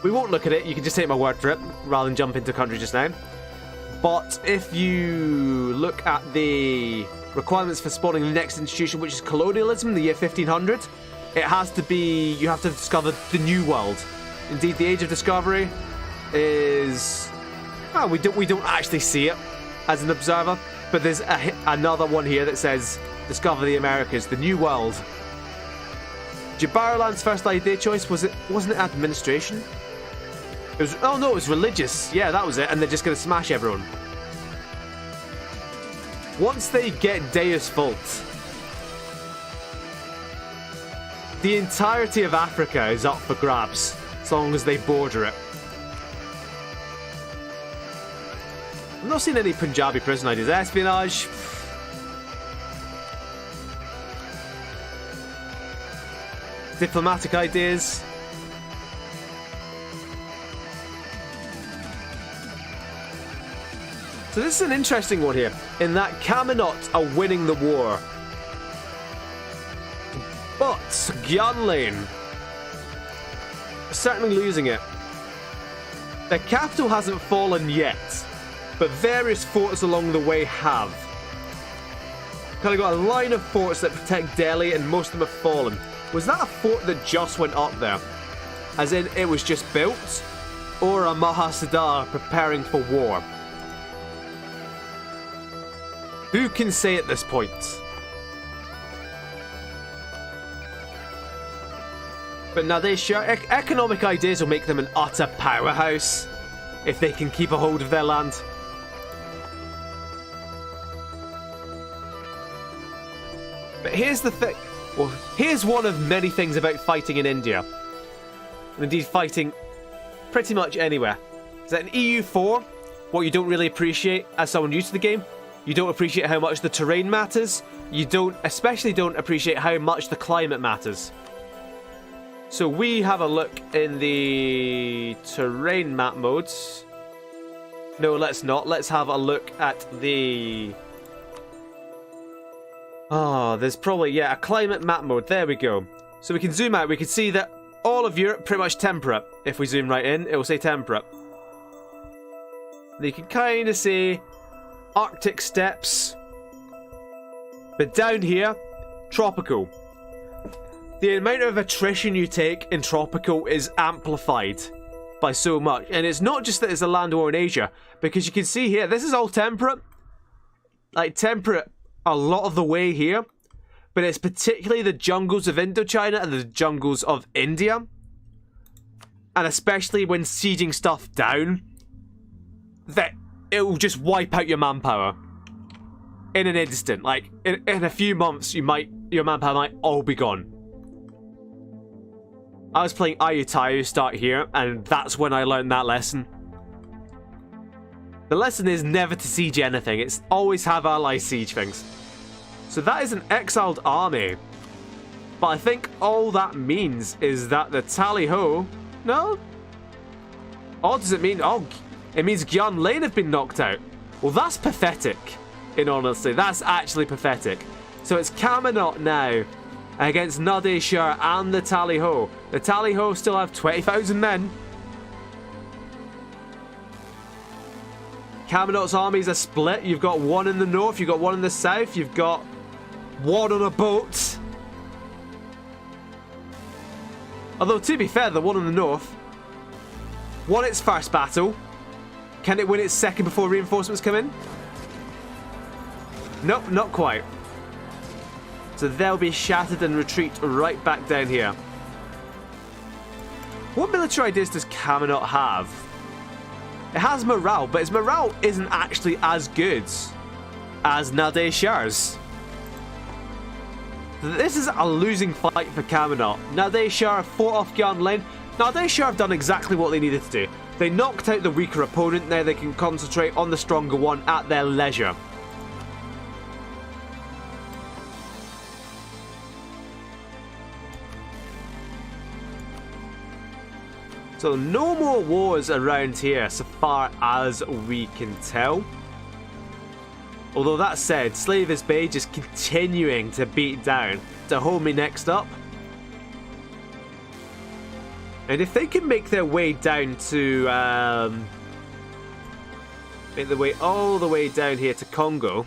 we won't look at it. You can just take my word for it, rather than jump into country just now. But if you look at the requirements for spawning the next institution, which is colonialism, the year 1500. It has to be, you have to discover the New World. Indeed, the Age of Discovery is, well, we don't actually see it as an observer, but there's another one here that says discover the Americas, the New World. Jabariland's first idea choice wasn't it administration? It was, oh no, it was religious. Yeah, that was it, and they're just gonna smash everyone. Once they get Deus Vult, the entirety of Africa is up for grabs, as long as they border it. I've not seen any Punjabi prison ideas. Espionage. Diplomatic ideas. So this is an interesting one here, in that Kamenot are winning the war. But Gyanlane certainly losing it. The capital hasn't fallen yet, but various forts along the way have. Kind of got a line of forts that protect Delhi, and most of them have fallen. Was that a fort that just went up there? As in, it was just built? Or a Mahasadar preparing for war? Who can say at this point? But now they share economic ideas will make them an utter powerhouse. if they can keep a hold of their land. But here's the thing. Well, here's one of many things about fighting in India. And indeed fighting pretty much anywhere. Is that in EU4, what you don't really appreciate as someone new to the game, you don't appreciate how much the terrain matters. You especially don't appreciate how much the climate matters. So we have a look in the terrain map modes. No, let's not. Let's have a look at the... Oh, there's probably, yeah, a climate map mode. There we go. So we can zoom out. We can see that all of Europe pretty much temperate. If we zoom right in, it will say temperate. And you can kind of see Arctic steppes. But down here, tropical. The amount of attrition you take in tropical is amplified by so much. And it's not just that it's a land war in Asia, because you can see here, this is all temperate. Like, temperate a lot of the way here. But it's particularly the jungles of Indochina and the jungles of India. And especially when sieging stuff down, that it will just wipe out your manpower in an instant. Like, in a few months, your manpower might all be gone. I was playing Ayutthaya start here, and that's when I learned that lesson. The lesson is never to siege anything. It's always have allies siege things. So that is an exiled army. But I think all that means is that the tally-ho... No? Oh, does it mean... Oh, it means Gyan Lane have been knocked out. Well, that's pathetic, in honesty. That's actually pathetic. So it's Caminot now against Nadeshar and the tally-ho. The tally-ho still have 20,000 men. Caminot's armies are split. You've got one in the north, you've got one in the south, you've got one on a boat. Although, to be fair, the one in the north won its first battle. Can it win its second before reinforcements come in? Nope, not quite. So they'll be shattered and retreat right back down here. What military ideas does Caminot have? It has morale, but its morale isn't actually as good as Nadeshar's. This is a losing fight for Caminot. Nadeshar fought off Gyan Lane. Nadeshar have done exactly what they needed to do. They knocked out the weaker opponent, now they can concentrate on the stronger one at their leisure. So no more wars around here so far as we can tell. Although that said, Slavis Bay just continuing to beat down. Dahomey next up. And if they can make their way down to... make their way all the way down here to Congo.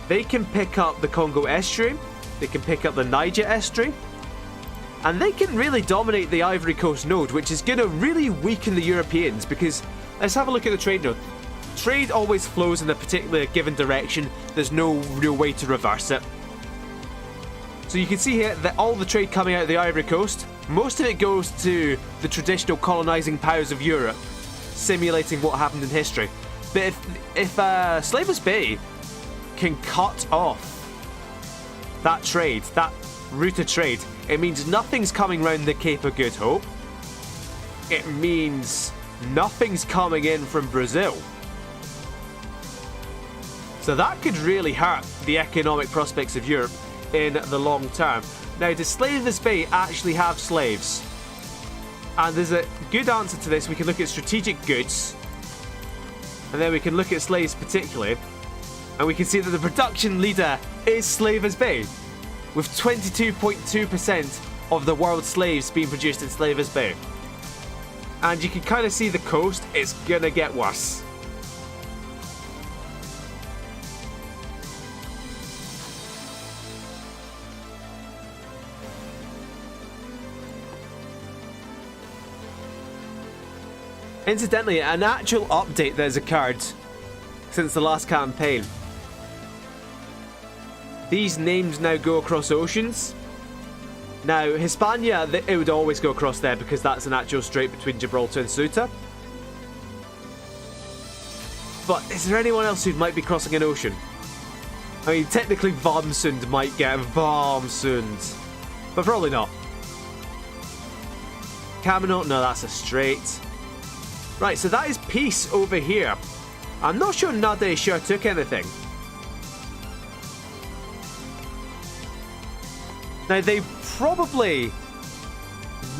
They can pick up the Congo estuary. They can pick up the Niger estuary. And they can really dominate the Ivory Coast node, which is going to really weaken the Europeans, because let's have a look at the trade node. Trade always flows in a particular given direction. There's no real way to reverse it. So you can see here that all the trade coming out of the Ivory Coast, most of it goes to the traditional colonizing powers of Europe, simulating what happened in history. But if Slavis Bay can cut off that trade, that route of trade, it means nothing's coming round the Cape of Good Hope. It means nothing's coming in from Brazil. So that could really hurt the economic prospects of Europe in the long term. Now, does Slavis Bay actually have slaves? And there's a good answer to this. We can look at strategic goods, and then we can look at slaves particularly, and we can see that the production leader is Slavis Bay, with 22.2% of the world's slaves being produced in Slavis Bay. And you can kind of see the coast, it's gonna get worse. Incidentally, an actual update that has occurred since the last campaign. These names now go across oceans. Now, Hispania, it would always go across there because that's an actual strait between Gibraltar and Ceuta. But is there anyone else who might be crossing an ocean? I mean, technically Wormsund might get Wormsund, but probably not. Camino, no, that's a strait. Right, so that is peace over here. I'm not sure Nade sure took anything. Now, they probably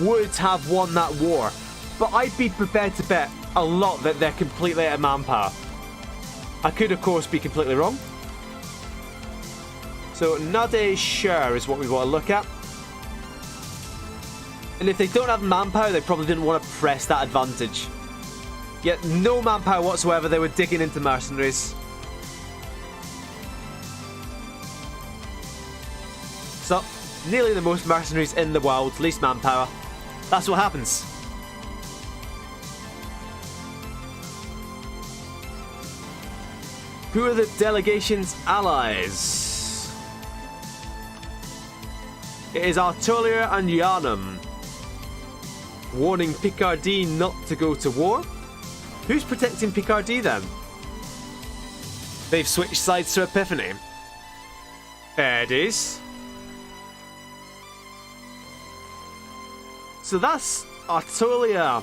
would have won that war, but I'd be prepared to bet a lot that they're completely out of manpower. I could, of course, be completely wrong. So, Nade Shur is what we want to look at. And if they don't have manpower, they probably didn't want to press that advantage. Yet, no manpower whatsoever, they were digging into mercenaries. So, nearly the most mercenaries in the world, least manpower. That's what happens. Who are the delegation's allies? It is Artolia and Yanum, warning Picardy not to go to war. Who's protecting Picardy then? They've switched sides to Epiphany. There it is. So that's Artolia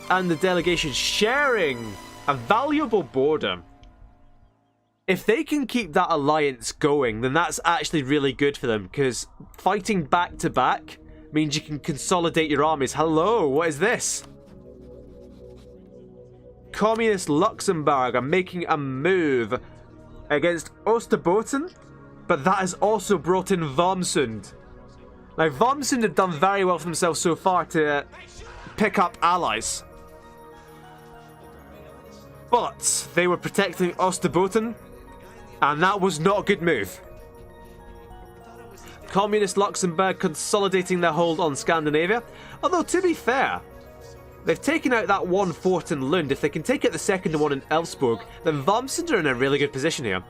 and the delegation sharing a valuable border. If they can keep that alliance going, then that's actually really good for them, because fighting back to back means you can consolidate your armies. Hello, what is this? Communist Luxembourg are making a move against Osterbotten, but that has also brought in Wormsund. Now, Wormsund have done very well for themselves so far to pick up allies. But they were protecting Osterbotten, and that was not a good move. Communist Luxembourg consolidating their hold on Scandinavia. Although, to be fair, they've taken out that one fort in Lund. If they can take out the second one in Elfsborg, then Wormsund are in a really good position here.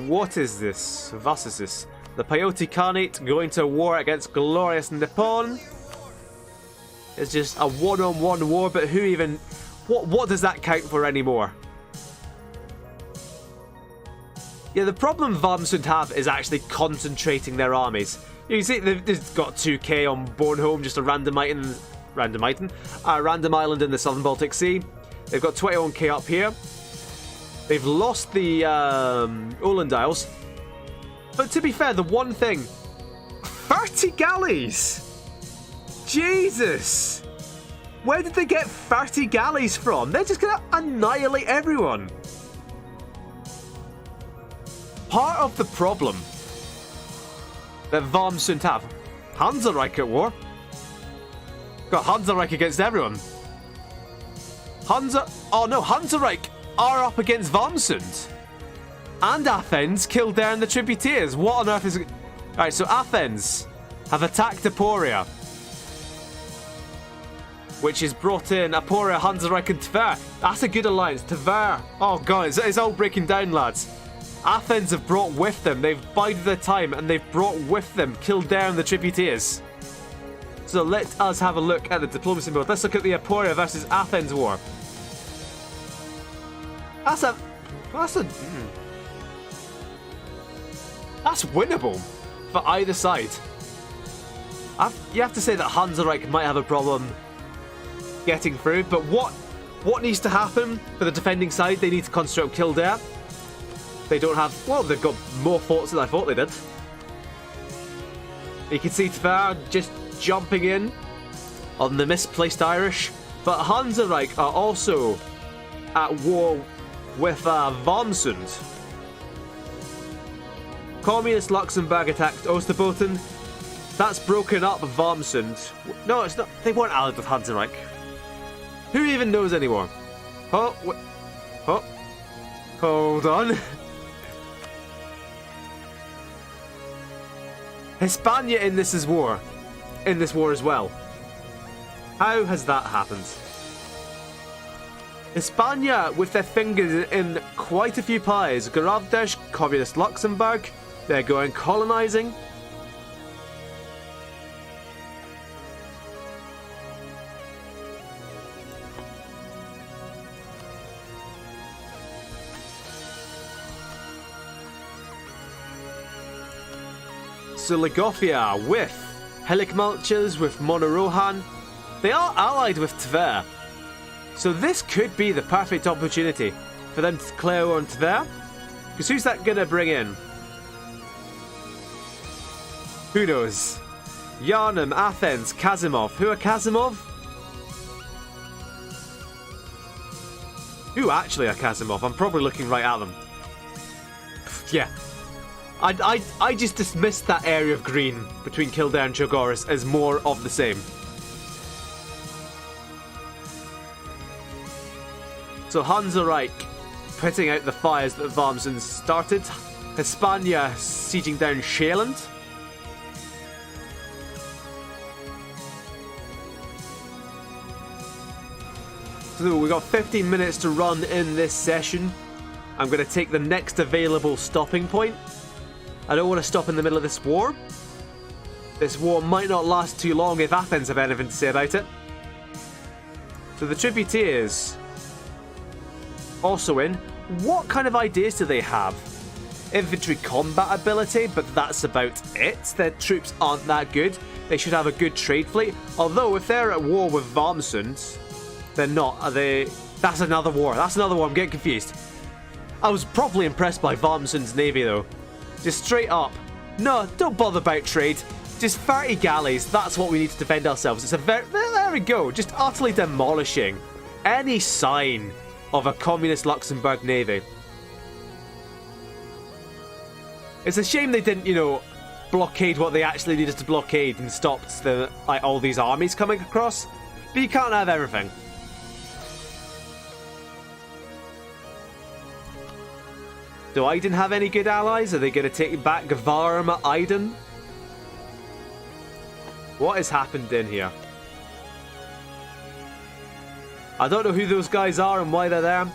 What is this? Was is this? The Peyote Khanate going to war against glorious Nippon. It's just a one-on-one war, but who even... What does that count for anymore? Yeah, the problem Wormsund have is actually concentrating their armies. You can see they've got 2k on Bornholm, just a random island in the southern Baltic Sea. They've got 21k up here. They've lost the Åland Isles. But to be fair, the one thing... 30 galleys! Jesus! Where did they get 30 galleys from? They're just going to annihilate everyone. Part of the problem that Wormsund have... Hansareich at war. Got Hansareich against everyone. Oh no, Hansareich are up against Wormsund. And Athens killed down the tributaries. What on earth is... Alright, so Athens have attacked Aporia, which has brought in Aporia, Hansareich and Tver. That's a good alliance. Tver. Oh god, it's all breaking down, lads. Athens have brought with them. They've bided their time and they've brought with them, killed down the tributaries. So let us have a look at the diplomacy mode. Let's look at the Aporia versus Athens war. That's winnable for either side. You have to say that Hansareich might have a problem getting through, but what needs to happen for the defending side? They need to concentrate on Kildare. They don't have... Well, they've got more forts than I thought they did. You can see Tver just jumping in on the misplaced Irish. But Hansareich are also at war with Wormsund. Communist Luxembourg attacked Osterbotten. That's broken up Wormsund. No, it's not. They weren't allied with Hansareich. Who even knows anymore? Oh, hold on. Hispania in this war as well. How has that happened? Hispania, with their fingers in quite a few pies. Garavdesh, Communist Luxembourg, they're going colonizing. So Ligofia with Helikmalchers, with Monorohan, they are allied with Tver. So this could be the perfect opportunity for them to declare on Tver. Because who's that going to bring in? Who knows? Yarnum, Athens, Kazimov. Who are Kazimov? Who actually are Kazimov? I'm probably looking right at them. Yeah. I just dismissed that area of green between Kildare and Chogoris as more of the same. So Hansa Reich putting out the fires that Varmsund started. Hispania sieging down Shaland. So we've got 15 minutes to run in this session. I'm going to take the next available stopping point. I don't want to stop in the middle of this war. This war might not last too long if Athens have anything to say about it. So the Tributeers also in. What kind of ideas do they have? Infantry combat ability, but that's about it. Their troops aren't that good. They should have a good trade fleet. Although if they're at war with Varmsund, they're not. Are they? That's another war. That's another war. I'm getting confused. I was properly impressed by Varmsund's navy though. Just straight up. No, don't bother about trade. Just 30 galleys. That's what we need to defend ourselves. It's a very... There we go. Just utterly demolishing any sign of a communist Luxembourg navy. It's a shame they didn't, you know, blockade what they actually needed to blockade and stopped all these armies coming across. But you can't have everything. Do Aiden have any good allies? Are they going to take back Varma Aiden? What has happened in here? I don't know who those guys are and why they're there.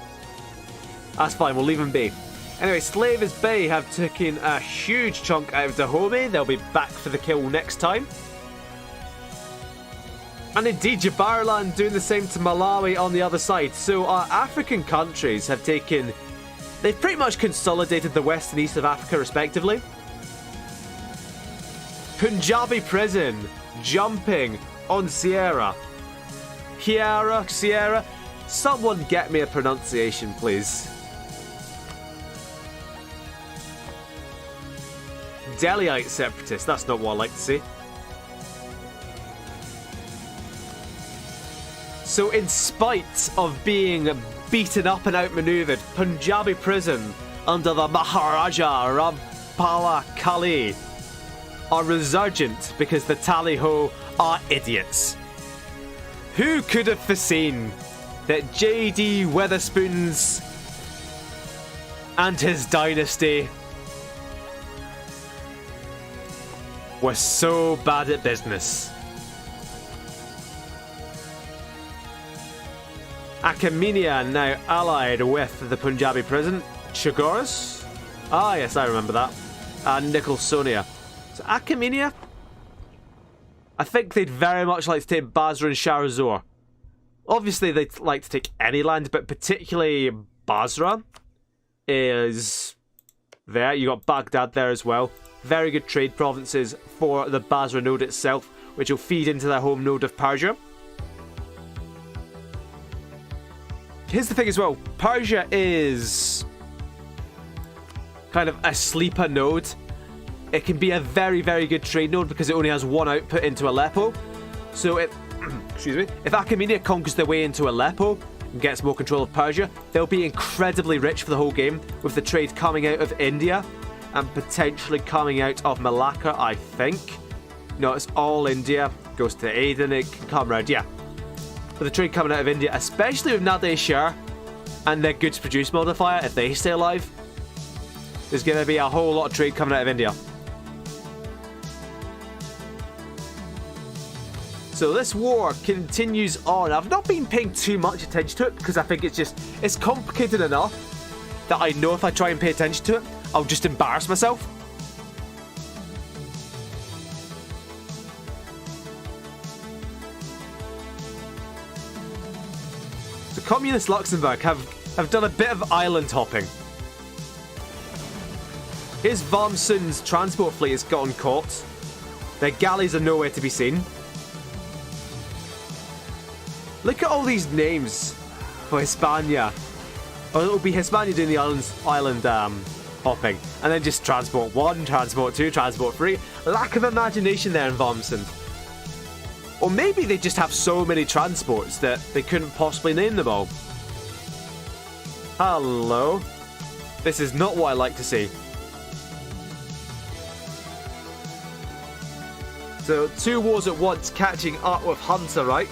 That's fine, we'll leave them be. Anyway, Slavers Bay have taken a huge chunk out of Dahomey. They'll be back for the kill next time. And indeed, Jabariland doing the same to Malawi on the other side. So our African countries have taken... They've pretty much consolidated the west and east of Africa, respectively. Punjabi prison jumping on Sierra. Sierra. Someone get me a pronunciation, please. Delhiite separatists. That's not what I like to see. So, in spite of being beaten up and outmaneuvered, Punjabi prison under the Maharaja Rampala Kali are resurgent because the Tally-Ho are idiots. Who could have foreseen that J.D. Weatherspoons and his dynasty were so bad at business? Akamenia now allied with the Punjabi prison. Chogoris? Ah, yes, I remember that. And Nicholsonia. So Akamenia? I think they'd very much like to take Basra and Sharazor. Obviously, they'd like to take any land, but particularly Basra is there. You got Baghdad there as well. Very good trade provinces for the Basra node itself, which will feed into their home node of Persia. Here's the thing as well. Persia is kind of a sleeper node. It can be a very, very good trade node because it only has one output into Aleppo. So if, if Akamenia conquers their way into Aleppo and gets more control of Persia, they'll be incredibly rich for the whole game, with the trade coming out of India and potentially coming out of Malacca, I think. No, it's all India. Goes to Aden, it can come around, yeah. But the trade coming out of India, especially with Nadir Shah and their goods produce modifier, if they stay alive, there's going to be a whole lot of trade coming out of India. So this war continues on. I've not been paying too much attention to it because I think it's complicated enough that I know if I try and pay attention to it, I'll just embarrass myself. So Communist Luxembourg have done a bit of island hopping. Here's Wormsund's transport fleet has gotten caught. Their galleys are nowhere to be seen. Look at all these names for Hispania. Or it'll be Hispania doing the island hopping. And then just Transport 1, Transport 2, Transport 3. Lack of imagination there in Wormsund. Or maybe they just have so many transports that they couldn't possibly name them all. Hello. This is not what I like to see. So, two wars at once catching up with Hunterreich.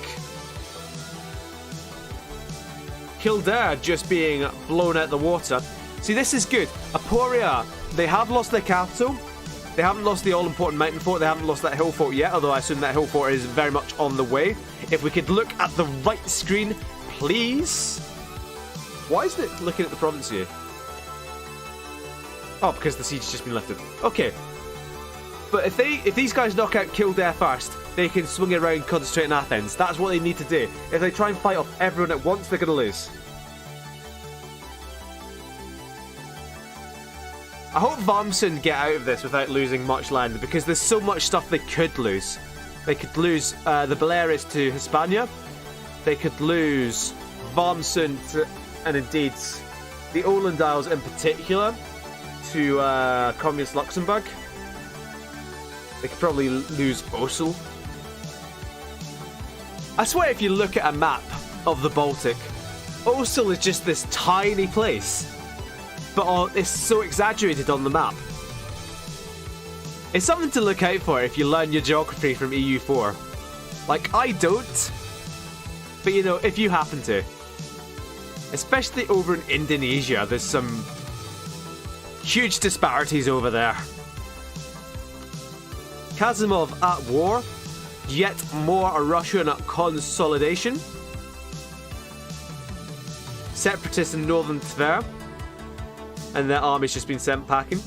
Kildare just being blown out the water. See, this is good. Apulia, they have lost their capital. They haven't lost the all-important mountain fort. They haven't lost that hill fort yet, although I assume that hill fort is very much on the way. If we could look at the right screen, please. Why isn't it looking at the province here? Oh, because the siege has just been lifted. Okay. But if these guys knock out Kildare first, they can swing around, concentrate on Athens. That's what they need to do. If they try and fight off everyone at once, they're going to lose. I hope Wormsund get out of this without losing much land, because there's so much stuff they could lose. They could lose the Baleares to Hispania. They could lose Wormsund and indeed the Åland Isles in particular to Communist Luxembourg. They could probably lose Osel. I swear if you look at a map of the Baltic, Osel is just this tiny place. But it's so exaggerated on the map. It's something to look out for if you learn your geography from EU4. Like, I don't. But you know, if you happen to. Especially over in Indonesia, there's some huge disparities over there. Kazimov at war. Yet more Russian consolidation. Separatists in northern Tver. And their army's just been sent packing.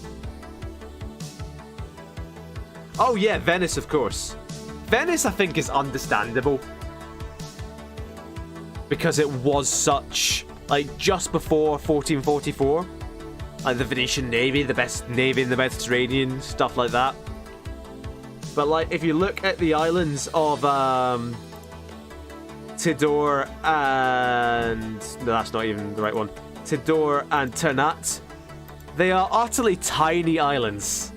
Oh yeah, Venice, of course. Venice, I think, is understandable. Because it was such, like, just before 1444. Like, the Venetian Navy, the best navy in the Mediterranean, stuff like that. But, like, if you look at the islands of, Tidor and... No, that's not even the right one. Tidor and Ternat. They are utterly tiny islands.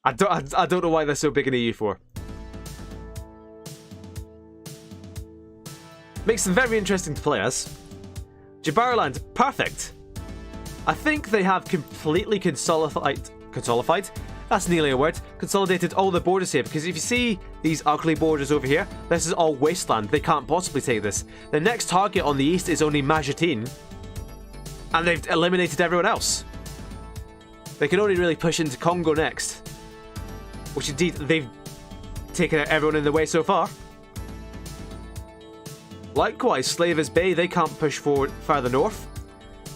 I don't know why they're so big in EU4. Makes them very interesting to play as. Jabarland, perfect. I think they have completely consolidated? That's nearly a word. Consolidated all the borders here, because if you see these ugly borders over here, this is all wasteland. They can't possibly take this. The next target on the east is only Majetin, and they've eliminated everyone else. They can only really push into Congo next, which indeed they've taken out everyone in the way so far. Likewise, Slavers Bay, they can't push forward further north.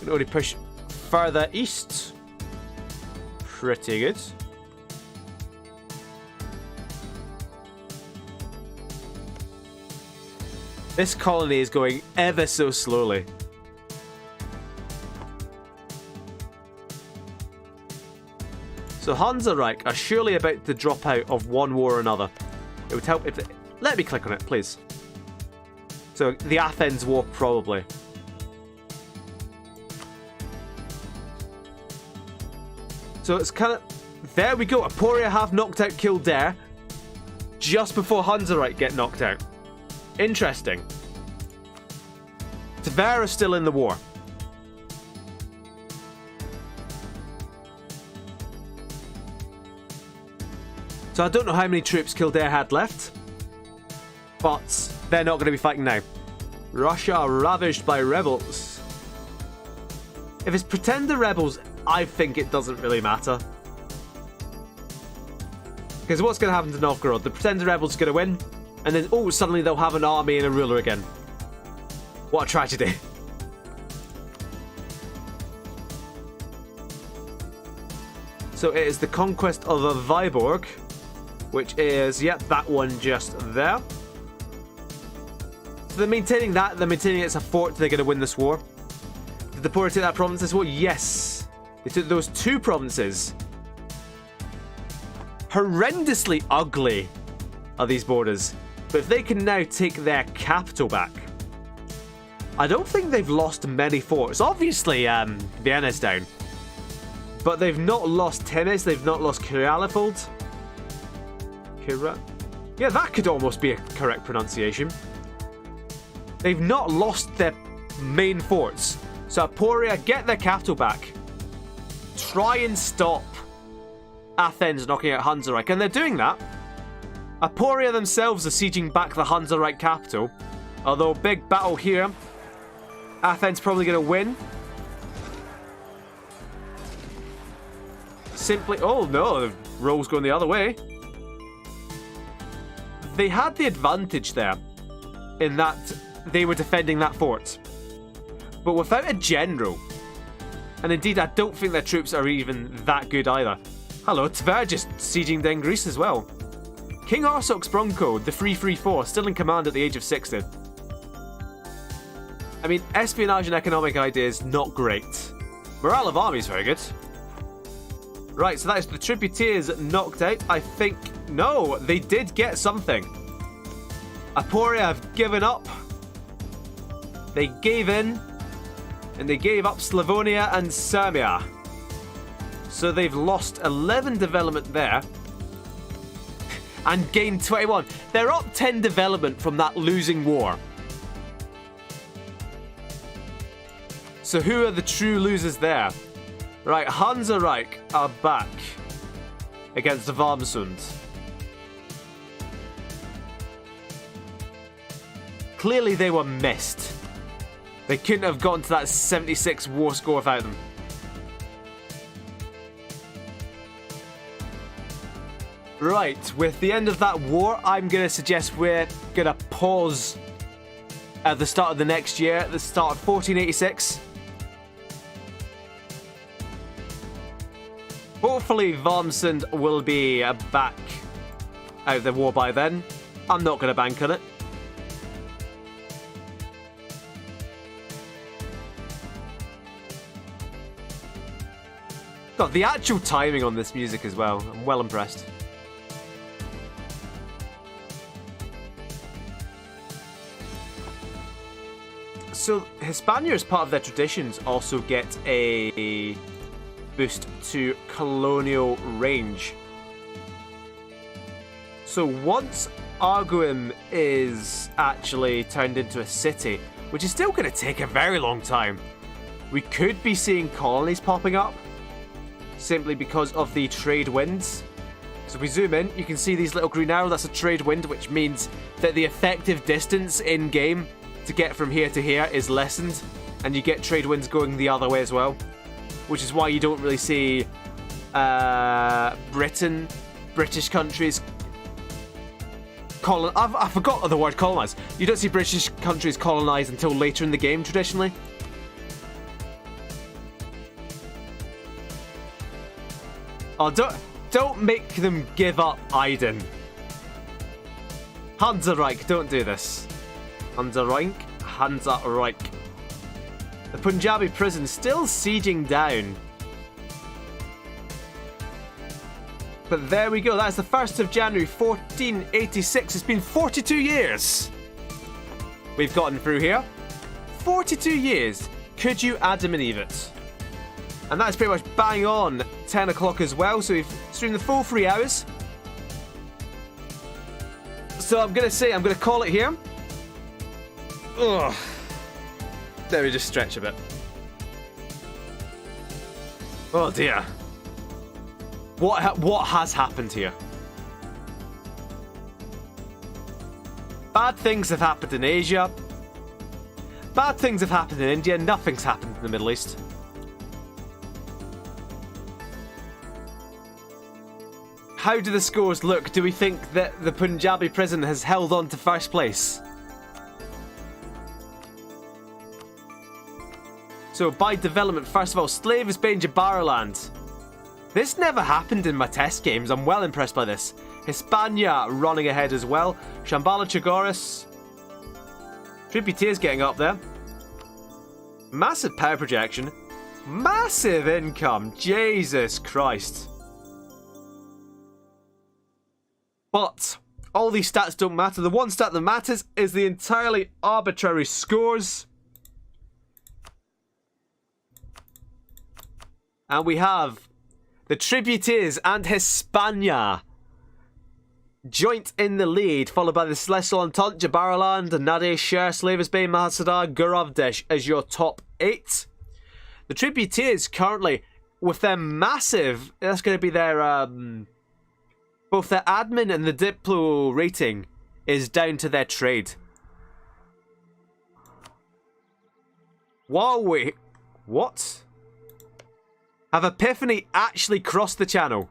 They can only push further east. Pretty good. This colony is going ever so slowly. So Hansereich are surely about to drop out of one war or another. It would help if they... Let me click on it, please. So, the Athens War, probably. So it's kind of... There we go. Apulia have knocked out Kildare just before Hansereich get knocked out. Interesting. Tver are still in the war. So I don't know how many troops Kildare had left, but they're not going to be fighting now. Russia are ravaged by rebels. If it's pretender rebels, I think it doesn't really matter. Because what's going to happen to Novgorod? The pretender rebels are going to win, and then, oh, suddenly they'll have an army and a ruler again. What a tragedy. So it is the conquest of a Viborg, which is, yep, that one just there. So they're maintaining that. They're maintaining it's a fort. They're going to win this war. Did the Poor take that province this war? Yes. They took those 2 provinces. Horrendously ugly are these borders. But if they can now take their capital back, I don't think they've lost many forts. Obviously, Vienna's down. But they've not lost Temes. They've not lost Kiralefeld. Yeah, that could almost be a correct pronunciation. They've not lost their main forts. So Aporia, get their capital back. Try and stop Athens knocking out Hansareich. And they're doing that. Aporia themselves are sieging back the Hansareich capital. Although, big battle here. Athens probably going to win. Simply... Oh, no. The roll's going the other way. They had the advantage there in that they were defending that fort. But without a general, and indeed I don't think their troops are even that good either. Hello, Tver just sieging down Greece as well. King Arsoc's Bronco, the 334, still in command at the age of 60. I mean, espionage and economic ideas, not great. Morale of armies, very good. Right, so that is the tributaries knocked out. I think... No, they did get something. Aporia have given up. They gave in. And they gave up Slavonia and Sirmia. So they've lost 11 development there. And gained 21. They're up 10 development from that losing war. So who are the true losers there? Right, Hansareich are back against Warmsund. Clearly they were missed. They couldn't have gotten to that 76 war score without them. Right, with the end of that war, I'm going to suggest we're going to pause at the start of the next year, at the start of 1486. Hopefully Warmsund will be back out of the war by then. I'm not going to bank on it. God, the actual timing on this music as well. I'm well impressed. So, Hispania, as part of their traditions, also get a boost to colonial range. So once Arguim is actually turned into a city, which is still going to take a very long time, we could be seeing colonies popping up simply because of the trade winds. So if we zoom in, you can see these little green arrows. That's a trade wind, which means that the effective distance in game to get from here to here is lessened, and you get trade winds going the other way as well, which is why you don't really see British countries I forgot the word colonize. You don't see British countries colonize until later in the game traditionally. Oh, don't make them give up Aiden. Hansareich, don't do this. Hansareich. The Punjabi prison still sieging down. But there we go. That's the 1st of January, 1486. It's been 42 years we've gotten through here. 42 years. Could you Adam and Eve it? And that's pretty much bang on 10 o'clock as well. So we've streamed the full 3 hours. So I'm going to call it here. Ugh. Let me just stretch a bit. Oh dear. What has happened here? Bad things have happened in Asia. Bad things have happened in India. Nothing's happened in the Middle East. how do the scores look? Do we think that the Punjabi prison has held on to first place? So by development, first of all, Slavis Bay in Jabaraland. This never happened in my test games. I'm well impressed by this. Hispania running ahead as well. Shambhala Chagoris. Tributaries getting up there. Massive power projection. Massive income. Jesus Christ. But all these stats don't matter. The one stat that matters is the entirely arbitrary scores. And we have the Tributaries and Hispania joint in the lead, followed by the Celestial Entente, Jabaraland, Nadesh, Sher, Slavis Bay, Mahasada, Guravdesh as your top 8. The Tributaries currently, with their massive, that's going to be their, both their admin and the Diplo rating is down to their trade. While we... What? Have Epiphany actually crossed the channel?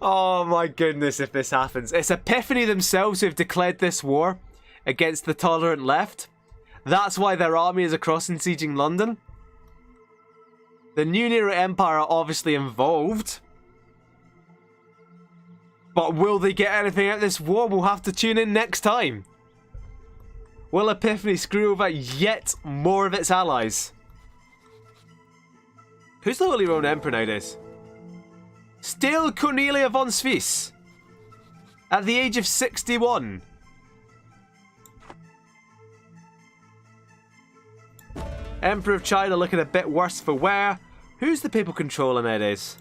Oh my goodness, if this happens. It's Epiphany themselves who've declared this war against the tolerant left. That's why their army is across and sieging London. The New Nero Empire are obviously involved. But will they get anything out of this war? We'll have to tune in next time. Will Epiphany screw over yet more of its allies? Who's the Holy Roman Emperor nowadays? Still Cornelia von Swiss. At the age of 61. Emperor of China looking a bit worse for wear. Who's the people controlling nowadays?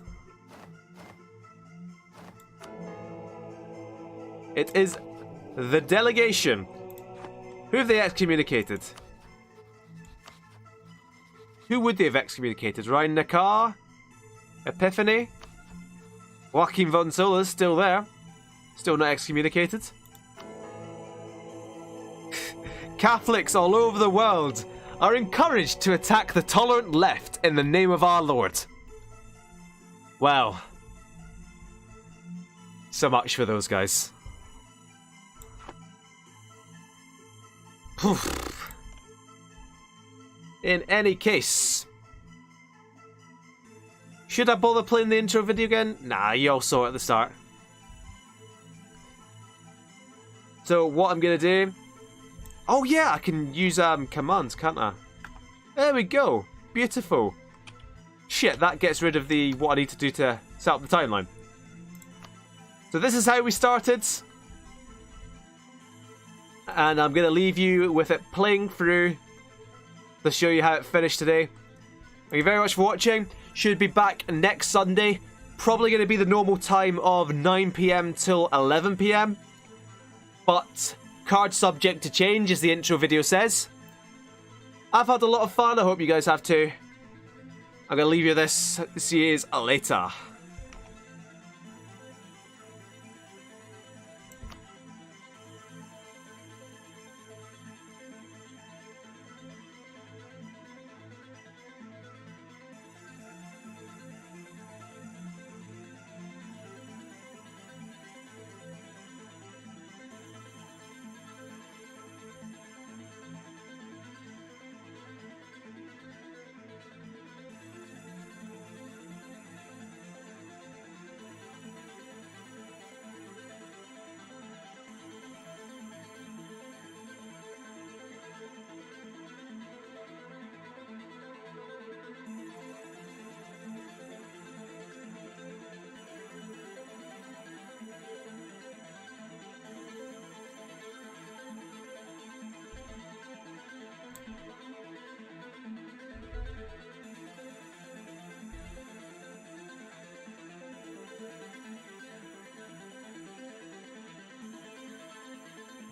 It is the delegation. Who have they excommunicated? Who would they have excommunicated? Ryan Nakar? Epiphany? Joachim von Sola's still there. Still not excommunicated. Catholics all over the world are encouraged to attack the tolerant left in the name of our Lord. Well, so much for those guys. In any case, should I bother playing the intro video again? Nah, you all saw it at the start. So what I'm gonna do... Oh yeah, I can use commands, can't I? There we go. Beautiful. Shit, that gets rid of the what I need to do to set up the timeline. So this is how we started. And I'm going to leave you with it playing through to show you how it finished today. Thank you very much for watching. Should be back next Sunday. Probably going to be the normal time of 9 PM till 11 PM. But card subject to change, as the intro video says. I've had a lot of fun. I hope you guys have too. I'm going to leave you this. See you later.